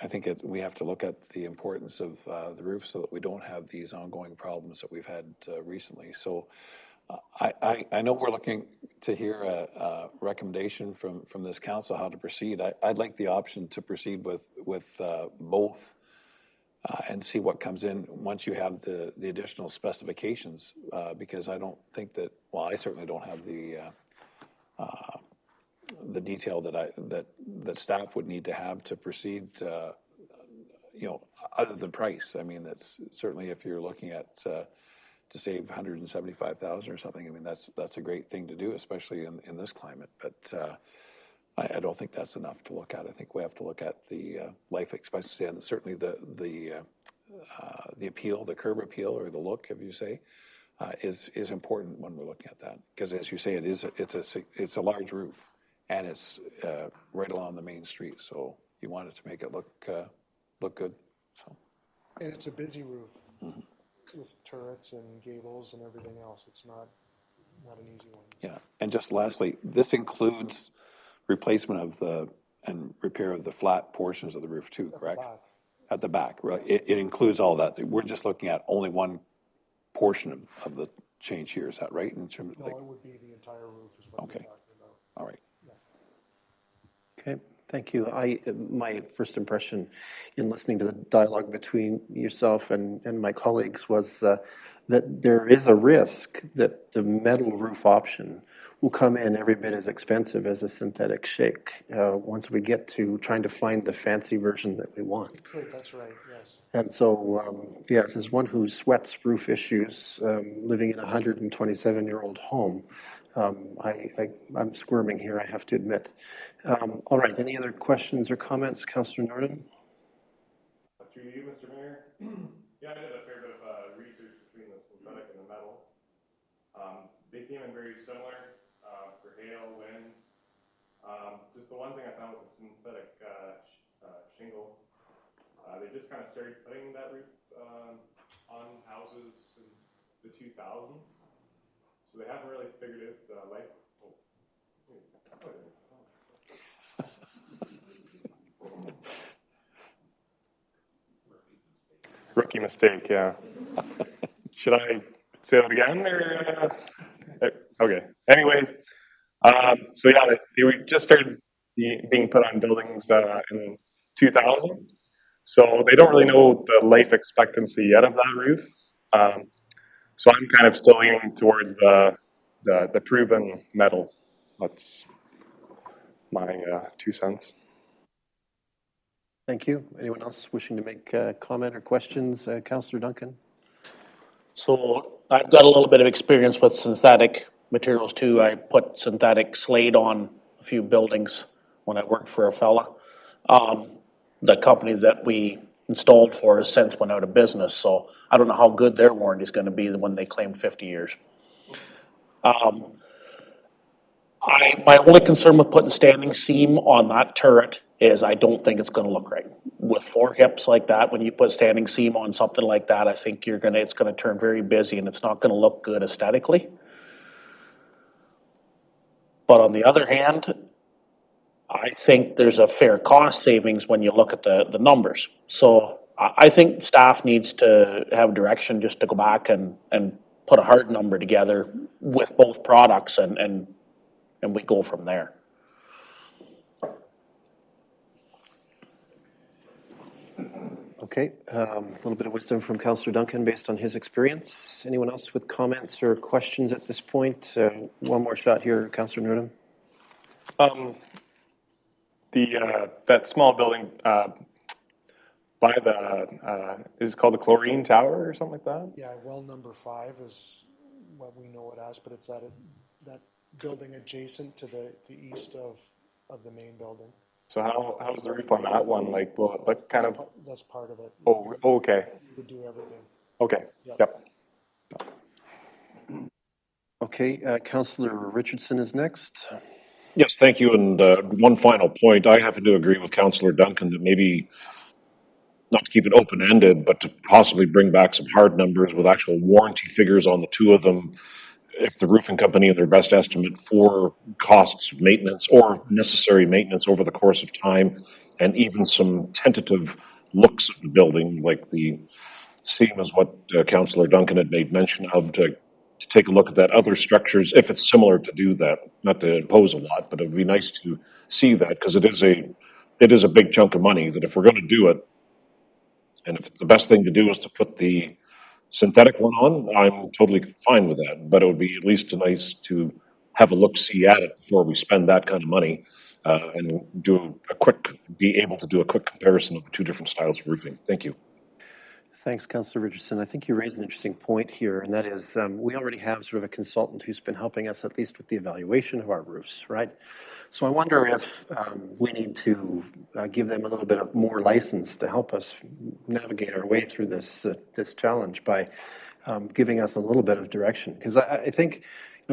I think we have to look at the importance of the roof so that we don't have these ongoing problems that we've had recently. So I know we're looking to hear a recommendation from this council how to proceed. I'd like the option to proceed with both and see what comes in once you have the additional specifications, because I don't think that, well, I certainly don't have the detail that staff would need to have to proceed, other than price. I mean, that's certainly, if you're looking at to save 175,000 or something, I mean, that's a great thing to do, especially in this climate. But I don't think that's enough to look at. I think we have to look at the life expectancy, and certainly the appeal, the curb appeal, or the look, if you say, is important when we're looking at that. Because as you say, it's a large roof, and it's right along the main street. So you want it to make it look good. So.
And it's a busy roof with turrets and gables and everything else. It's not an easy one.
Yeah, and just lastly, this includes replacement and repair of the flat portions of the roof too, correct? At the back, right? It includes all that. We're just looking at only one portion of the change here. Is that right? In terms of,
no, it would be the entire roof is what we're talking about.
All right.
Yeah.
Okay, thank you. My first impression in listening to the dialogue between yourself and my colleagues was that there is a risk that the metal roof option will come in every bit as expensive as a synthetic shake once we get to trying to find the fancy version that we want.
It could, that's right, yes.
And so, yes, as one who sweats roof issues, living in a 127-year-old home, I'm squirming here, I have to admit. All right, any other questions or comments? Councillor Norden?
Through you, Mr. Mayor. Yeah, I did a fair bit of research between the synthetic and the metal. They came in very similar. for hail, wind. Just the one thing I found with the synthetic shingle, they just kind of started putting that roof on houses in the 2000s. So they haven't really figured out the life. Rookie mistake, yeah. Should I say that again, or okay? Anyway, so yeah, they were just started being put on buildings in 2000. So they don't really know the life expectancy yet of that roof. So I'm kind of still leaning towards the proven metal. That's my 2 cents.
Thank you. Anyone else wishing to make a comment or questions? Councillor Duncan?
So I've got a little bit of experience with synthetic materials too. I put synthetic slate on a few buildings when I worked for a fella. The company that we installed for has since went out of business, so I don't know how good their warranty is going to be when they claim 50 years. My only concern with putting standing seam on that turret is I don't think it's going to look right. With 4 hips like that, when you put standing seam on something like that, I think it's going to turn very busy and it's not going to look good aesthetically. But on the other hand, I think there's a fair cost savings when you look at the numbers. So I think staff needs to have direction just to go back and put a hard number together with both products and we go from there.
Okay, a little bit of wisdom from Councillor Duncan based on his experience. Anyone else with comments or questions at this point? One more shot here, Councillor Nurdum.
That small building by is it called the Chlorine Tower or something like that?
Yeah, well, number 5 is what we know it as, but it's that building adjacent to the east of the main building.
So how's the roof on that one? Like, will it look kind of?
That's part of it.
Oh, okay.
We would do everything.
Okay. Yep.
Okay, Councillor Richardson is next.
Yes, thank you. And one final point, I happen to agree with Councillor Duncan that maybe not to keep it open-ended, but to possibly bring back some hard numbers with actual warranty figures on the two of them, if the roofing company and their best estimate for costs of maintenance or necessary maintenance over the course of time, and even some tentative looks of the building, like the seam is what Councillor Duncan had made mention of, to take a look at that, other structures, if it's similar, to do that. Not to impose a lot, but it would be nice to see that, because it is a big chunk of money that if we're going to do it, and if the best thing to do is to put the synthetic one on, I'm totally fine with that. But it would be at least nice to have a look-see at it before we spend that kind of money, and be able to do a quick comparison of the two different styles of roofing. Thank you.
Thanks, Councillor Richardson. I think you raised an interesting point here, and that is we already have sort of a consultant who's been helping us at least with the evaluation of our roofs, right? So I wonder if we need to give them a little bit of more license to help us navigate our way through this challenge by giving us a little bit of direction. Because I think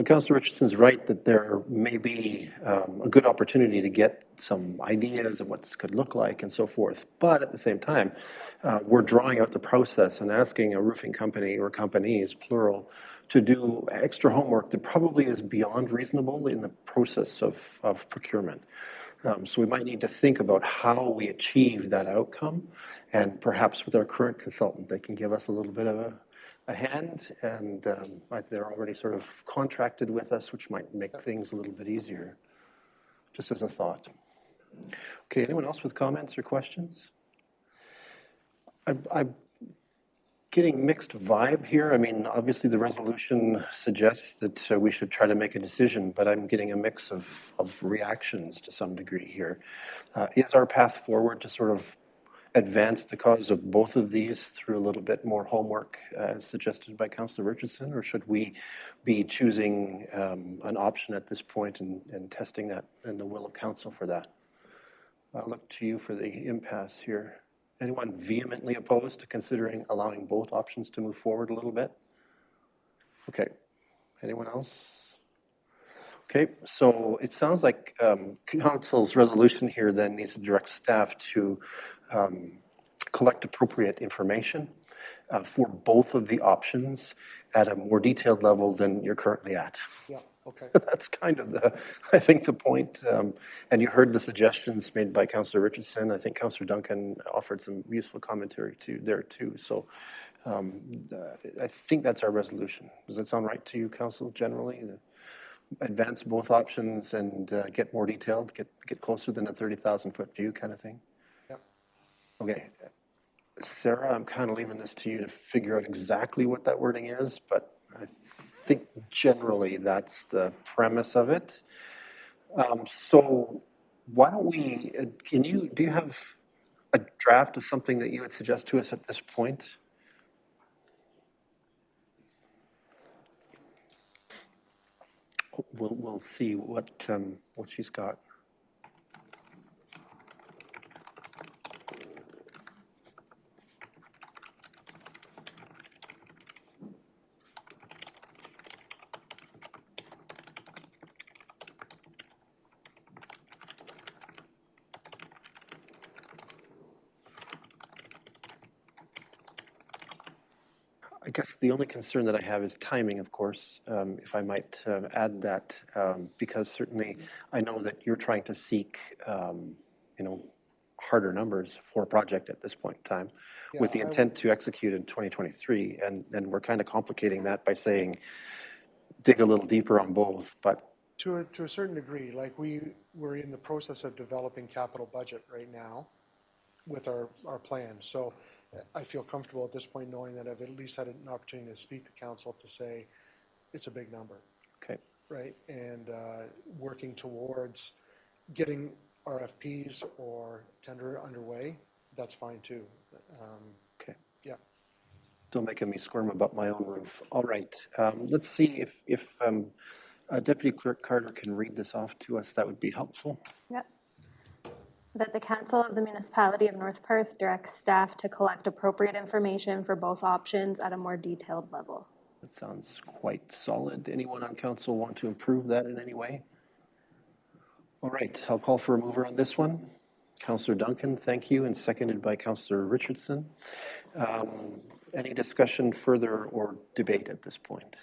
Councillor Richardson's right that there may be a good opportunity to get some ideas of what this could look like and so forth. But at the same time, we're drawing out the process and asking a roofing company or companies, plural, to do extra homework that probably is beyond reasonable in the process of procurement. So we might need to think about how we achieve that outcome, and perhaps with our current consultant, they can give us a little bit of a hand, and they're already sort of contracted with us, which might make things a little bit easier, just as a thought. Okay, anyone else with comments or questions? I'm getting mixed vibe here. I mean, obviously the resolution suggests that we should try to make a decision, but I'm getting a mix of reactions to some degree here. Is our path forward to sort of advance the cause of both of these through a little bit more homework, as suggested by Councillor Richardson, or should we be choosing an option at this point and testing that in the will of council for that? I'll look to you for the impasse here. Anyone vehemently opposed to considering allowing both options to move forward a little bit? Okay. Anyone else? Okay, so it sounds like council's resolution here then needs to direct staff to collect appropriate information for both of the options at a more detailed level than you're currently at.
Yeah, okay.
That's kind of I think the point. And you heard the suggestions made by Councillor Richardson. I think Councillor Duncan offered some useful commentary there too. So I think that's our resolution. Does that sound right to you, Council, generally? Advance both options and get more detailed, get closer than a 30,000 foot view kind of thing?
Yep.
Okay. Sarah, I'm kind of leaving this to you to figure out exactly what that wording is, but I think generally that's the premise of it. So why don't we, do you have a draft of something that you would suggest to us at this point? We'll see what she's got. I guess the only concern that I have is timing, of course, if I might add that, because certainly I know that you're trying to seek, harder numbers for a project at this point in time with the intent to execute in 2023. And we're kind of complicating that by saying, dig a little deeper on both, but.
To a certain degree, like we're in the process of developing capital budget right now with our plans. So I feel comfortable at this point knowing that I've at least had an opportunity to speak to council to say it's a big number.
Okay.
Right? And working towards getting RFPs or tender underway, that's fine too.
Okay.
Yeah.
Still making me squirm about my own roof. All right. Let's see if Deputy Clerk Carter can read this off to us. That would be helpful.
Yep. That the Council of the Municipality of North Perth directs staff to collect appropriate information for both options at a more detailed level.
That sounds quite solid. Anyone on council want to improve that in any way? All right, I'll call for a mover on this one. Councillor Duncan, thank you, and seconded by Councillor Richardson. Any discussion further or debate at this point?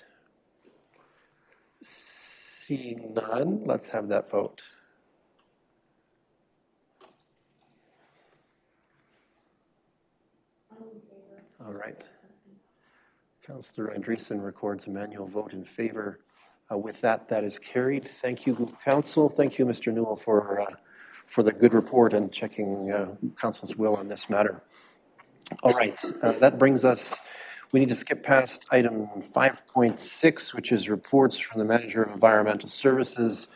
Seeing none, let's have that vote. All right. Councillor Andreessen records a manual vote in favor. With that, that is carried. Thank you, Council. Thank you, Mr. Newell, for the good report and checking Council's will on this matter. All right, that brings us, we need to skip past item 5.6, which is reports from the Manager of Environmental Services.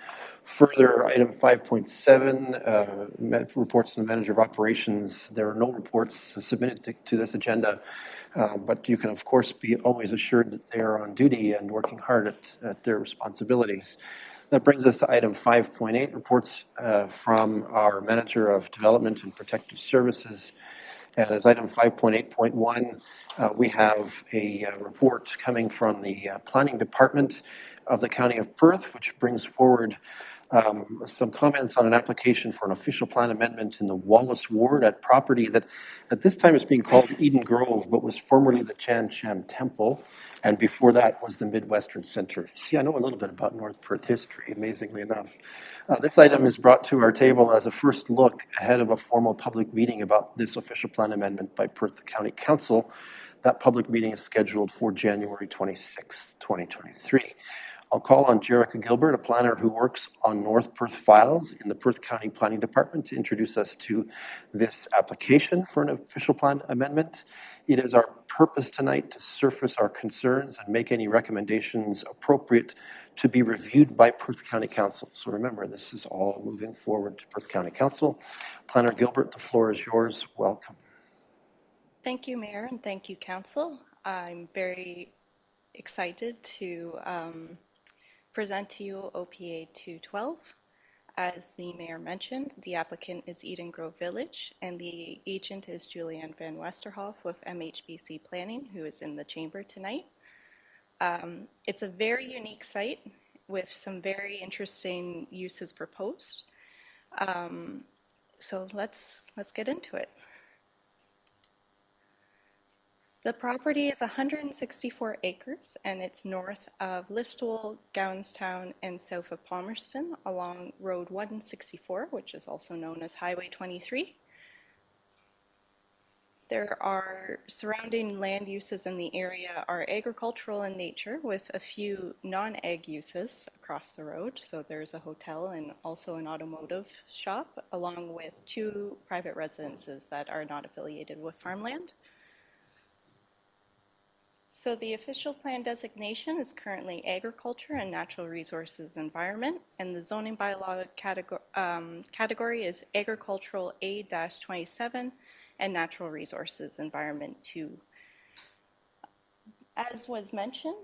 Further, item 5.7, reports from the Manager of Operations. There are no reports submitted to this agenda, but you can, of course, be always assured that they are on duty and working hard at their responsibilities. That brings us to item 5.8, reports from our Manager of Development and Protective Services. And as item 5.8.1, we have a report coming from the Planning Department of the County of Perth, which brings forward some comments on an application for an official plan amendment in the Wallace Ward at property that at this time is being called Eden Grove, but was formerly the Chan Cham Temple, and before that was the Midwestern Center. See, I know a little bit about North Perth history, amazingly enough. This item is brought to our table as a first look ahead of a formal public meeting about this official plan amendment by Perth County Council. That public meeting is scheduled for January 26, 2023. I'll call on Jerica Gilbert, a planner who works on North Perth files in the Perth County Planning Department, to introduce us to this application for an official plan amendment. It is our purpose tonight to surface our concerns and make any recommendations appropriate to be reviewed by Perth County Council. So remember, this is all moving forward to Perth County Council. Planner Gilbert, the floor is yours. Welcome.
Thank you, Mayor, and thank you, Council. I'm very excited to present to you OPA 212. As the Mayor mentioned, the applicant is Eden Grove Village, and the agent is Julianne Van Westerhoff with MHBC Planning, who is in the chamber tonight. It's a very unique site. with some very interesting uses proposed. So let's get into it. The property is 164 acres and it's north of Listowel, Gownstown, and south of Palmerston along Road 164, which is also known as Highway 23. There are surrounding land uses in the area are agricultural in nature with a few non-ag uses across the road. So there's a hotel and also an automotive shop along with 2 private residences that are not affiliated with farmland. So the official plan designation is currently agriculture and natural resources environment, and the zoning bylaw category is agricultural A-27 and natural resources environment 2. As was mentioned,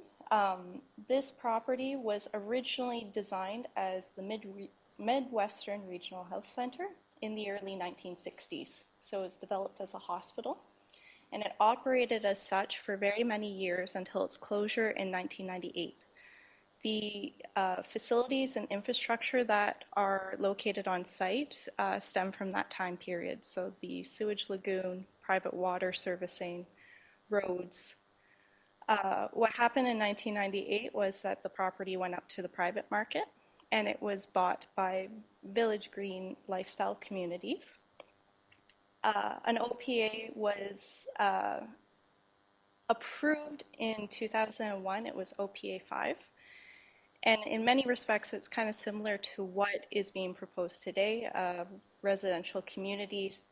this property was originally designed as the Midwestern Regional Health Center in the early 1960s. So it was developed as a hospital, and it operated as such for very many years until its closure in 1998. The facilities and infrastructure that are located on site stem from that time period. So the sewage lagoon, private water servicing, roads. What happened in 1998 was that the property went up to the private market and it was bought by Village Green Lifestyle Communities. An OPA was approved in 2001. It was OPA 5. And in many respects, it's kind of similar to what is being proposed today, residential communities.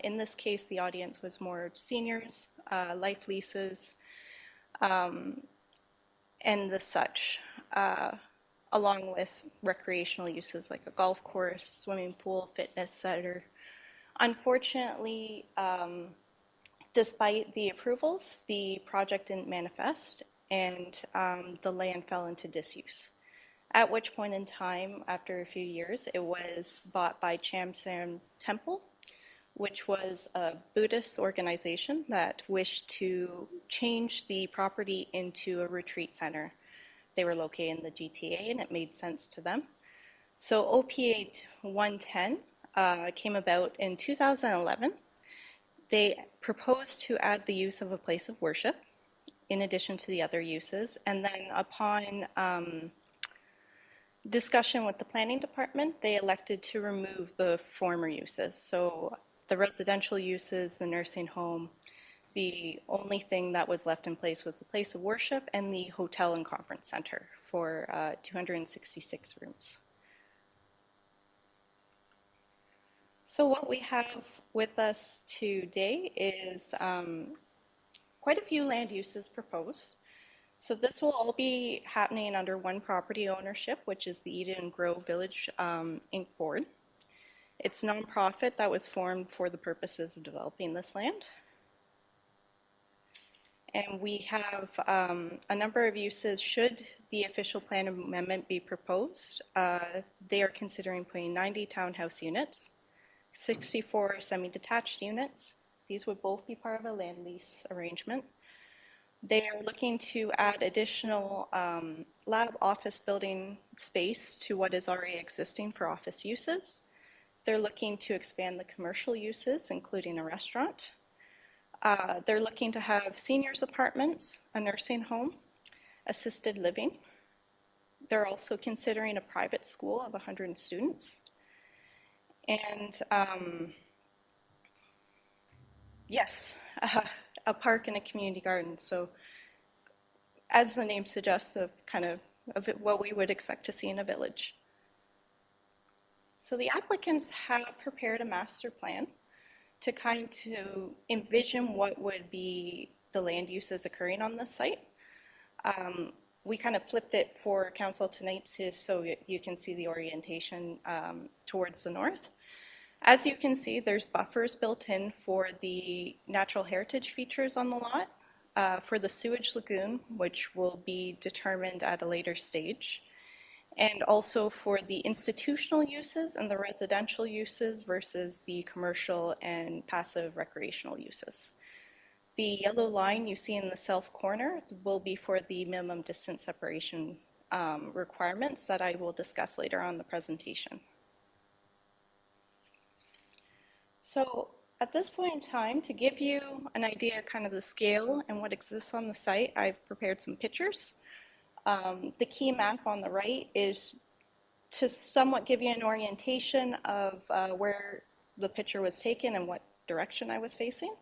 In this case, the audience was more seniors, life leases, and the such, along with recreational uses like a golf course, swimming pool, fitness center. Unfortunately, despite the approvals, the project didn't manifest and the land fell into disuse. At which point in time, after a few years, it was bought by Chamsam Temple, which was a Buddhist organization that wished to change the property into a retreat center. They were located in the GTA and it made sense to them. So OPA 110 came about in 2011. They proposed to add the use of a place of worship in addition to the other uses. And then upon discussion with the planning department, they elected to remove the former uses. So the residential uses, the nursing home, the only thing that was left in place was the place of worship and the hotel and conference center for 266 rooms. So what we have with us today is quite a few land uses proposed. So this will all be happening under one property ownership, which is the Eden Grove Village Inc. Board. It's a nonprofit that was formed for the purposes of developing this land. And we have a number of uses should the official plan amendment be proposed. They are considering putting 90 townhouse units, 64 semi-detached units. These would both be part of a land lease arrangement. They are looking to add additional lab office building space to what is already existing for office uses. They're looking to expand the commercial uses, including a restaurant. They're looking to have seniors apartments, a nursing home, assisted living. They're also considering a private school of 100 students. And yes, a park and a community garden. So as the name suggests, kind of what we would expect to see in a village. So the applicants have prepared a master plan to kind of envision what would be the land uses occurring on this site. We kind of flipped it for council tonight so you can see the orientation towards the north. As you can see, there's buffers built in for the natural heritage features on the lot, for the sewage lagoon, which will be determined at a later stage, and also for the institutional uses and the residential uses versus the commercial and passive recreational uses. The yellow line you see in the south corner will be for the minimum distance separation requirements that I will discuss later on in the presentation. So at this point in time, to give you an idea kind of the scale and what exists on the site, I've prepared some pictures. The key map on the right is to somewhat give you an orientation of where the picture was taken and what direction I was facing.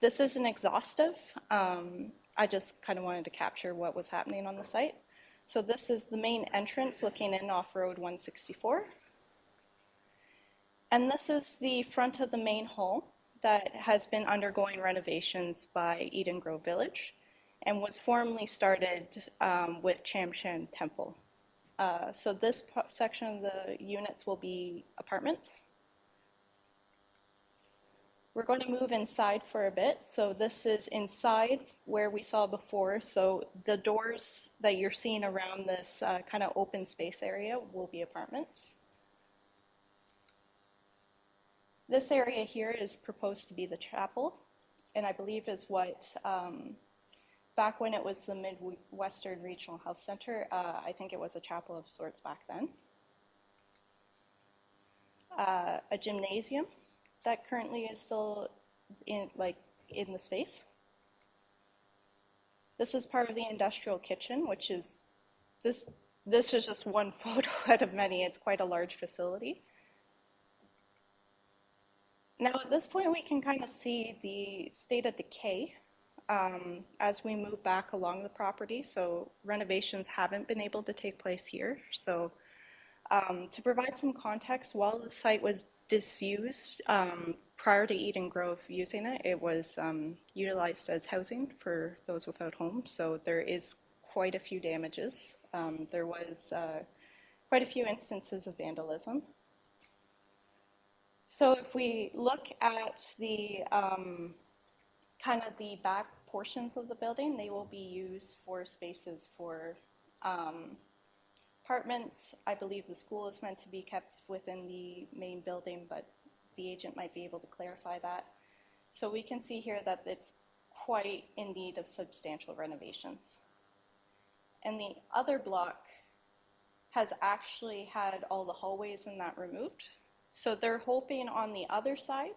This isn't exhaustive. I just kind of wanted to capture what was happening on the site. So this is the main entrance looking in off Road 164. And this is the front of the main hall that has been undergoing renovations by Eden Grove Village and was formerly started with Chamshan Temple. So this section of the units will be apartments. We're going to move inside for a bit. So this is inside where we saw before. So the doors that you're seeing around this kind of open space area will be apartments. This area here is proposed to be the chapel, and I believe is what, back when it was the Midwestern Regional Health Center, I think it was a chapel of sorts back then. A gymnasium that currently is still in the space. This is part of the industrial kitchen, which is, this is just one photo out of many. It's quite a large facility. Now at this point we can kind of see the state of decay as we move back along the property. So renovations haven't been able to take place here. So to provide some context, while the site was disused prior to Eden Grove using it, it was utilized as housing for those without homes. So there is quite a few damages. There was quite a few instances of vandalism. So if we look at the kind of the back portions of the building, they will be used for spaces for apartments. I believe the school is meant to be kept within the main building, but the agent might be able to clarify that. So we can see here that it's quite in need of substantial renovations. And the other block has actually had all the hallways in that removed. So they're hoping on the other side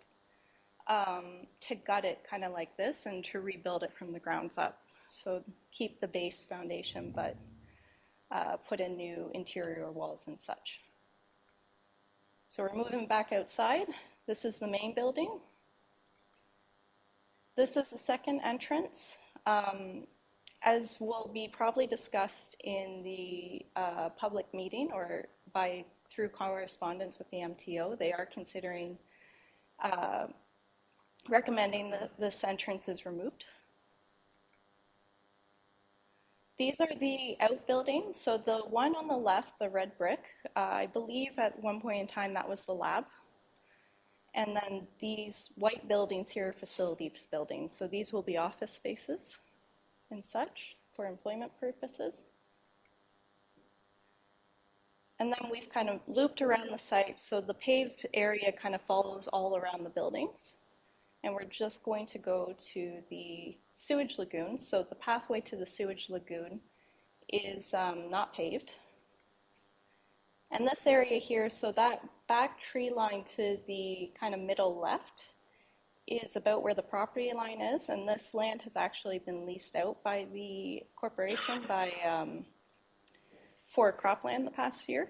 to gut it kind of like this and to rebuild it from the grounds up. So keep the base foundation, but put in new interior walls and such. So we're moving back outside. This is the main building. This is the second entrance. As will be probably discussed in the public meeting or through correspondence with the MTO, they are considering recommending that this entrance is removed. These are the outbuildings. So the one on the left, the red brick, I believe at one point in time that was the lab. And then these white buildings here are facilities buildings. So these will be office spaces and such for employment purposes. And then we've kind of looped around the site, so the paved area kind of follows all around the buildings. And we're just going to go to the sewage lagoon. So the pathway to the sewage lagoon is not paved. And this area here, so that back tree line to the kind of middle left is about where the property line is. And this land has actually been leased out by the corporation for cropland the past year.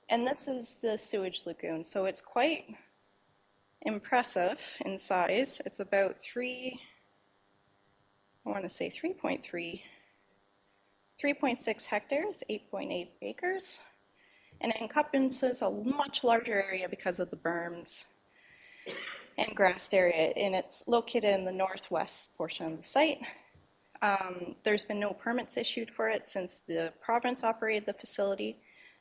And this is the sewage lagoon. So it's quite impressive in size. It's about 3.6 hectares, 8.8 acres. And it encompasses a much larger area because of the berms and grassed area. And it's located in the northwest portion of the site. There's been no permits issued for it since the province operated the facility.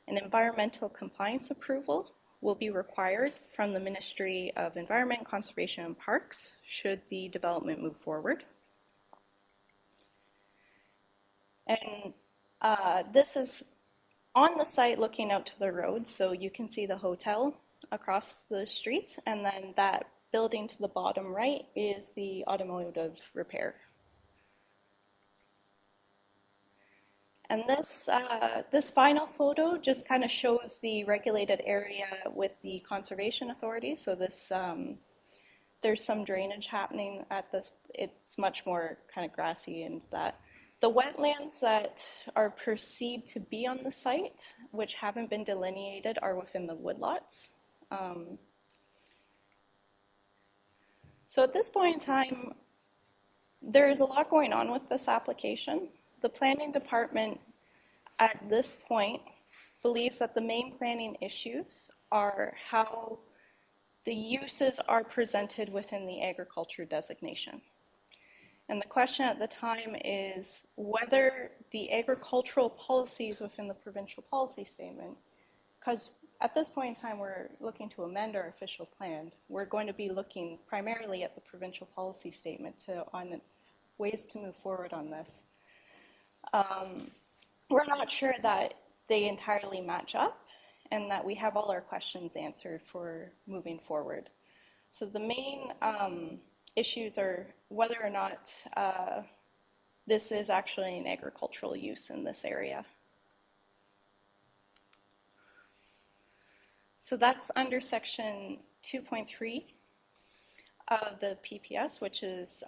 An environmental compliance approval will be required from the Ministry of Environment, Conservation and Parks should the development move forward. And this is on the site looking out to the road, so you can see the hotel across the street, and then that building to the bottom right is the automotive repair. And this final photo just kind of shows the regulated area with the conservation authority. So this, there's some drainage happening at this. It's much more kind of grassy, and that the wetlands that are perceived to be on the site, which haven't been delineated, are within the woodlots. So at this point in time, there is a lot going on with this application. The planning department at this point believes that the main planning issues are how the uses are presented within the agriculture designation. And the question at the time is whether the agricultural policies within the provincial policy statement, because at this point in time we're looking to amend our official plan, we're going to be looking primarily at the provincial policy statement on ways to move forward on this. We're not sure that they entirely match up and that we have all our questions answered for moving forward. So the main issues are whether or not this is actually an agricultural use in this area. So that's under section 2.3 of the PPS, which is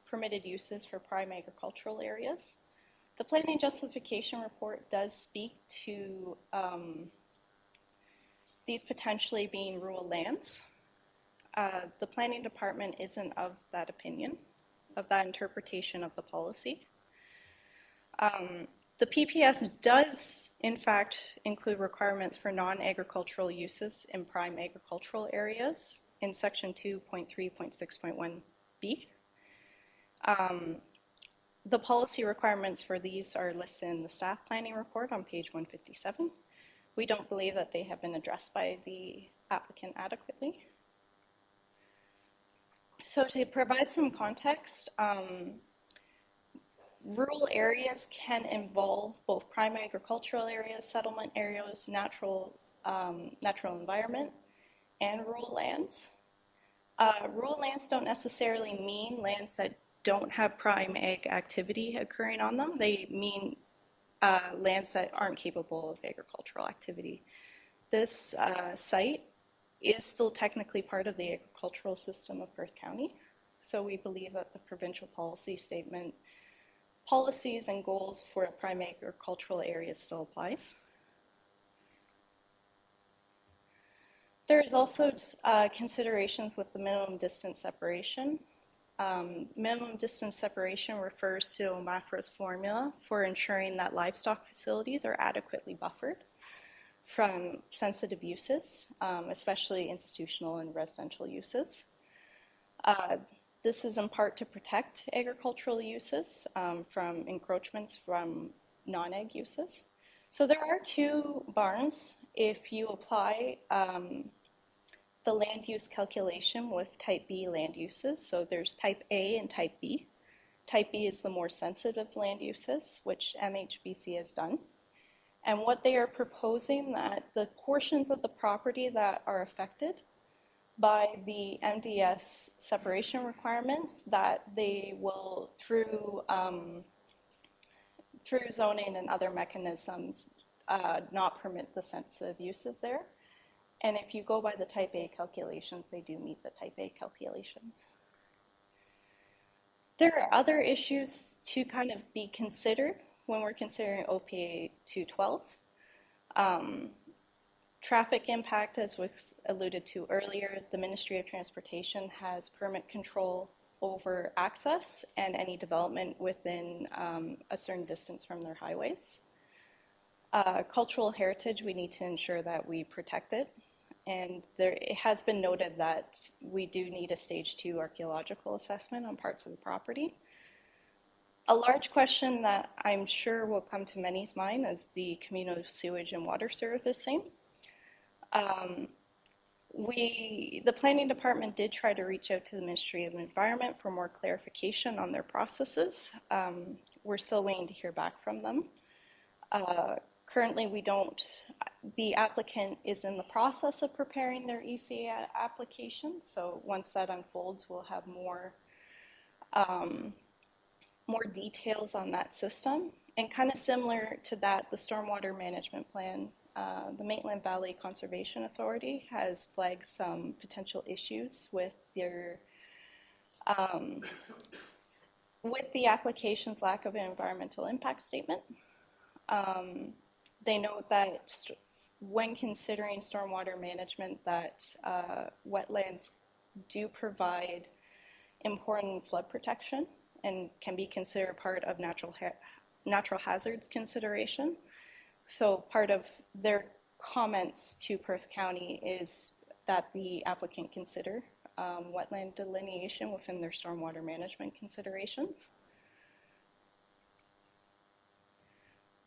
permitted uses for prime agricultural areas. The planning justification report does speak to these potentially being rural lands. The planning department isn't of that opinion, of that interpretation of the policy. The PPS does, in fact, include requirements for non-agricultural uses in prime agricultural areas in section 2.3.6.1b. The policy requirements for these are listed in the staff planning report on page 157. We don't believe that they have been addressed by the applicant adequately. So to provide some context, rural areas can involve both prime agricultural areas, settlement areas, natural environment, and rural lands. Rural lands don't necessarily mean lands that don't have prime ag activity occurring on them. They mean lands that aren't capable of agricultural activity. This site is still technically part of the agricultural system of Perth County. So we believe that the provincial policy statement policies and goals for prime agricultural areas still applies. There is also considerations with the minimum distance separation. Minimum distance separation refers to OMAFRA's formula for ensuring that livestock facilities are adequately buffered from sensitive uses, especially institutional and residential uses. This is in part to protect agricultural uses from encroachments from non-ag uses. So there are two barns if you apply the land use calculation with type B land uses. So there's type A and type B. Type B is the more sensitive land uses, which MHBC has done. And what they are proposing that the portions of the property that are affected by the MDS separation requirements, that they will, through zoning and other mechanisms, not permit the sensitive uses there. And if you go by the type A calculations, they do meet the type A calculations. There are other issues to kind of be considered when we're considering OPA 212. Traffic impact, as was alluded to earlier, the Ministry of Transportation has permit control over access and any development within a certain distance from their highways. Cultural heritage, we need to ensure that we protect it. And it has been noted that we do need a stage 2 archaeological assessment on parts of the property. A large question that I'm sure will come to many's mind is the communal sewage and water servicing. The planning department did try to reach out to the Ministry of Environment for more clarification on their processes. We're still waiting to hear back from them. Currently, the applicant is in the process of preparing their ECA application. So once that unfolds, we'll have more details on that system. And kind of similar to that, the stormwater management plan, the Maitland Valley Conservation Authority has flagged some potential issues with their with the application's lack of an environmental impact statement. They note that when considering stormwater management, that wetlands do provide important flood protection and can be considered part of natural hazards consideration. So part of their comments to Perth County is that the applicant consider wetland delineation within their stormwater management considerations.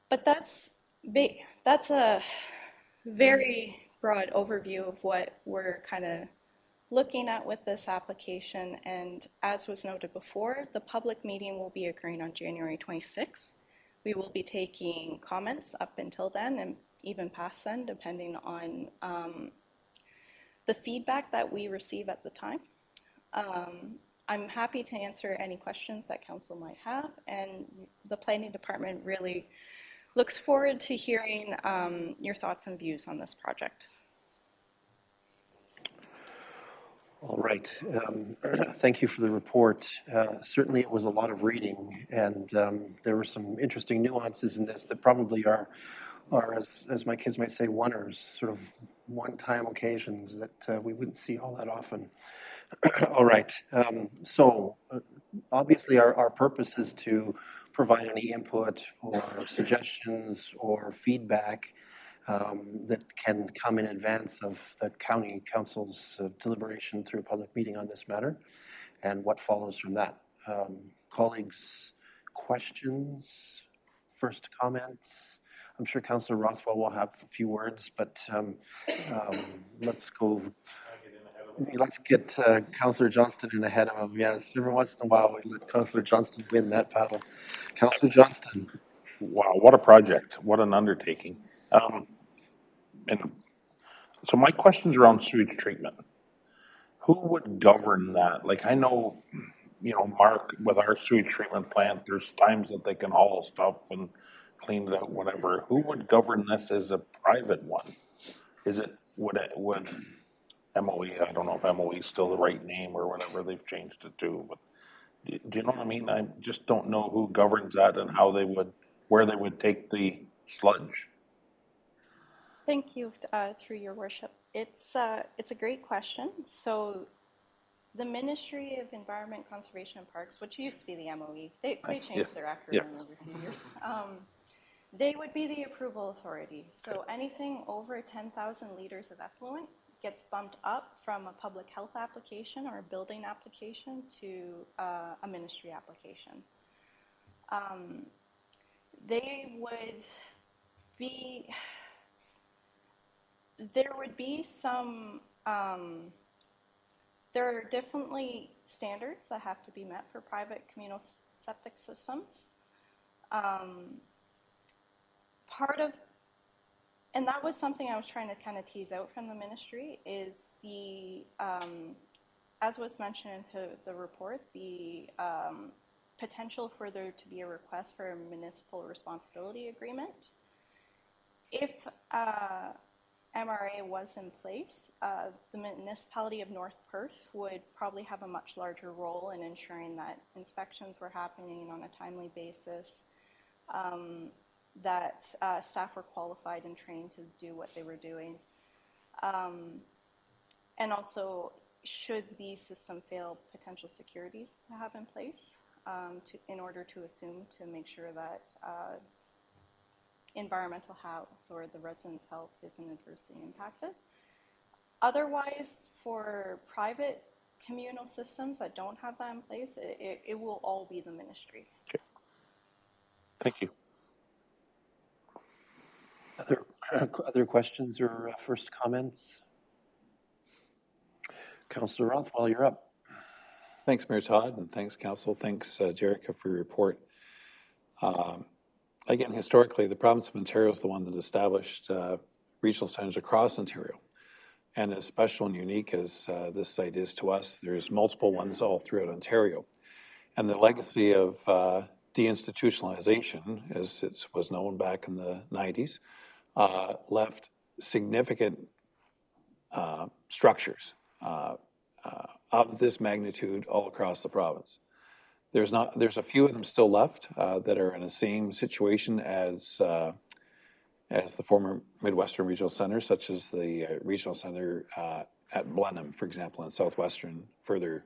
But that's a very broad overview of what we're kind of looking at with this application. And as was noted before, the public meeting will be occurring on January 26th. We will be taking comments up until then and even past then, depending on the feedback that we receive at the time. I'm happy to answer any questions that council might have, and the planning department really looks forward to hearing your thoughts and views on this project.
All right. Thank you for the report. Certainly it was a lot of reading, and there were some interesting nuances in this that probably are as my kids might say, oneers, sort of one-time occasions that we wouldn't see all that often. All right. So obviously our purpose is to provide any input or suggestions or feedback that can come in advance of the county council's deliberation through a public meeting on this matter and what follows from that. Colleagues, questions, first comments? I'm sure Councillor Rothwell will have a few words, but let's go. Let's get Councillor Johnston in ahead of him. Yes, every once in a while we let Councillor Johnston win that battle. Councillor Johnston.
Wow, what a project. What an undertaking. And so my question's around sewage treatment. Who would govern that? Like, I know, Mark, with our sewage treatment plant, there's times that they can haul stuff and clean it out, whatever. Who would govern this as a private one? Would MOE, I don't know if MOE is still the right name or whatever they've changed it to, but do you know what I mean? I just don't know who governs that and where they would take the sludge.
Thank you, through your worship. It's a great question. So the Ministry of Environment, Conservation and Parks, which used to be the MOE, they changed their acronym every few years. They would be the approval authority. So anything over 10,000 liters of effluent gets bumped up from a public health application or a building application to a ministry application. There would be some, there are definitely standards that have to be met for private communal septic systems. And that was something I was trying to kind of tease out from the ministry is as was mentioned in the report, the potential for there to be a request for a municipal responsibility agreement. If MRA was in place, the municipality of North Perth would probably have a much larger role in ensuring that inspections were happening on a timely basis, that staff were qualified and trained to do what they were doing. And also, should the system fail, potential securities to have in place in order to make sure that environmental health or the residents' health isn't adversely impacted. Otherwise, for private communal systems that don't have that in place, it will all be the ministry.
Okay. Thank you.
Other questions or first comments? Councillor Rothwell, you're up.
Thanks, Mayor Todd, and thanks, Council. Thanks, Jerica, for your report. Again, historically, the province of Ontario is the one that established regional centers across Ontario. And as special and unique as this site is to us, there's multiple ones all throughout Ontario. And the legacy of deinstitutionalization, as it was known back in the 90s, left significant structures of this magnitude all across the province. There's a few of them still left that are in the same situation as the former Midwestern Regional Centre, such as the Regional Centre at Blenheim, for example, in further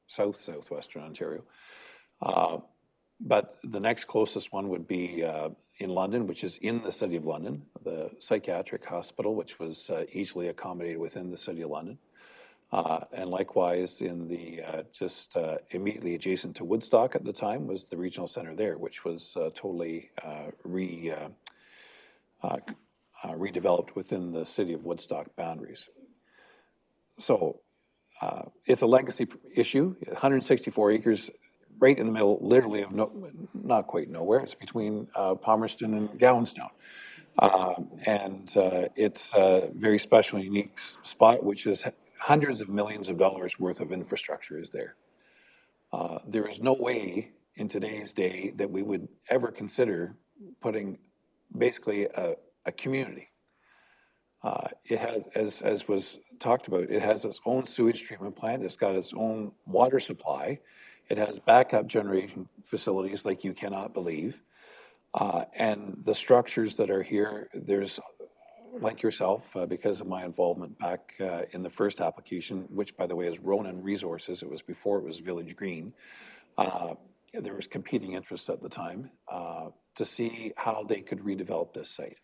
southwestern Ontario. But the next closest one would be in London, which is in the City of London, the psychiatric hospital, which was easily accommodated within the City of London. And likewise, in the just immediately adjacent to Woodstock at the time was the regional center there, which was totally redeveloped within the city of Woodstock boundaries. So it's a legacy issue. 164 acres, right in the middle, literally of not quite nowhere. It's between Palmerston and Gowanstown. And it's a very special and unique spot, which is hundreds of millions of dollars worth of infrastructure is there. There is no way in today's day that we would ever consider putting basically a community. It has, as was talked about, it has its own sewage treatment plant. It's got its own water supply. It has backup generation facilities like you cannot believe. And the structures that are here, there's, like yourself, because of my involvement back in the first application, which by the way is Ronan Resources, it was before it was Village Green. There was competing interests at the time to see how they could redevelop this site.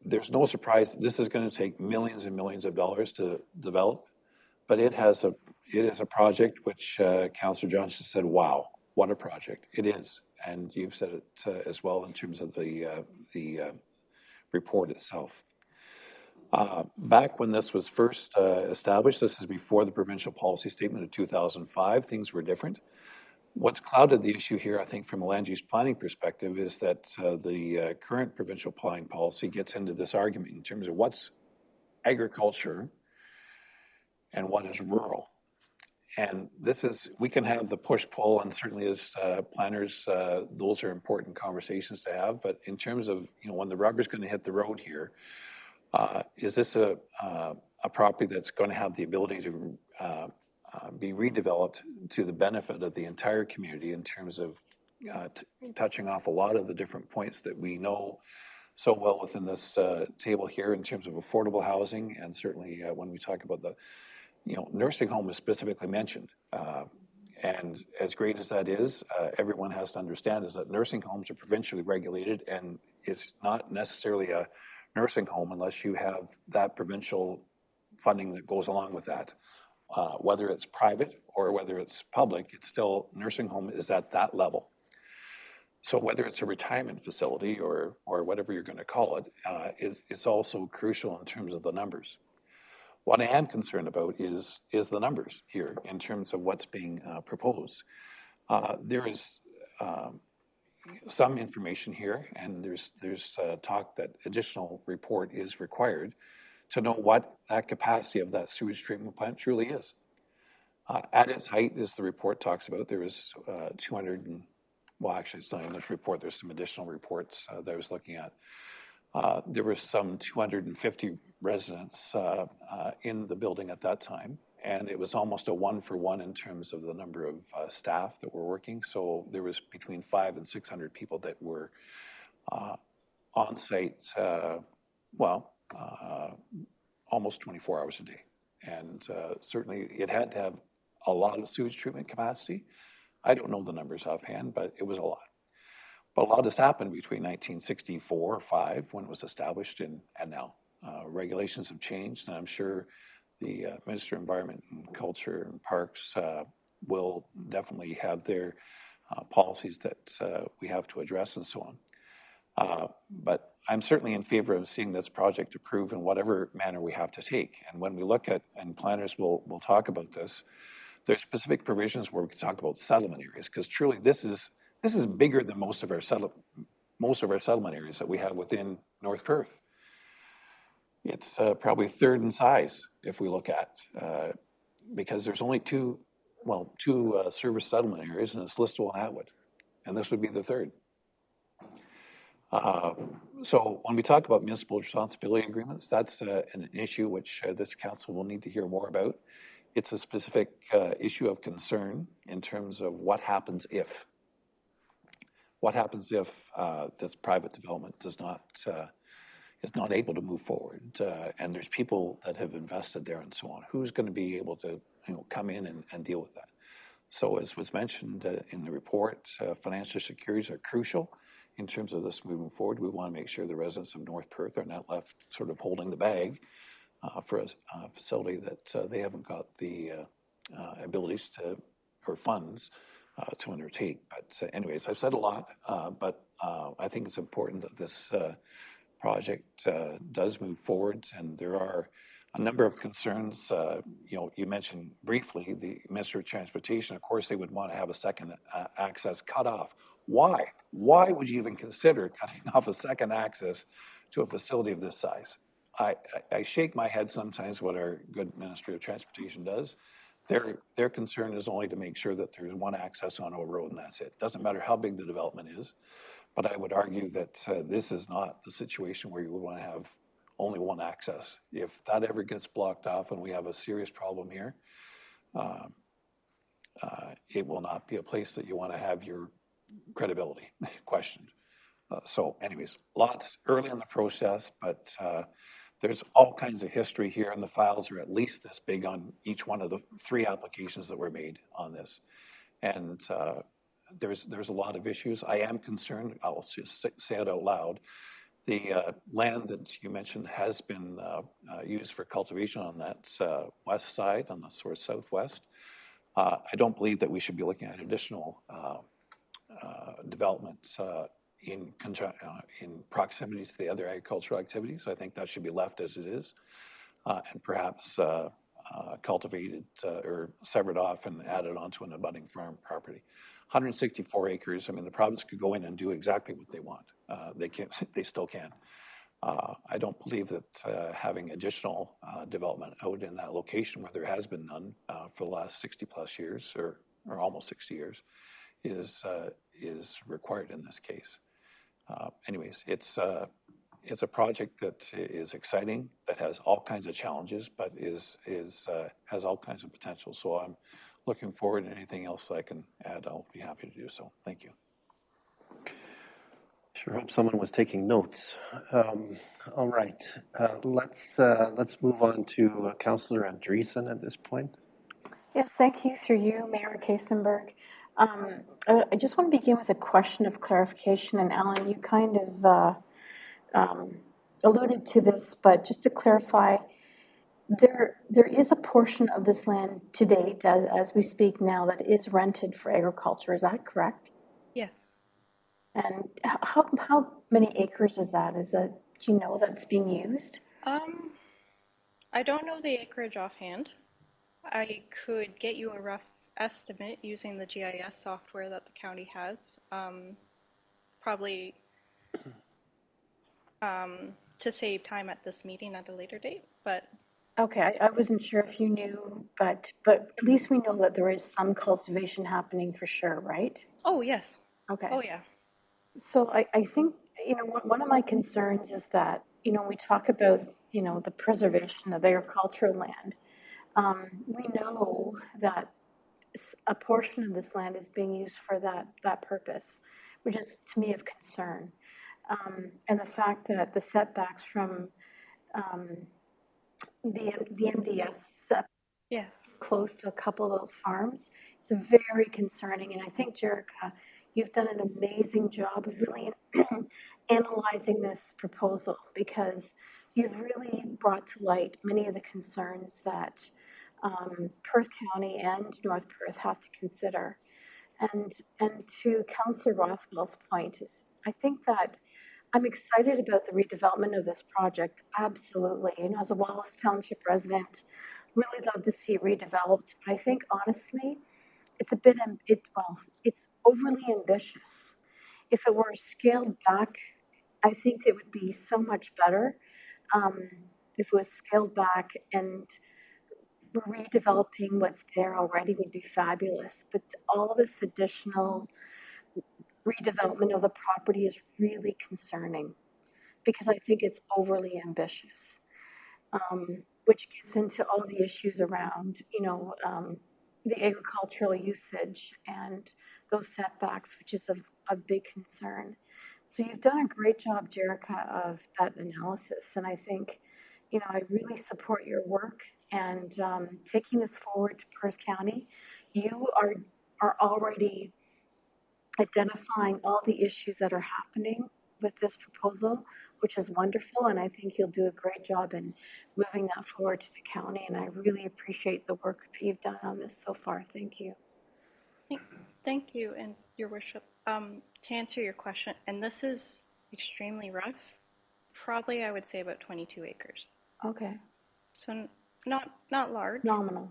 There's no surprise this is going to take millions and millions of dollars to develop, but it is a project which Councillor Johnson said, wow, what a project. It is, and you've said it as well in terms of the report itself. Back when this was first established, this is before the provincial policy statement of 2005, things were different. What's clouded the issue here, I think, from a land use planning perspective, is that the current provincial planning policy gets into this argument in terms of what's agriculture and what is rural. And we can have the push-pull, and certainly as planners, those are important conversations to have. But in terms of, when the rubber's going to hit the road here, is this a property that's going to have the ability to be redeveloped to the benefit of the entire community in terms of touching off a lot of the different points that we know so well within this table here in terms of affordable housing, and certainly when we talk about the nursing home is specifically mentioned. And as great as that is, everyone has to understand is that nursing homes are provincially regulated, and it's not necessarily a nursing home unless you have that provincial funding that goes along with that. Whether it's private or whether it's public, it's still, nursing home is at that level. So whether it's a retirement facility or whatever you're going to call it, it's also crucial in terms of the numbers. What I am concerned about is the numbers here in terms of what's being proposed. There is some information here, and there's talk that additional report is required to know what that capacity of that sewage treatment plant truly is. At its height, as the report talks about, there was 200 well, actually, it's not in this report. There's some additional reports that I was looking at. There were some 250 residents in the building at that time, and it was almost a 1-for-1 in terms of the number of staff that were working. So there was between 500 and 600 people that were on site, almost 24 hours a day. And certainly it had to have a lot of sewage treatment capacity. I don't know the numbers offhand, but it was a lot. But a lot has happened between 1964 or 5 when it was established and now. Regulations have changed, and I'm sure the Minister of Environment and Culture and Parks will definitely have their policies that we have to address and so on. But I'm certainly in favor of seeing this project approved in whatever manner we have to take. And when we look at, and planners will talk about this, there's specific provisions where we can talk about settlement areas, because truly this is bigger than most of our settlement areas that we have within North Perth. It's probably third in size if we look at, because there's only 2 two service settlement areas, and it's Listowel and Atwood, and this would be the third. So when we talk about municipal responsibility agreements, that's an issue which this council will need to hear more about. It's a specific issue of concern in terms of what happens if this private development is not able to move forward, and there's people that have invested there and so on. Who's going to be able to come in and deal with that? So as was mentioned in the report, financial securities are crucial in terms of this moving forward. We want to make sure the residents of North Perth are not left sort of holding the bag for a facility that they haven't got the abilities to or funds to undertake. But anyways, I've said a lot, but I think it's important that this project does move forward, and there are a number of concerns. You mentioned briefly the Minister of Transportation. Of course, they would want to have a second access cut off. Why? Why would you even consider cutting off a second access to a facility of this size? I shake my head sometimes what our good Ministry of Transportation does. Their concern is only to make sure that there's one access on a road and that's it. Doesn't matter how big the development is. But I would argue that this is not the situation where you would want to have only one access. If that ever gets blocked off and we have a serious problem here, it will not be a place that you want to have your credibility questioned. So anyways, lots early in the process, but there's all kinds of history here, and the files are at least this big on each one of the 3 applications that were made on this. And there's a lot of issues. I am concerned, I'll just say it out loud, the land that you mentioned has been used for cultivation on that west side, on the sort of southwest. I don't believe that we should be looking at additional developments in proximity to the other agricultural activities. I think that should be left as it is, and perhaps cultivated or severed off and added onto an abutting farm property. 164 acres. I mean, the province could go in and do exactly what they want. They still can. I don't believe that having additional development out in that location where there has been none for the last 60 plus years or almost 60 years is required in this case. Anyways, it's a project that is exciting, that has all kinds of challenges, but has all kinds of potential. So I'm looking forward to anything else I can add. I'll be happy to do so. Thank you.
Sure hope someone was taking notes. All right, let's move on to Councillor Andreessen at this point.
Yes, thank you through you, Mayor Kasenberg. I just want to begin with a question of clarification, and Alan, you kind of alluded to this, but just to clarify, there is a portion of this land to date, as we speak now, that is rented for agriculture. Is that correct?
Yes.
And how many acres is that? Do you know that's being used?
I don't know the acreage offhand. I could get you a rough estimate using the GIS software that the county has, probably to save time at this meeting at a later date, but.
Okay, I wasn't sure if you knew, but at least we know that there is some cultivation happening for sure, right?
Oh, yes.
Okay.
Oh, yeah.
So I think, one of my concerns is that, we talk about, the preservation of agricultural land. We know that a portion of this land is being used for that purpose, which is to me of concern. And the fact that the setbacks from the MDS
yes,
close to a couple of those farms is very concerning. And I think, Jerica, you've done an amazing job of really analyzing this proposal, because you've really brought to light many of the concerns that Perth County and North Perth have to consider. And to Councillor Rothwell's point, is I think that I'm excited about the redevelopment of this project, absolutely. As a Wallace Township resident, really love to see it redeveloped. But I think, honestly, it's it's overly ambitious. If it were scaled back, I think it would be so much better if it was scaled back and redeveloping what's there already would be fabulous, but all this additional redevelopment of the property is really concerning because I think it's overly ambitious, which gets into all the issues around, the agricultural usage and those setbacks, which is a big concern. So you've done a great job, Jerica, of that analysis, and I think, I really support your work and taking this forward to Perth County. You are already identifying all the issues that are happening with this proposal, which is wonderful. And I think you'll do a great job in moving that forward to the county. And I really appreciate the work that you've done on this so far. Thank you.
Thank you, and Your Worship. To answer your question, and this is extremely rough, probably I would say about 22 acres.
Okay.
So not large.
It's nominal.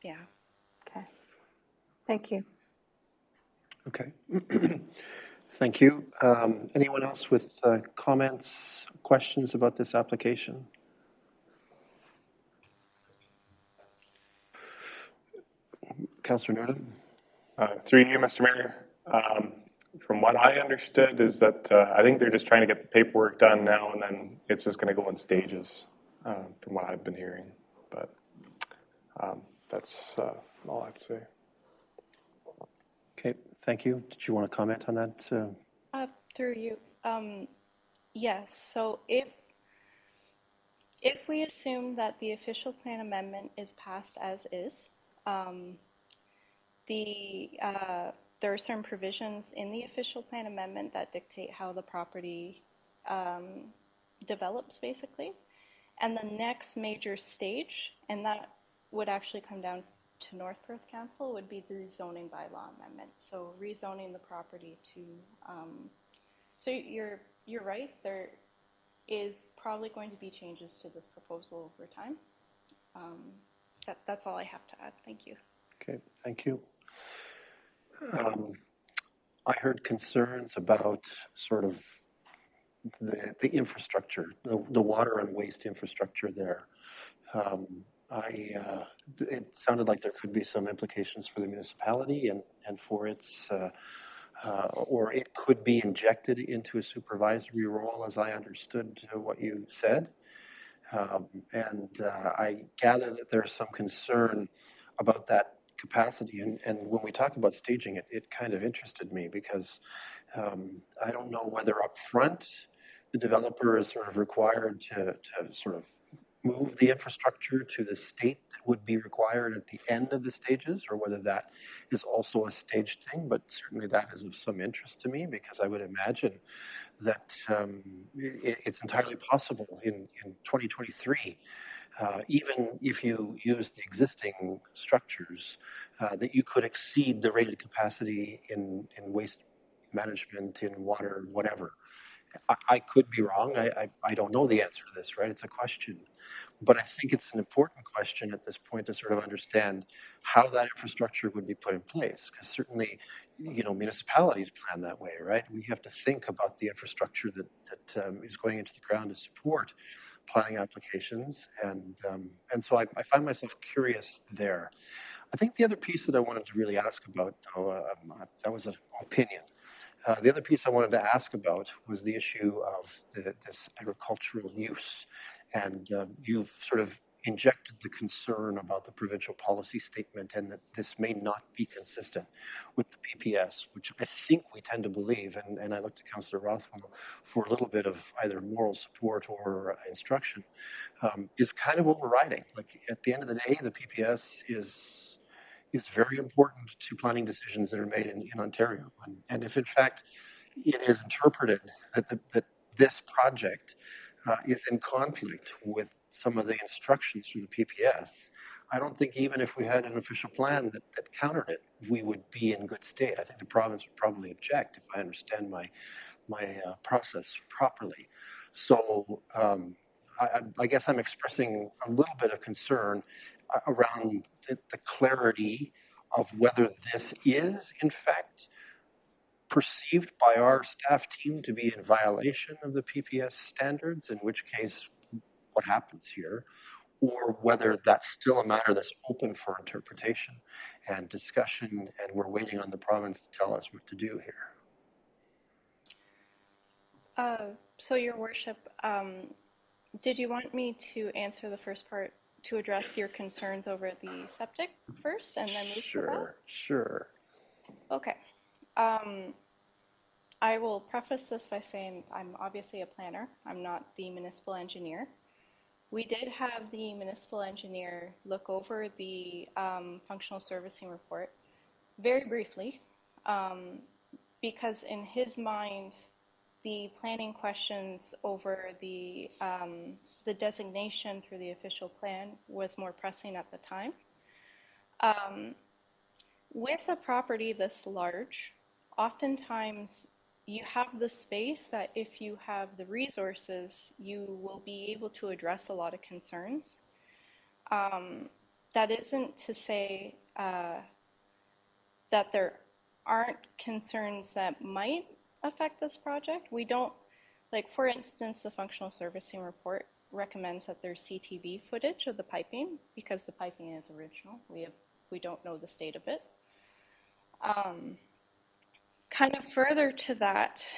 Yeah.
Okay. Thank you.
Okay. Thank you. Anyone else with comments, questions about this application? Councillor Nordham?
Through you, Mr. Mayor. From what I understood is that I think they're just trying to get the paperwork done now, and then it's just going to go in stages, from what I've been hearing. But that's all I'd say.
Okay, thank you. Did you want to comment on that?
Through you. Yes, so if we assume that the official plan amendment is passed as is, there are certain provisions in the official plan amendment that dictate how the property develops, basically. And the next major stage, and that would actually come down to North Perth Council, would be the zoning bylaw amendment. So rezoning the property to, so you're right, there is probably going to be changes to this proposal over time. That's all I have to add. Thank you.
Okay, thank you. I heard concerns about sort of the infrastructure, the water and waste infrastructure there. It sounded like there could be some implications for the municipality and for its, or it could be injected into a supervisory role, as I understood what you said. I gather that there's some concern about that capacity. And when we talk about staging it, it kind of interested me because I don't know whether up front the developer is sort of required to sort of move the infrastructure to the state that would be required at the end of the stages, or whether that is also a staged thing. But certainly that is of some interest to me because I would imagine that it's entirely possible in 2023, even if you use the existing structures, that you could exceed the rated capacity in waste management, in water, whatever. I could be wrong. I don't know the answer to this, right? It's a question. But I think it's an important question at this point to sort of understand how that infrastructure would be put in place. Because certainly, municipalities plan that way, right? We have to think about the infrastructure that is going into the ground to support planning applications. And so I find myself curious there. I think the other piece that I wanted to really ask about, that was an opinion. The other piece I wanted to ask about was the issue of this agricultural use. And you've sort of injected the concern about the provincial policy statement and that this may not be consistent with the PPS, which I think we tend to believe. And I look to Councillor Rothwell for a little bit of either moral support or instruction, is kind of overriding. Like at the end of the day, the PPS is very important to planning decisions that are made in Ontario. And if in fact it is interpreted that this project is in conflict with some of the instructions from the PPS, I don't think even if we had an official plan that countered it, we would be in good state. I think the province would probably object if I understand my process properly. So I guess I'm expressing a little bit of concern around the clarity of whether this is, in fact, perceived by our staff team to be in violation of the PPS standards, in which case, what happens here, or whether that's still a matter that's open for interpretation and discussion, and we're waiting on the province to tell us what to do here.
So, Your Worship, did you want me to answer the first part to address your concerns over the septic first and then move to that?
Sure.
Okay. I will preface this by saying I'm obviously a planner. I'm not the municipal engineer. We did have the municipal engineer look over the functional servicing report very briefly, because in his mind, the planning questions over the designation through the official plan was more pressing at the time. With a property this large, oftentimes you have the space that if you have the resources, you will be able to address a lot of concerns. That isn't to say that there aren't concerns that might affect this project. We don't, like for instance, the functional servicing report recommends that there's CTV footage of the piping because the piping is original. We don't know the state of it. Kind of further to that,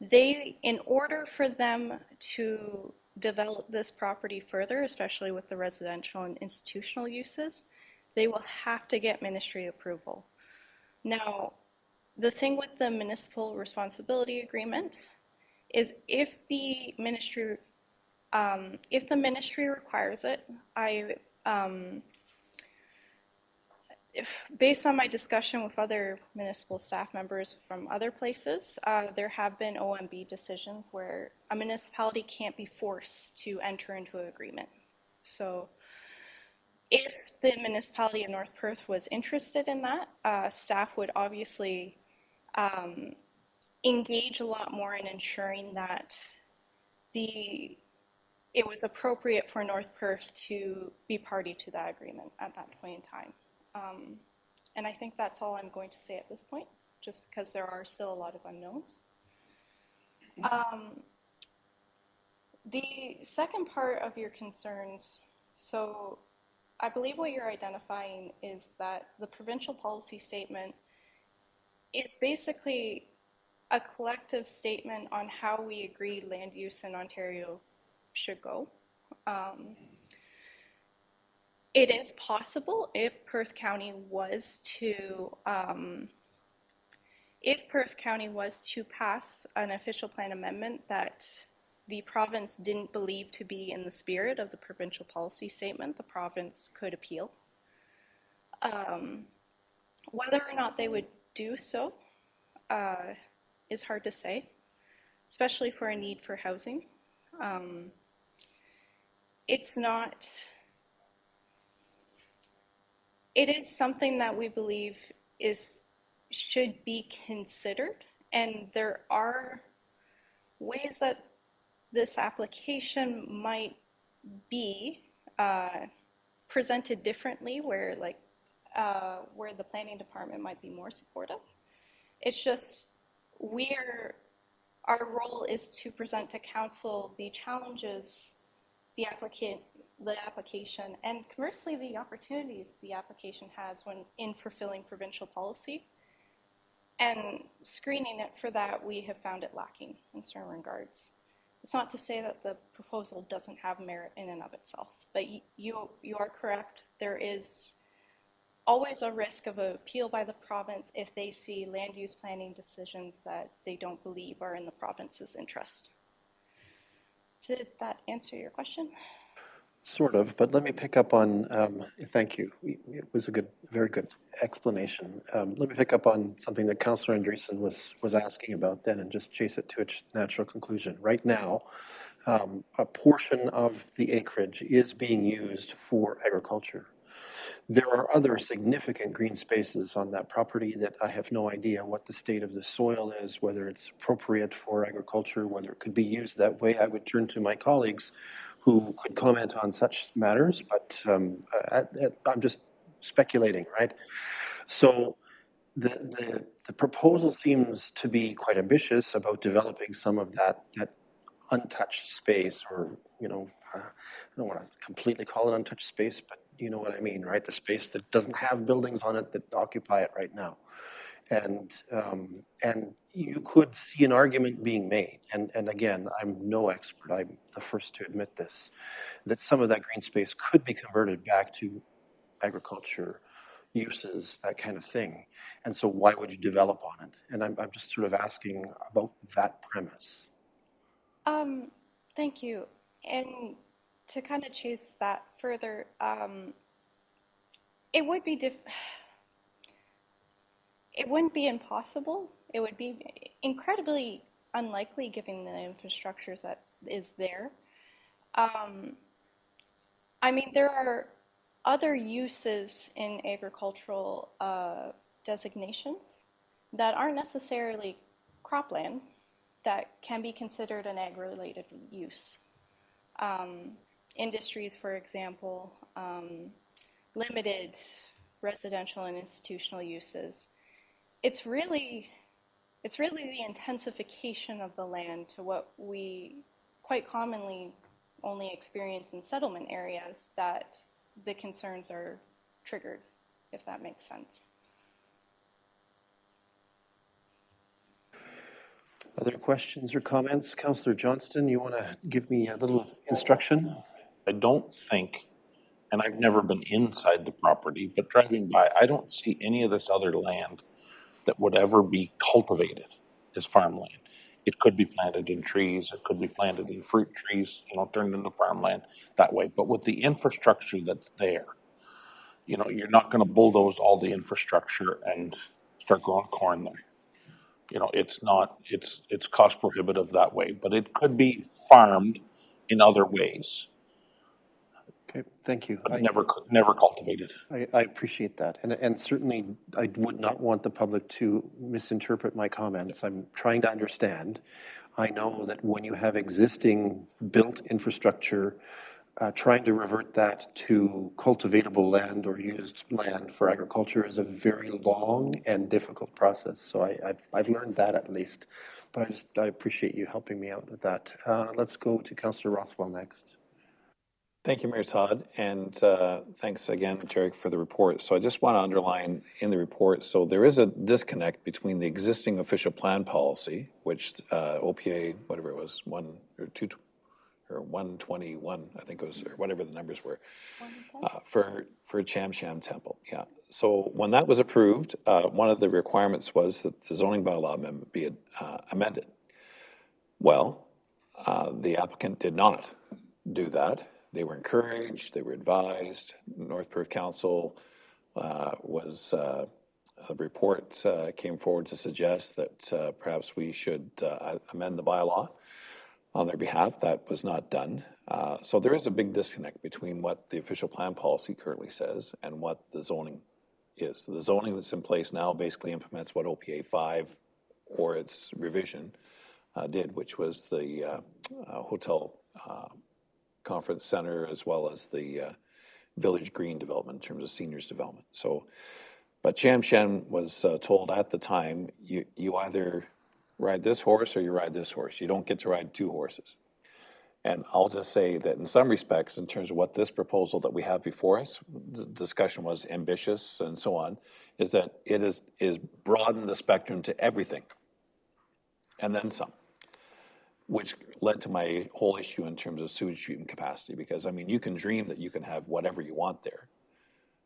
in order for them to develop this property further, especially with the residential and institutional uses, they will have to get ministry approval. Now, the thing with the municipal responsibility agreement is if the ministry requires it, based on my discussion with other municipal staff members from other places, there have been OMB decisions where a municipality can't be forced to enter into an agreement. So if the municipality of North Perth was interested in that, staff would obviously engage a lot more in ensuring that it was appropriate for North Perth to be party to that agreement at that point in time. And I think that's all I'm going to say at this point, just because there are still a lot of unknowns. The second part of your concerns, so I believe what you're identifying is that the provincial policy statement is basically a collective statement on how we agree land use in Ontario should go. It is possible if Perth County was to pass an official plan amendment that the province didn't believe to be in the spirit of the provincial policy statement, the province could appeal. Whether or not they would do so is hard to say, especially for a need for housing. It is something that we believe should be considered, and there are ways that this application might be presented differently, where the planning department might be more supportive. It's just our role is to present to council the challenges the application, and conversely the opportunities the application has when in fulfilling provincial policy. And screening it for that, we have found it lacking in certain regards. It's not to say that the proposal doesn't have merit in and of itself, but you are correct. There is always a risk of appeal by the province if they see land use planning decisions that they don't believe are in the province's interest. Did that answer your question?
Sort of, but let me pick up on, thank you. It was a very good explanation. Let me pick up on something that Councillor Andreessen was asking about then and just chase it to its natural conclusion. Right now, a portion of the acreage is being used for agriculture. There are other significant green spaces on that property that I have no idea what the state of the soil is, whether it's appropriate for agriculture, whether it could be used that way. I would turn to my colleagues who could comment on such matters, but I'm just speculating, right? So the proposal seems to be quite ambitious about developing some of that untouched space, or, I don't want to completely call it untouched space, but you know what I mean, right? The space that doesn't have buildings on it that occupy it right now. And you could see an argument being made, and again, I'm no expert, I'm the first to admit this, that some of that green space could be converted back to agriculture uses, that kind of thing. And so why would you develop on it? And I'm just sort of asking about that premise.
Thank you. And to kind of chase that further, it would be it wouldn't be impossible. It would be incredibly unlikely given the infrastructures that is there. I mean, there are other uses in agricultural designations that aren't necessarily cropland that can be considered an ag-related use. Industries, for example, limited residential and institutional uses. It's really the intensification of the land to what we quite commonly only experience in settlement areas that the concerns are triggered, if that makes sense.
Other questions or comments? Councillor Johnston, you want to give me a little instruction?
I don't think, and I've never been inside the property, but driving by, I don't see any of this other land that would ever be cultivated as farmland. It could be planted in trees, it could be planted in fruit trees, turned into farmland that way. But with the infrastructure that's there, you're not going to bulldoze all the infrastructure and start growing corn there. It's cost prohibitive that way, but it could be farmed in other ways.
Okay, thank you.
Never cultivated.
I appreciate that. And certainly I would not want the public to misinterpret my comments. I'm trying to understand. I know that when you have existing built infrastructure, trying to revert that to cultivatable land or used land for agriculture is a very long and difficult process. So I've learned that at least. But I appreciate you helping me out with that. Let's go to Councillor Rothwell next.
Thank you, Mayor Todd, and thanks again, Jarek, for the report. So I just want to underline in the report, so there is a disconnect between the existing official plan policy, which OPA, whatever it was, 121, I think it was, or whatever the numbers were, for Cham Sham Temple. Yeah. So when that was approved, one of the requirements was that the zoning bylaw amendment be amended. Well, the applicant did not do that. They were encouraged, they were advised. North Perth Council the report came forward to suggest that perhaps we should amend the bylaw on their behalf. That was not done. So there is a big disconnect between what the official plan policy currently says and what the zoning is. The zoning that's in place now basically implements what OPA 5 or its revision did, which was the hotel conference center, as well as the village green development in terms of seniors development. So, but Cham Sham was told at the time, you either ride this horse or you ride this horse. You don't get to ride two horses. And I'll just say that in some respects, in terms of what this proposal that we have before us, the discussion was ambitious and so on, is that it is broadened the spectrum to everything and then some, which led to my whole issue in terms of sewage treatment capacity. Because, I mean, you can dream that you can have whatever you want there,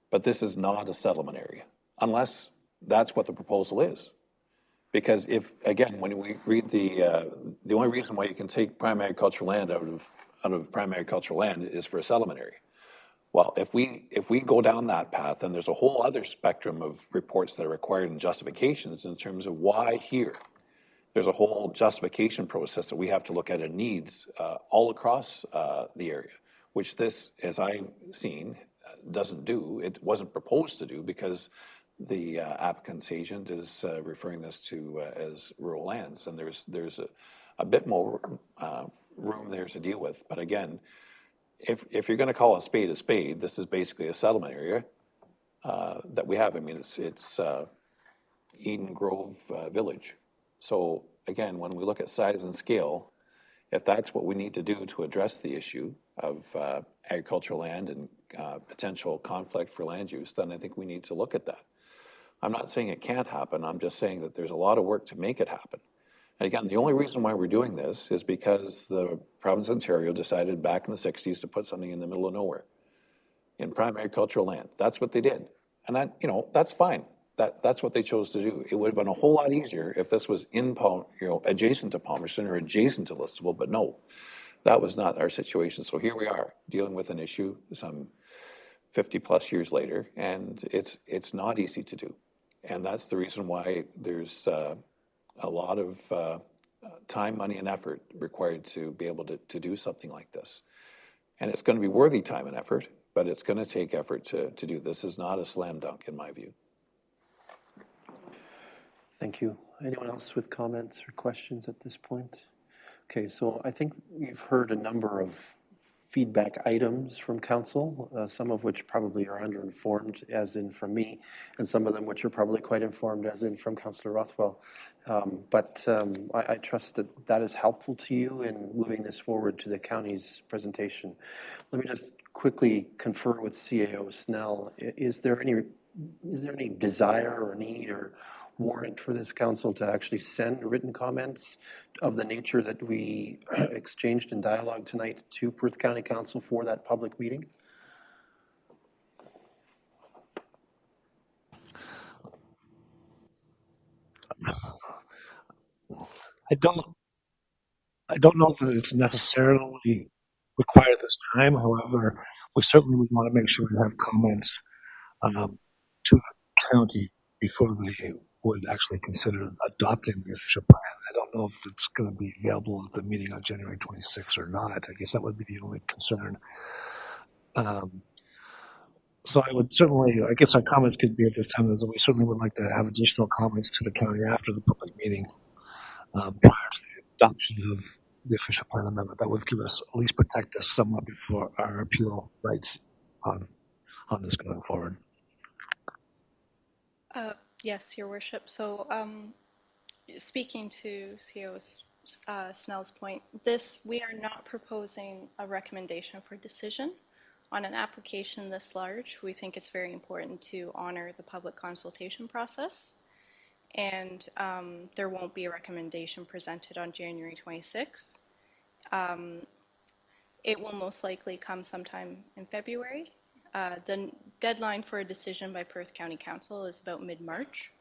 but this is not a settlement area, unless that's what the proposal is. Because if, again, when we read the only reason why you can take prime agricultural land out of prime agricultural land is for a settlement area. Well, if we go down that path, then there's a whole other spectrum of reports that are required and justifications in terms of why here. There's a whole justification process that we have to look at and needs all across the area, which this, as I've seen, doesn't do. It wasn't proposed to do because the applicant's agent is referring this to as rural lands, and there's a bit more room there to deal with. But again, if you're going to call a spade, this is basically a settlement area that we have. I mean, it's Eden Grove Village. So again, when we look at size and scale, If that's what we need to do to address the issue of agricultural land and potential conflict for land use, then I think we need to look at that. I'm not saying it can't happen. I'm just saying that there's a lot of work to make it happen. And again, the only reason why we're doing this is because the province of Ontario decided back in the 60s to put something in the middle of nowhere in prime agricultural land. That's what they did. And that, that's fine. That's what they chose to do. It would have been a whole lot easier if this was in adjacent to Palmerston or adjacent to Listowel, but no, that was not our situation. So here we are dealing with an issue some 50 plus years later, and it's not easy to do. And that's the reason why there's a lot of time, money, and effort required to be able to do something like this. And it's going to be worthy time and effort, but it's going to take effort to do. This is not a slam dunk in my view.
Thank you. Anyone else with comments or questions at this point? Okay, so I think we've heard a number of feedback items from council, some of which probably are underinformed, as in from me, and some of them which are probably quite informed, as in from Councillor Rothwell. But I trust that that is helpful to you in moving this forward to the county's presentation. Let me just quickly confer with CAO Snell. Is there any desire or need or warrant for this council to actually send written comments of the nature that we exchanged in dialogue tonight to Perth County Council for that public meeting?
I don't know that it's necessarily required this time. However, we certainly would want to make sure we have comments to the county before they would actually consider adopting the official plan. I don't know if it's going to be available at the meeting on January 26th or not. I guess that would be the only concern. So I would certainly, I guess our comments could be at this time is that we certainly would like to have additional comments to the county after the public meeting prior to the adoption of the official plan amendment. That would give us, at least protect us somewhat before our appeal rights on this going forward.
Yes, Your Worship. So speaking to CO Snell's point, we are not proposing a recommendation for decision. On an application this large, we think it's very important to honor the public consultation process. And there won't be a recommendation presented on January 26th. It will most likely come sometime in February. The deadline for a decision by Perth County Council is about mid-March.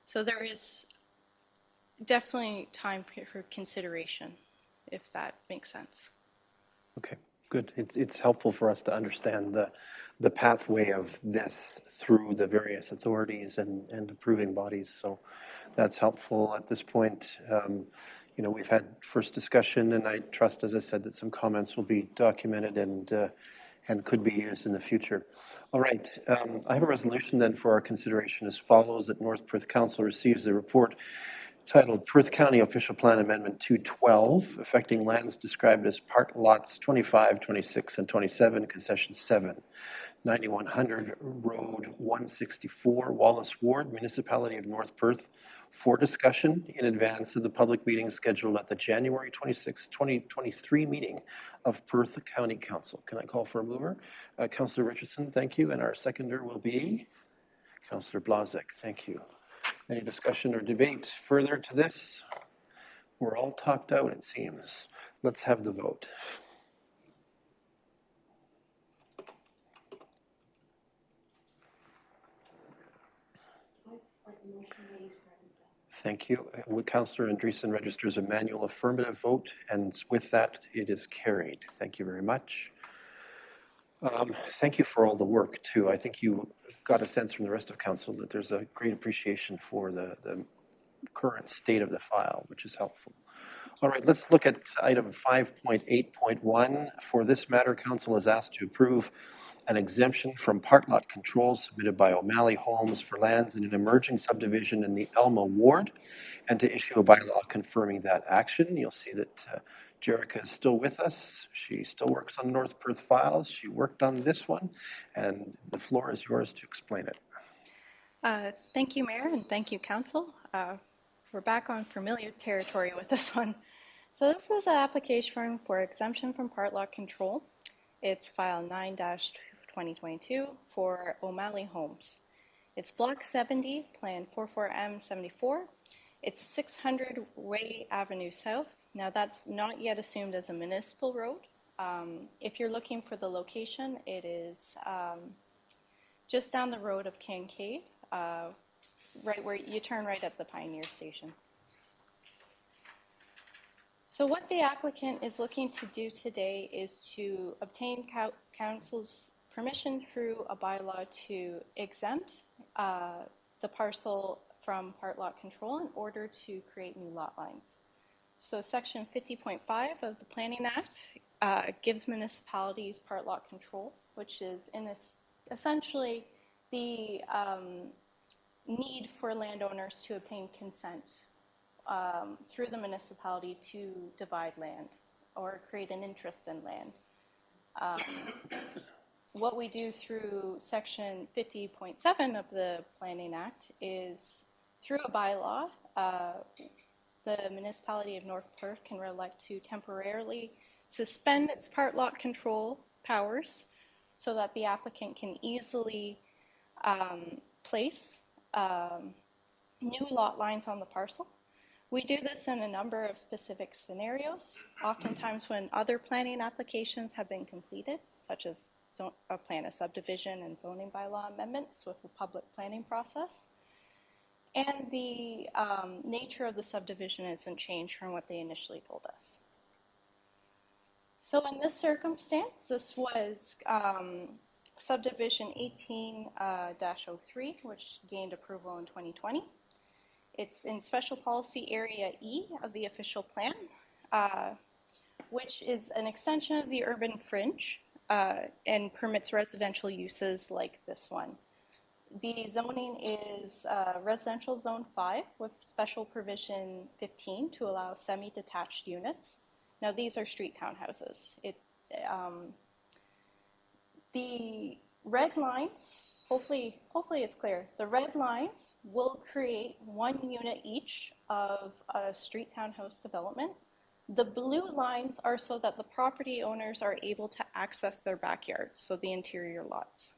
So there is definitely time for consideration, if that makes sense.
Okay, good. It's helpful for us to understand the pathway of this through the various authorities and approving bodies. So that's helpful at this point. We've had first discussion, and I trust, as I said, that some comments will be documented and could be used in the future. All right, I have a resolution then for our consideration as follows: that North Perth Council receives the report titled Perth County Official Plan Amendment 212, affecting lands described as part lots 25, 26, and 27, concession 7, 9100 Road 164, Wallace Ward, Municipality of North Perth, for discussion in advance of the public meeting scheduled at the January 26, 2023 meeting of Perth County Council. Can I call for a mover? Councillor Richardson, thank you. And our seconder will be Councillor Blazek. Thank you. Any discussion or debate further to this? We're all talked out, it seems. Let's have the vote. Thank you. Councillor Andreessen registers a manual affirmative vote, and with that, it is carried. Thank you very much. Thank you for all the work, too. I think you got a sense from the rest of council that there's a great appreciation for the current state of the file, which is helpful. All right, let's look at item 5.8.1. For this matter, council is asked to approve an exemption from part lot controls submitted by O'Malley Homes for lands in an emerging subdivision in the Elma ward, and to issue a bylaw confirming that action. You'll see that Jerica is still with us. She still works on North Perth files. She worked on this one, and the floor is yours to explain it.
Thank you, Mayor, and thank you, Council. We're back on familiar territory with this one. So this is an application for exemption from part lot control. It's file 9-2022 for O'Malley Homes. It's block 70, plan 44M74. It's 600 Way Avenue South. Now that's not yet assumed as a municipal road. If you're looking for the location, it is just down the road of Kincaid, right where you turn right at the Pioneer Station. So what the applicant is looking to do today is to obtain council's permission through a bylaw to exempt the parcel from part lot control in order to create new lot lines. So section 50.5 of the Planning Act gives municipalities part lot control, which is essentially the need for landowners to obtain consent through the municipality to divide land or create an interest in land. What we do through section 50.7 of the Planning Act is through a bylaw, the municipality of North Perth can elect to temporarily suspend its part lot control powers so that the applicant can easily place new lot lines on the parcel. We do this in a number of specific scenarios, oftentimes when other planning applications have been completed, such as a plan of subdivision and zoning bylaw amendments with a public planning process. And the nature of the subdivision isn't changed from what they initially told us. So in this circumstance, this was subdivision 18-03, which gained approval in 2020. It's in Special Policy Area E of the official plan, which is an extension of the urban fringe and permits residential uses like this one. The zoning is residential zone 5 with special provision 15 to allow semi-detached units. Now these are street townhouses. The red lines, hopefully it's clear, the red lines will create 1 unit each of a street townhouse development. The blue lines are so that the property owners are able to access their backyards, so the interior lots.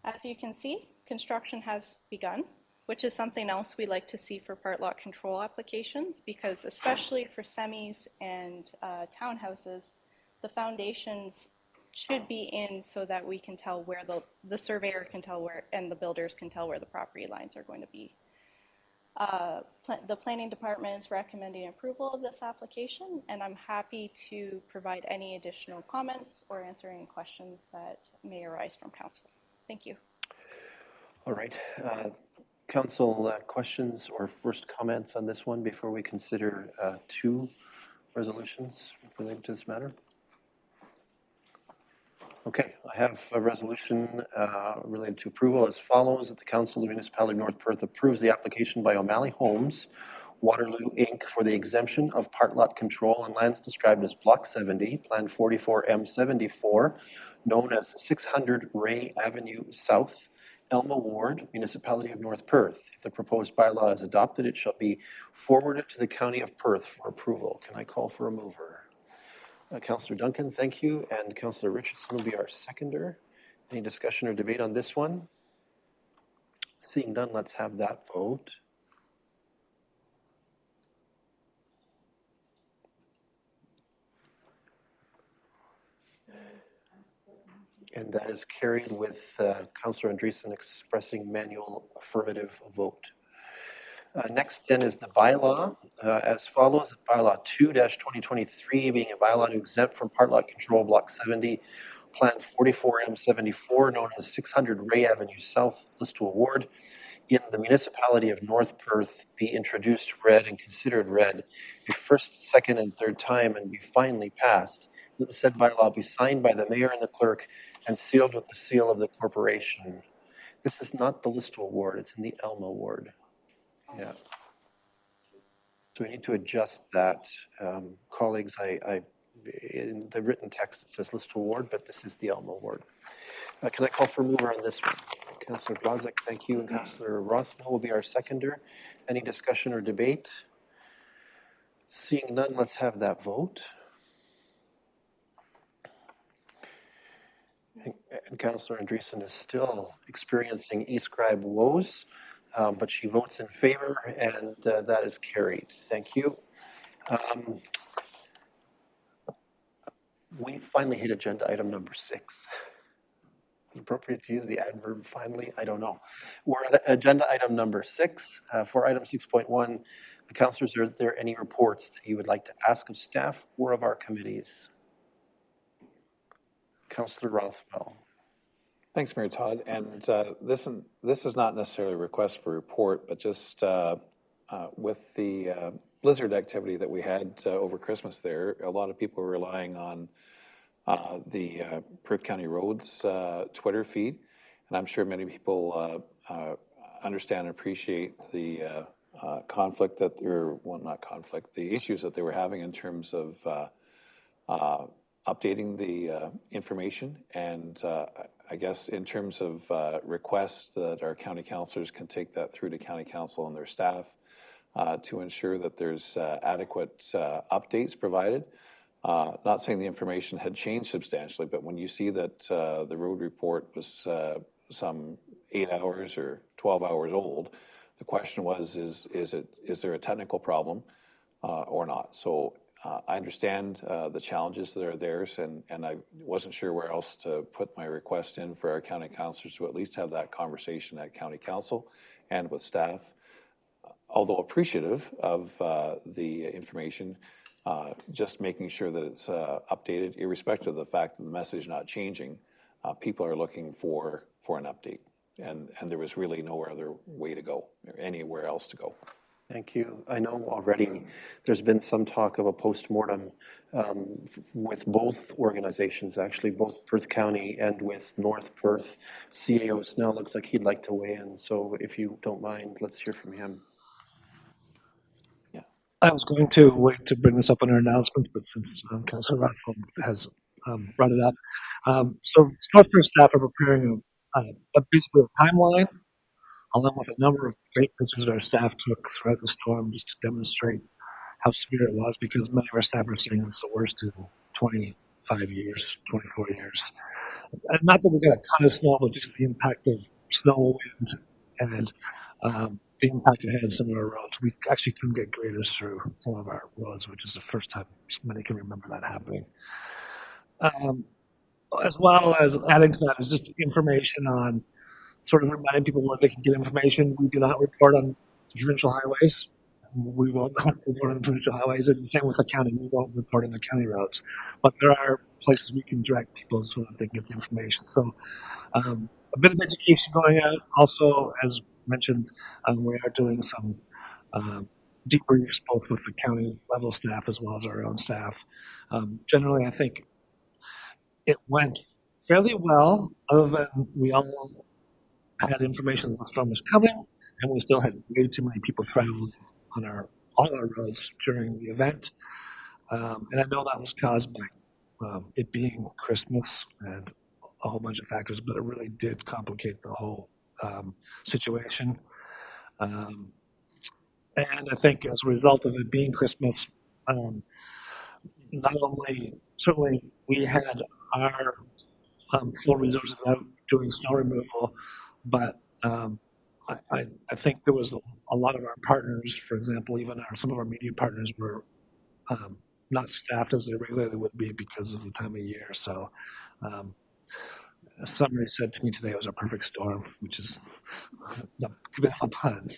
As you can see, construction has begun, which is something else we like to see for part lot control applications, because especially for semis and townhouses, the foundations should be in so that we can tell where the surveyor can tell where, and the builders can tell where the property lines are going to be. The planning department is recommending approval of this application, and I'm happy to provide any additional comments or answer any questions that may arise from council. Thank you.
All right. Council, questions or first comments on this one before we consider 2 resolutions related to this matter? Okay, I have a resolution related to approval as follows: that the Council of the Municipality of North Perth approves the application by O'Malley Homes, Waterloo Inc. for the exemption of part lot control on lands described as Block 70, Plan 44M74, known as 600 Ray Avenue South, Elma Ward, Municipality of North Perth. If the proposed bylaw is adopted, it shall be forwarded to the County of Perth for approval. Can I call for a mover? Councillor Duncan, thank you, and Councillor Richardson will be our seconder. Any discussion or debate on this one? Seeing none, let's have that vote. And that is carried with Councillor Andreessen expressing manual affirmative vote. Next then is the bylaw as follows. Bylaw 2-2023 being a bylaw to exempt from part lot control Block 70, Plan 44M74, known as 600 Ray Avenue South, Listowel Ward, in the municipality of North Perth, be introduced, read, and considered read a first, second, and third time, and be finally passed. That the said bylaw be signed by the mayor and the clerk and sealed with the seal of the corporation. This is not the Listowel Ward, it's in the Elma Ward. Yeah. So we need to adjust that. Colleagues, in the written text it says Listowel Ward, but this is the Elma Ward. Can I call for a mover on this one? Councillor Blazek, thank you, and Councillor Rothwell will be our seconder. Any discussion or debate? Seeing none, let's have that vote. And Councillor Andreessen is still experiencing e-scribe woes, but she votes in favor, and that is carried. Thank you. We finally hit agenda item number 6. Is it appropriate to use the adverb finally? I don't know. We're at agenda item number 6. For item 6.1, councillors, are there any reports that you would like to ask of staff or of our committees? Councillor Rothwell.
Thanks, Mayor Todd. And this is not necessarily a request for report, but just with the blizzard activity that we had over Christmas there, a lot of people were relying on the Perth County Roads Twitter feed. And I'm sure many people understand and appreciate the conflict that not conflict, the issues that they were having in terms of updating the information. And I guess in terms of requests that our county councillors can take that through to county council and their staff to ensure that there's adequate updates provided. Not saying the information had changed substantially, but when you see that the road report was some 8 hours or 12 hours old, the question was, is there a technical problem or not? So I understand the challenges that are there, and I wasn't sure where else to put my request in for our county councillors to at least have that conversation at county council and with staff. Although appreciative of the information, just making sure that it's updated, irrespective of the fact that the message not changing. People are looking for an update, and there was really no other way to go or anywhere else to go.
Thank you. I know already there's been some talk of a post-mortem with both organizations, actually, both Perth County and with North Perth. CAO Snell looks like he'd like to weigh in, so if you don't mind, let's hear from him.
Yeah, I was going to wait to bring this up in our announcements, but since Councillor Rothwell has brought it up. So North Perth staff are preparing basically a timeline along with a number of great pictures that our staff took throughout the storm just to demonstrate how severe it was, because many of our staff are saying it's the worst in 25 years, 24 years. And not that we got a ton of snow, but just the impact of snow, wind, and the impact it had on some of our roads. We actually couldn't get graders through some of our roads, which is the first time many can remember that happening. As well as adding to that is just information on sort of reminding people where they can get information. We do not report on provincial highways. We won't report on provincial highways, and the same with the county. We won't report on the county roads. But there are places we can direct people so that they can get the information. So a bit of education going on. Also, as mentioned, we are doing some debriefs both with the county level staff as well as our own staff. Generally, I think it went fairly well, other than we all had information that the storm was coming, and we still had way too many people traveling on all our roads during the event. And I know that was caused by it being Christmas and a whole bunch of factors, but it really did complicate the whole situation. And I think as a result of it being Christmas, not only, certainly we had our full resources out doing snow removal, but I think there was a lot of our partners, for example, even some of our media partners were not staffed as they regularly would be because of the time of year. So somebody said to me today it was a perfect storm, which is a bit of a pun.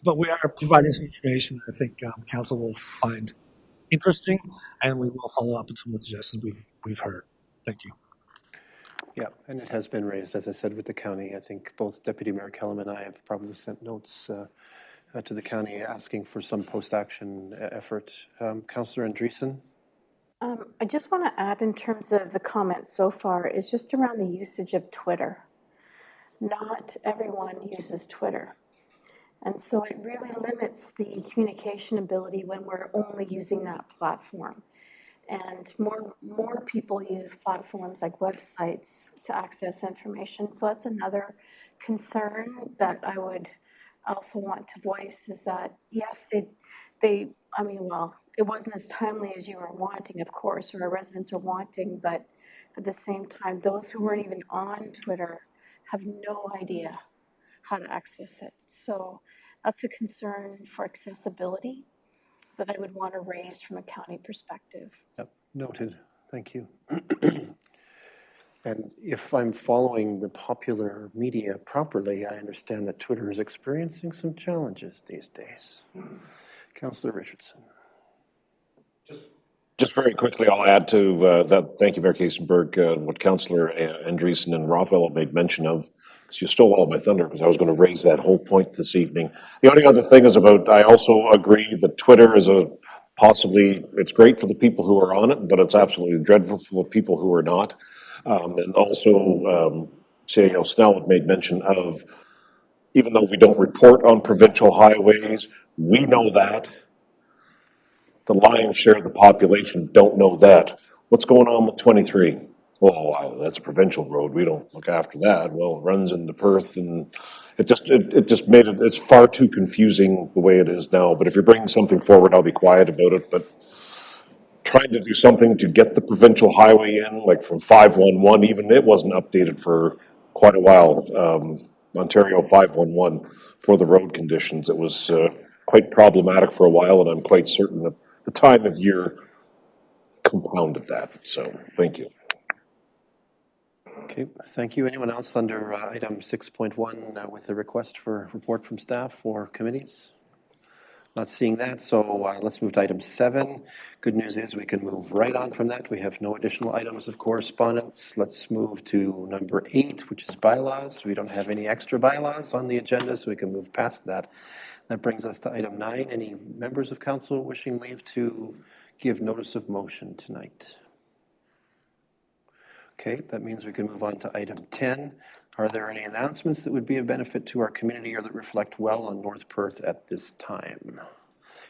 But we are providing some information that I think council will find interesting, and we will follow up on some of the suggestions we've heard. Thank you.
Yeah, and it has been raised, as I said, with the county. I think both Deputy Mayor Kellum and I have probably sent notes to the county asking for some post-action effort. Councillor Andreessen?
I just want to add in terms of the comments so far is just around the usage of Twitter. Not everyone uses Twitter. And so it really limits the communication ability when we're only using that platform. And more people use platforms like websites to access information. So that's another concern that I would also want to voice, is that yes, they I mean, well, it wasn't as timely as you were wanting, of course, or our residents are wanting, but at the same time, those who weren't even on Twitter have no idea how to access it. So that's a concern for accessibility that I would want to raise from a county perspective.
Yep, noted. Thank you. And if I'm following the popular media properly, I understand that Twitter is experiencing some challenges these days. Councillor Richardson.
Just very quickly, I'll add to that. Thank you, Mayor Kasenberg. What Councillor Andreessen and Rothwell have made mention of, because you stole all my thunder, because I was going to raise that whole point this evening. The only other thing is about, I also agree that Twitter is it's great for the people who are on it, but it's absolutely dreadful for the people who are not. And also, CAO Snell had made mention of, even though we don't report on provincial highways, we know that. The lion's share of the population don't know that. What's going on with 23? Oh, that's a provincial road. We don't look after that. Well, it runs into Perth, and it just made it. It's far too confusing the way it is now. But if you're bringing something forward, I'll be quiet about it. But trying to do something to get the provincial highway in, like from 511, even it wasn't updated for quite a while. Ontario 511 for the road conditions. It was quite problematic for a while, and I'm quite certain that the time of year compounded that. So, thank you.
Okay, thank you. Anyone else under item 6.1 with a request for report from staff or committees? Not seeing that, so let's move to item 7. Good news is we can move right on from that. We have no additional items of correspondence. Let's move to number 8, which is bylaws. We don't have any extra bylaws on the agenda, so we can move past that. That brings us to item 9. Any members of council wishing leave to give notice of motion tonight? Okay, that means we can move on to item 10. Are there any announcements that would be of benefit to our community or that reflect well on North Perth at this time?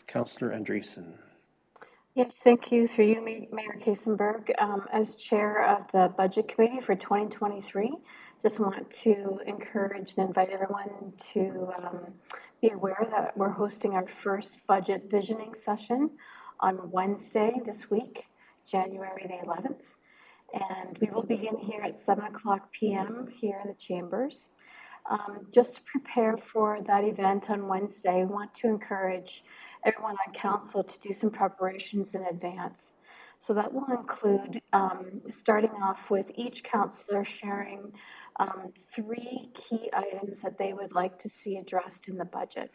Councillor Andreessen.
Yes, thank you. Through you, Mayor Kasenberg. As chair of the Budget Committee for 2023, just want to encourage and invite everyone to be aware that we're hosting our first budget visioning session on Wednesday this week, January the 11th. And we will begin here at 7:00 p.m. here in the chambers. Just to prepare for that event on Wednesday, I want to encourage everyone on council to do some preparations in advance. So that will include starting off with each councillor sharing 3 key items that they would like to see addressed in the budget.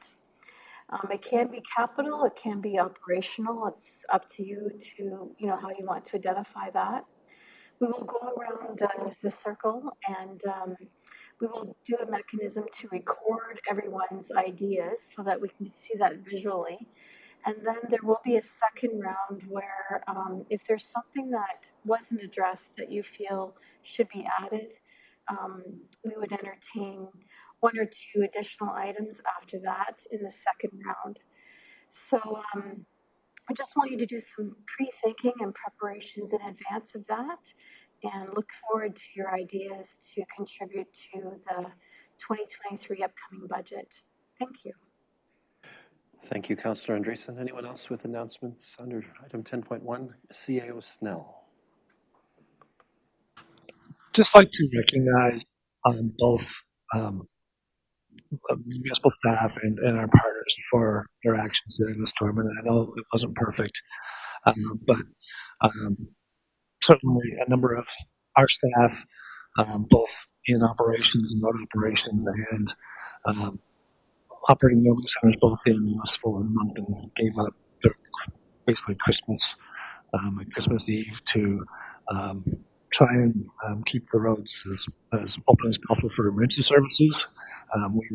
It can be capital, it can be operational. It's up to you to, how you want to identify that. We will go around the circle and we will do a mechanism to record everyone's ideas so that we can see that visually. And then there will be a second round where if there's something that wasn't addressed that you feel should be added, we would entertain 1 or 2 additional items after that in the second round. So I just want you to do some pre-thinking and preparations in advance of that and look forward to your ideas to contribute to the 2023 upcoming budget. Thank you.
Thank you, Councillor Andreessen. Anyone else with announcements under item 10.1? CAO Snell.
Just like to recognize both municipal staff and our partners for their actions during the storm. And I know it wasn't perfect, but certainly a number of our staff, both in operations and road operations and operating learning centers, both in municipal and Moncton, gave up their basically Christmas Eve to try and keep the roads as open as possible for emergency services. We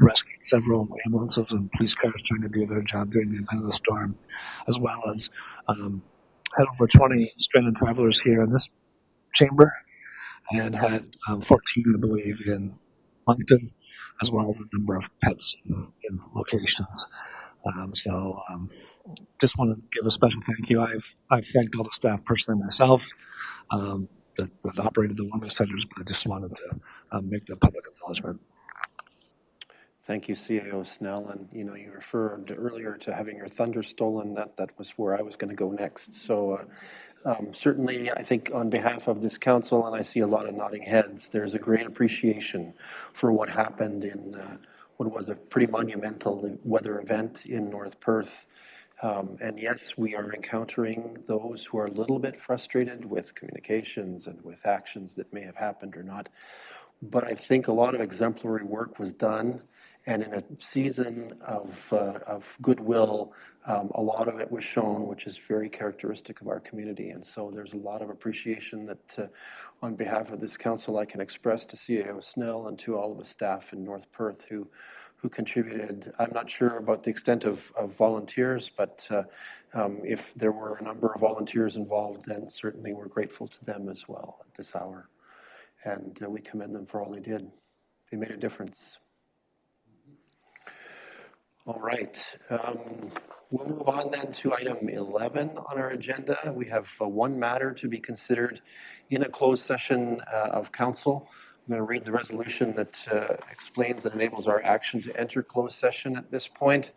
rescued several ambulances and police cars trying to do their job during the event of the storm, as well as had over 20 stranded travelers here in this chamber and had 14, I believe, in Moncton, as well as a number of pets in locations. Just want to give a special thank you. I've thanked all the staff personally myself that operated the learning centers, but I just wanted to make the public acknowledgement.
Thank you, CAO Snell. And you referred earlier to having your thunder stolen. That was where I was going to go next. So certainly, I think on behalf of this council, and I see a lot of nodding heads, there's a great appreciation for what happened in what was a pretty monumental weather event in North Perth. And yes, we are encountering those who are a little bit frustrated with communications and with actions that may have happened or not. But I think a lot of exemplary work was done, and in a season of goodwill, a lot of it was shown, which is very characteristic of our community. And so there's a lot of appreciation that, on behalf of this council, I can express to CAO Snell and to all of the staff in North Perth who contributed. I'm not sure about the extent of volunteers, but if there were a number of volunteers involved, then certainly we're grateful to them as well at this hour. And we commend them for all they did. They made a difference. All right. We'll move on then to item 11 on our agenda. We have one matter to be considered in a closed session of council. I'm going to read the resolution that explains and enables our action to enter closed session at this point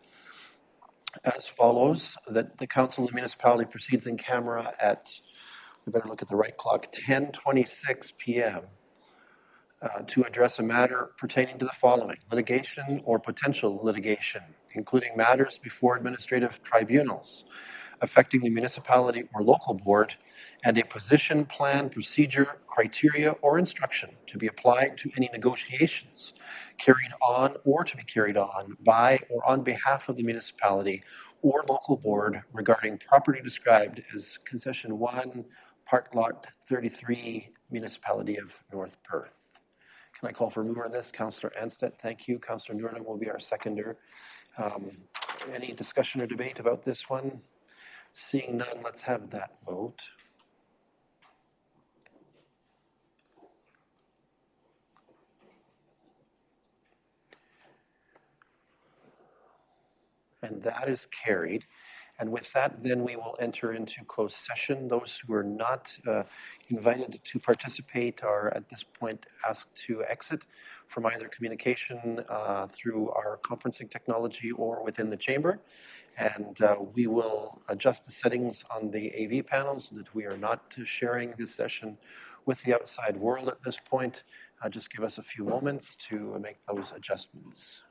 as follows: that the council of the municipality proceeds in camera at, we better look at the right clock, 10:26 p.m. To address a matter pertaining to the following: litigation or potential litigation, including matters before administrative tribunals affecting the municipality or local board, and a position, plan, procedure, criteria, or instruction to be applied to any negotiations carried on or to be carried on by or on behalf of the municipality or local board regarding property described as Concession 1, Park Lot 33, Municipality of North Perth. Can I call for a mover on this? Councillor Anstett, thank you. Councillor Nordham will be our seconder. Any discussion or debate about this one? Seeing none, let's have that vote. And that is carried. And with that, then we will enter into closed session. Those who are not invited to participate are at this point asked to exit from either communication through our conferencing technology or within the chamber. And we will adjust the settings on the AV panels so that we are not sharing this session with the outside world at this point. Just give us a few moments to make those adjustments.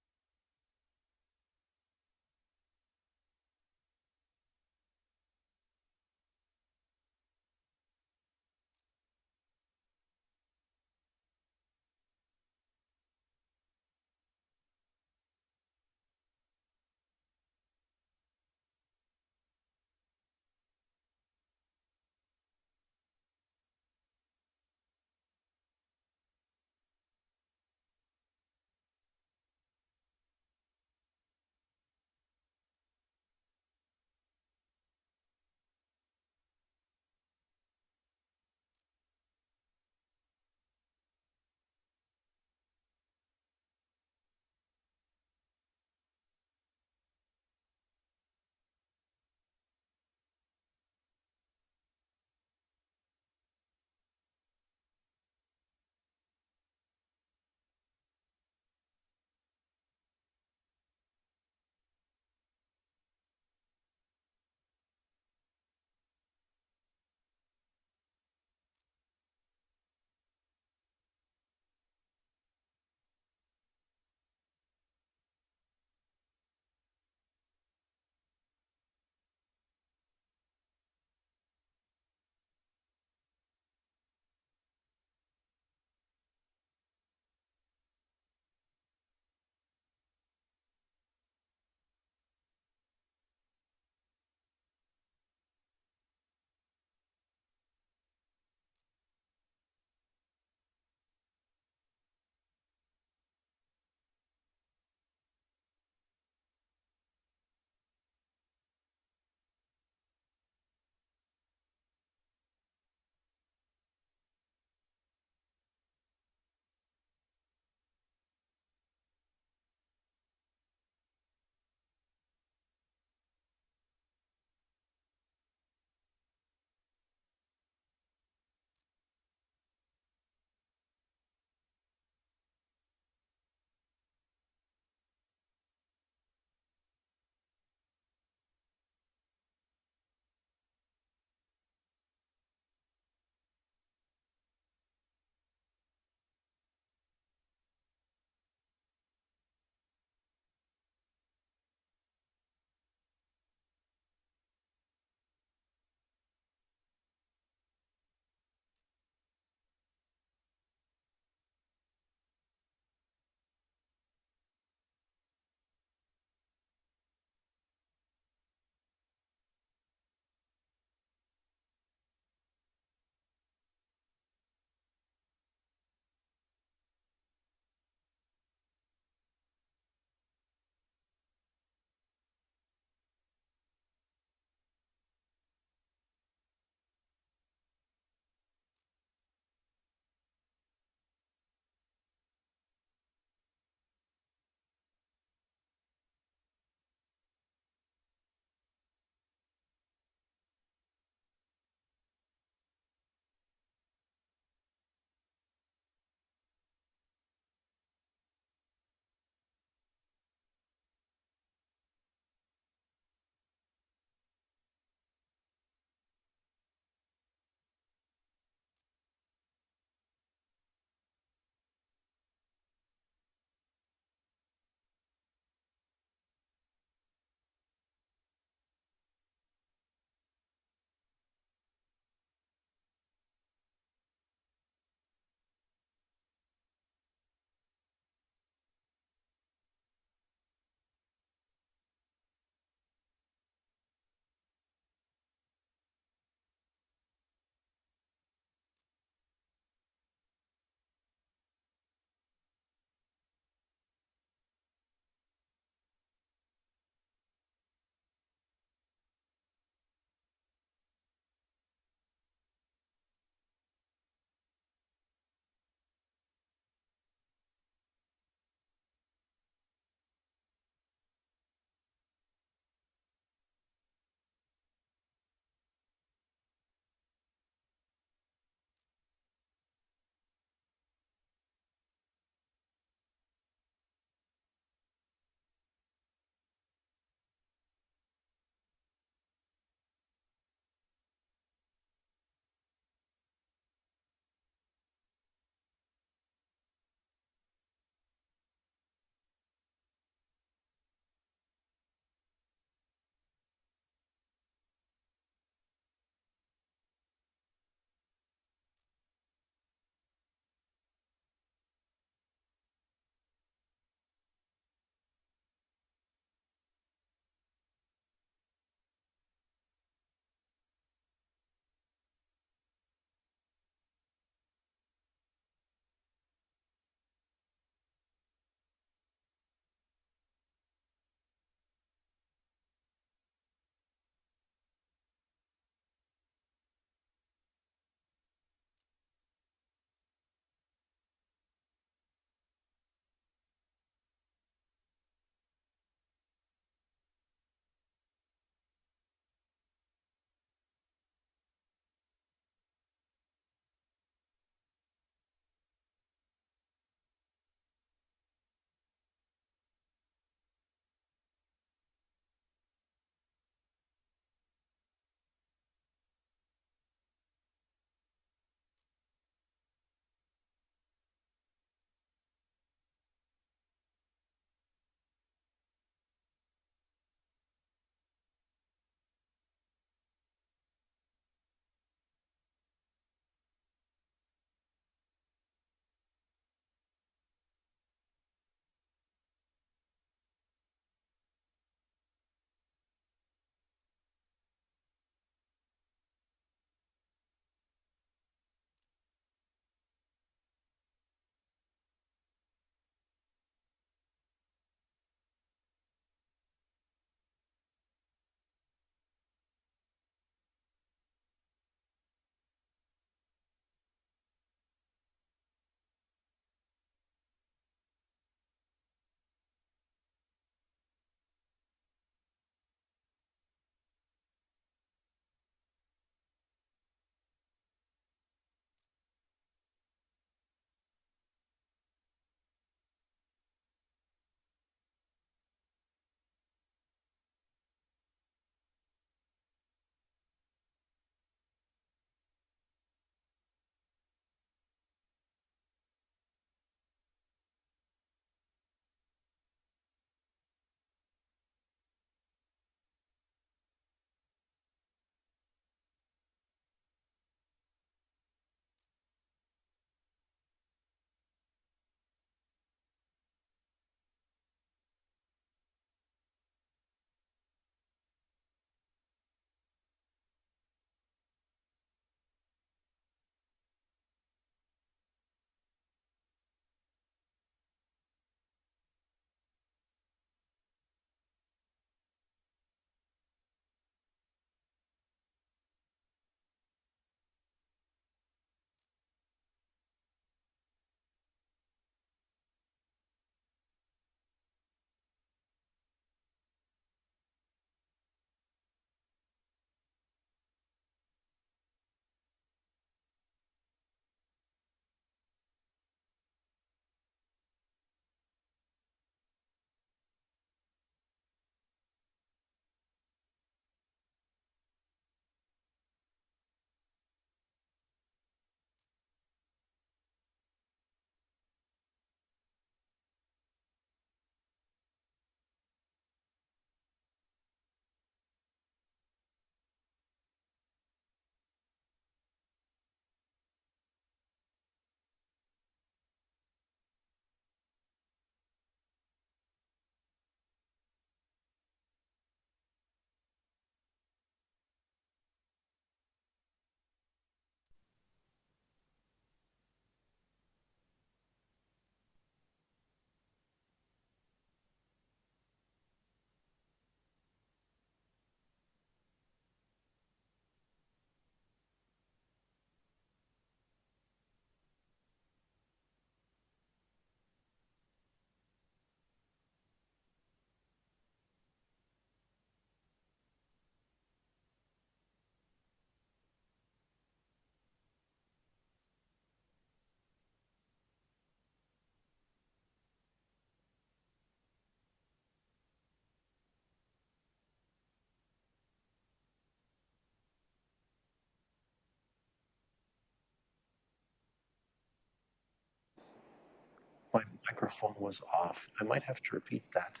My microphone was off. I might have to repeat that.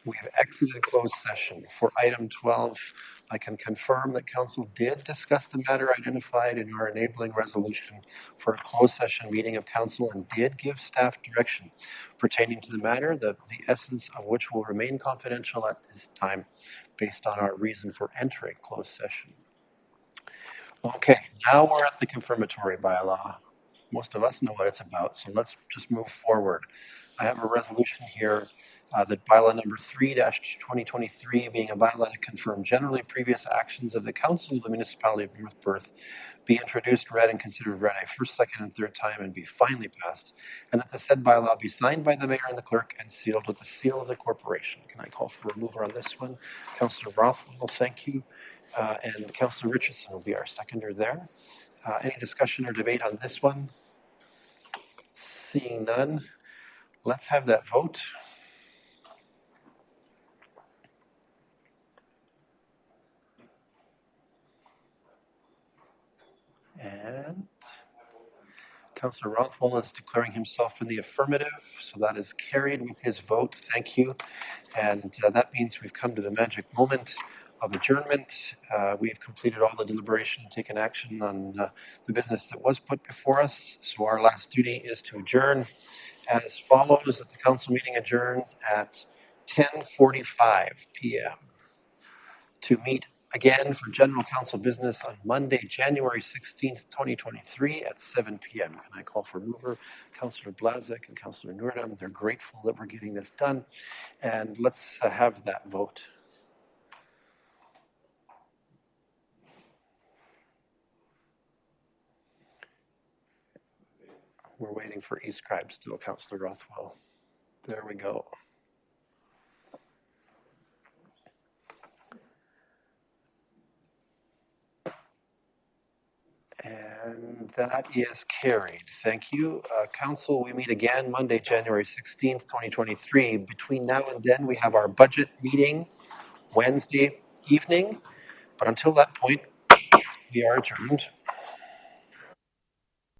We have exited closed session. For item 12, I can confirm that council did discuss the matter identified in our enabling resolution for a closed session meeting of council and did give staff direction pertaining to the matter, the essence of which will remain confidential at this time based on our reason for entering closed session. Okay, now we're at the confirmatory bylaw. Most of us know what it's about, so let's just move forward. I have a resolution here that bylaw number 3-2023 being a bylaw to confirm generally previous actions of the Council of the Municipality of North Perth be introduced, read, and considered read a first, second, and third time and be finally passed, and that the said bylaw be signed by the mayor and the clerk and sealed with the seal of the corporation. Can I call for a mover on this one? Councillor Rothwell, thank you. And Councillor Richardson will be our seconder there. Any discussion or debate on this one? Seeing none, let's have that vote. And Councillor Rothwell is declaring himself in the affirmative, so that is carried with his vote. Thank you. And that means we've come to the magic moment of adjournment. We have completed all the deliberation and taken action on the business that was put before us. So our last duty is to adjourn as follows: that the council meeting adjourns at 10:45 p.m. to meet again for general council business on Monday, January 16th, 2023 at 7 p.m. And I call for mover, Councillor Blazek and Councillor Noordam. They're grateful that we're getting this done. And let's have that vote. We're waiting for e-scribe still, Councillor Rothwell. There we go. And that is carried. Thank you. Council, we meet again Monday, January 16th, 2023. Between now and then, we have our budget meeting Wednesday evening. But until that point, we are adjourned.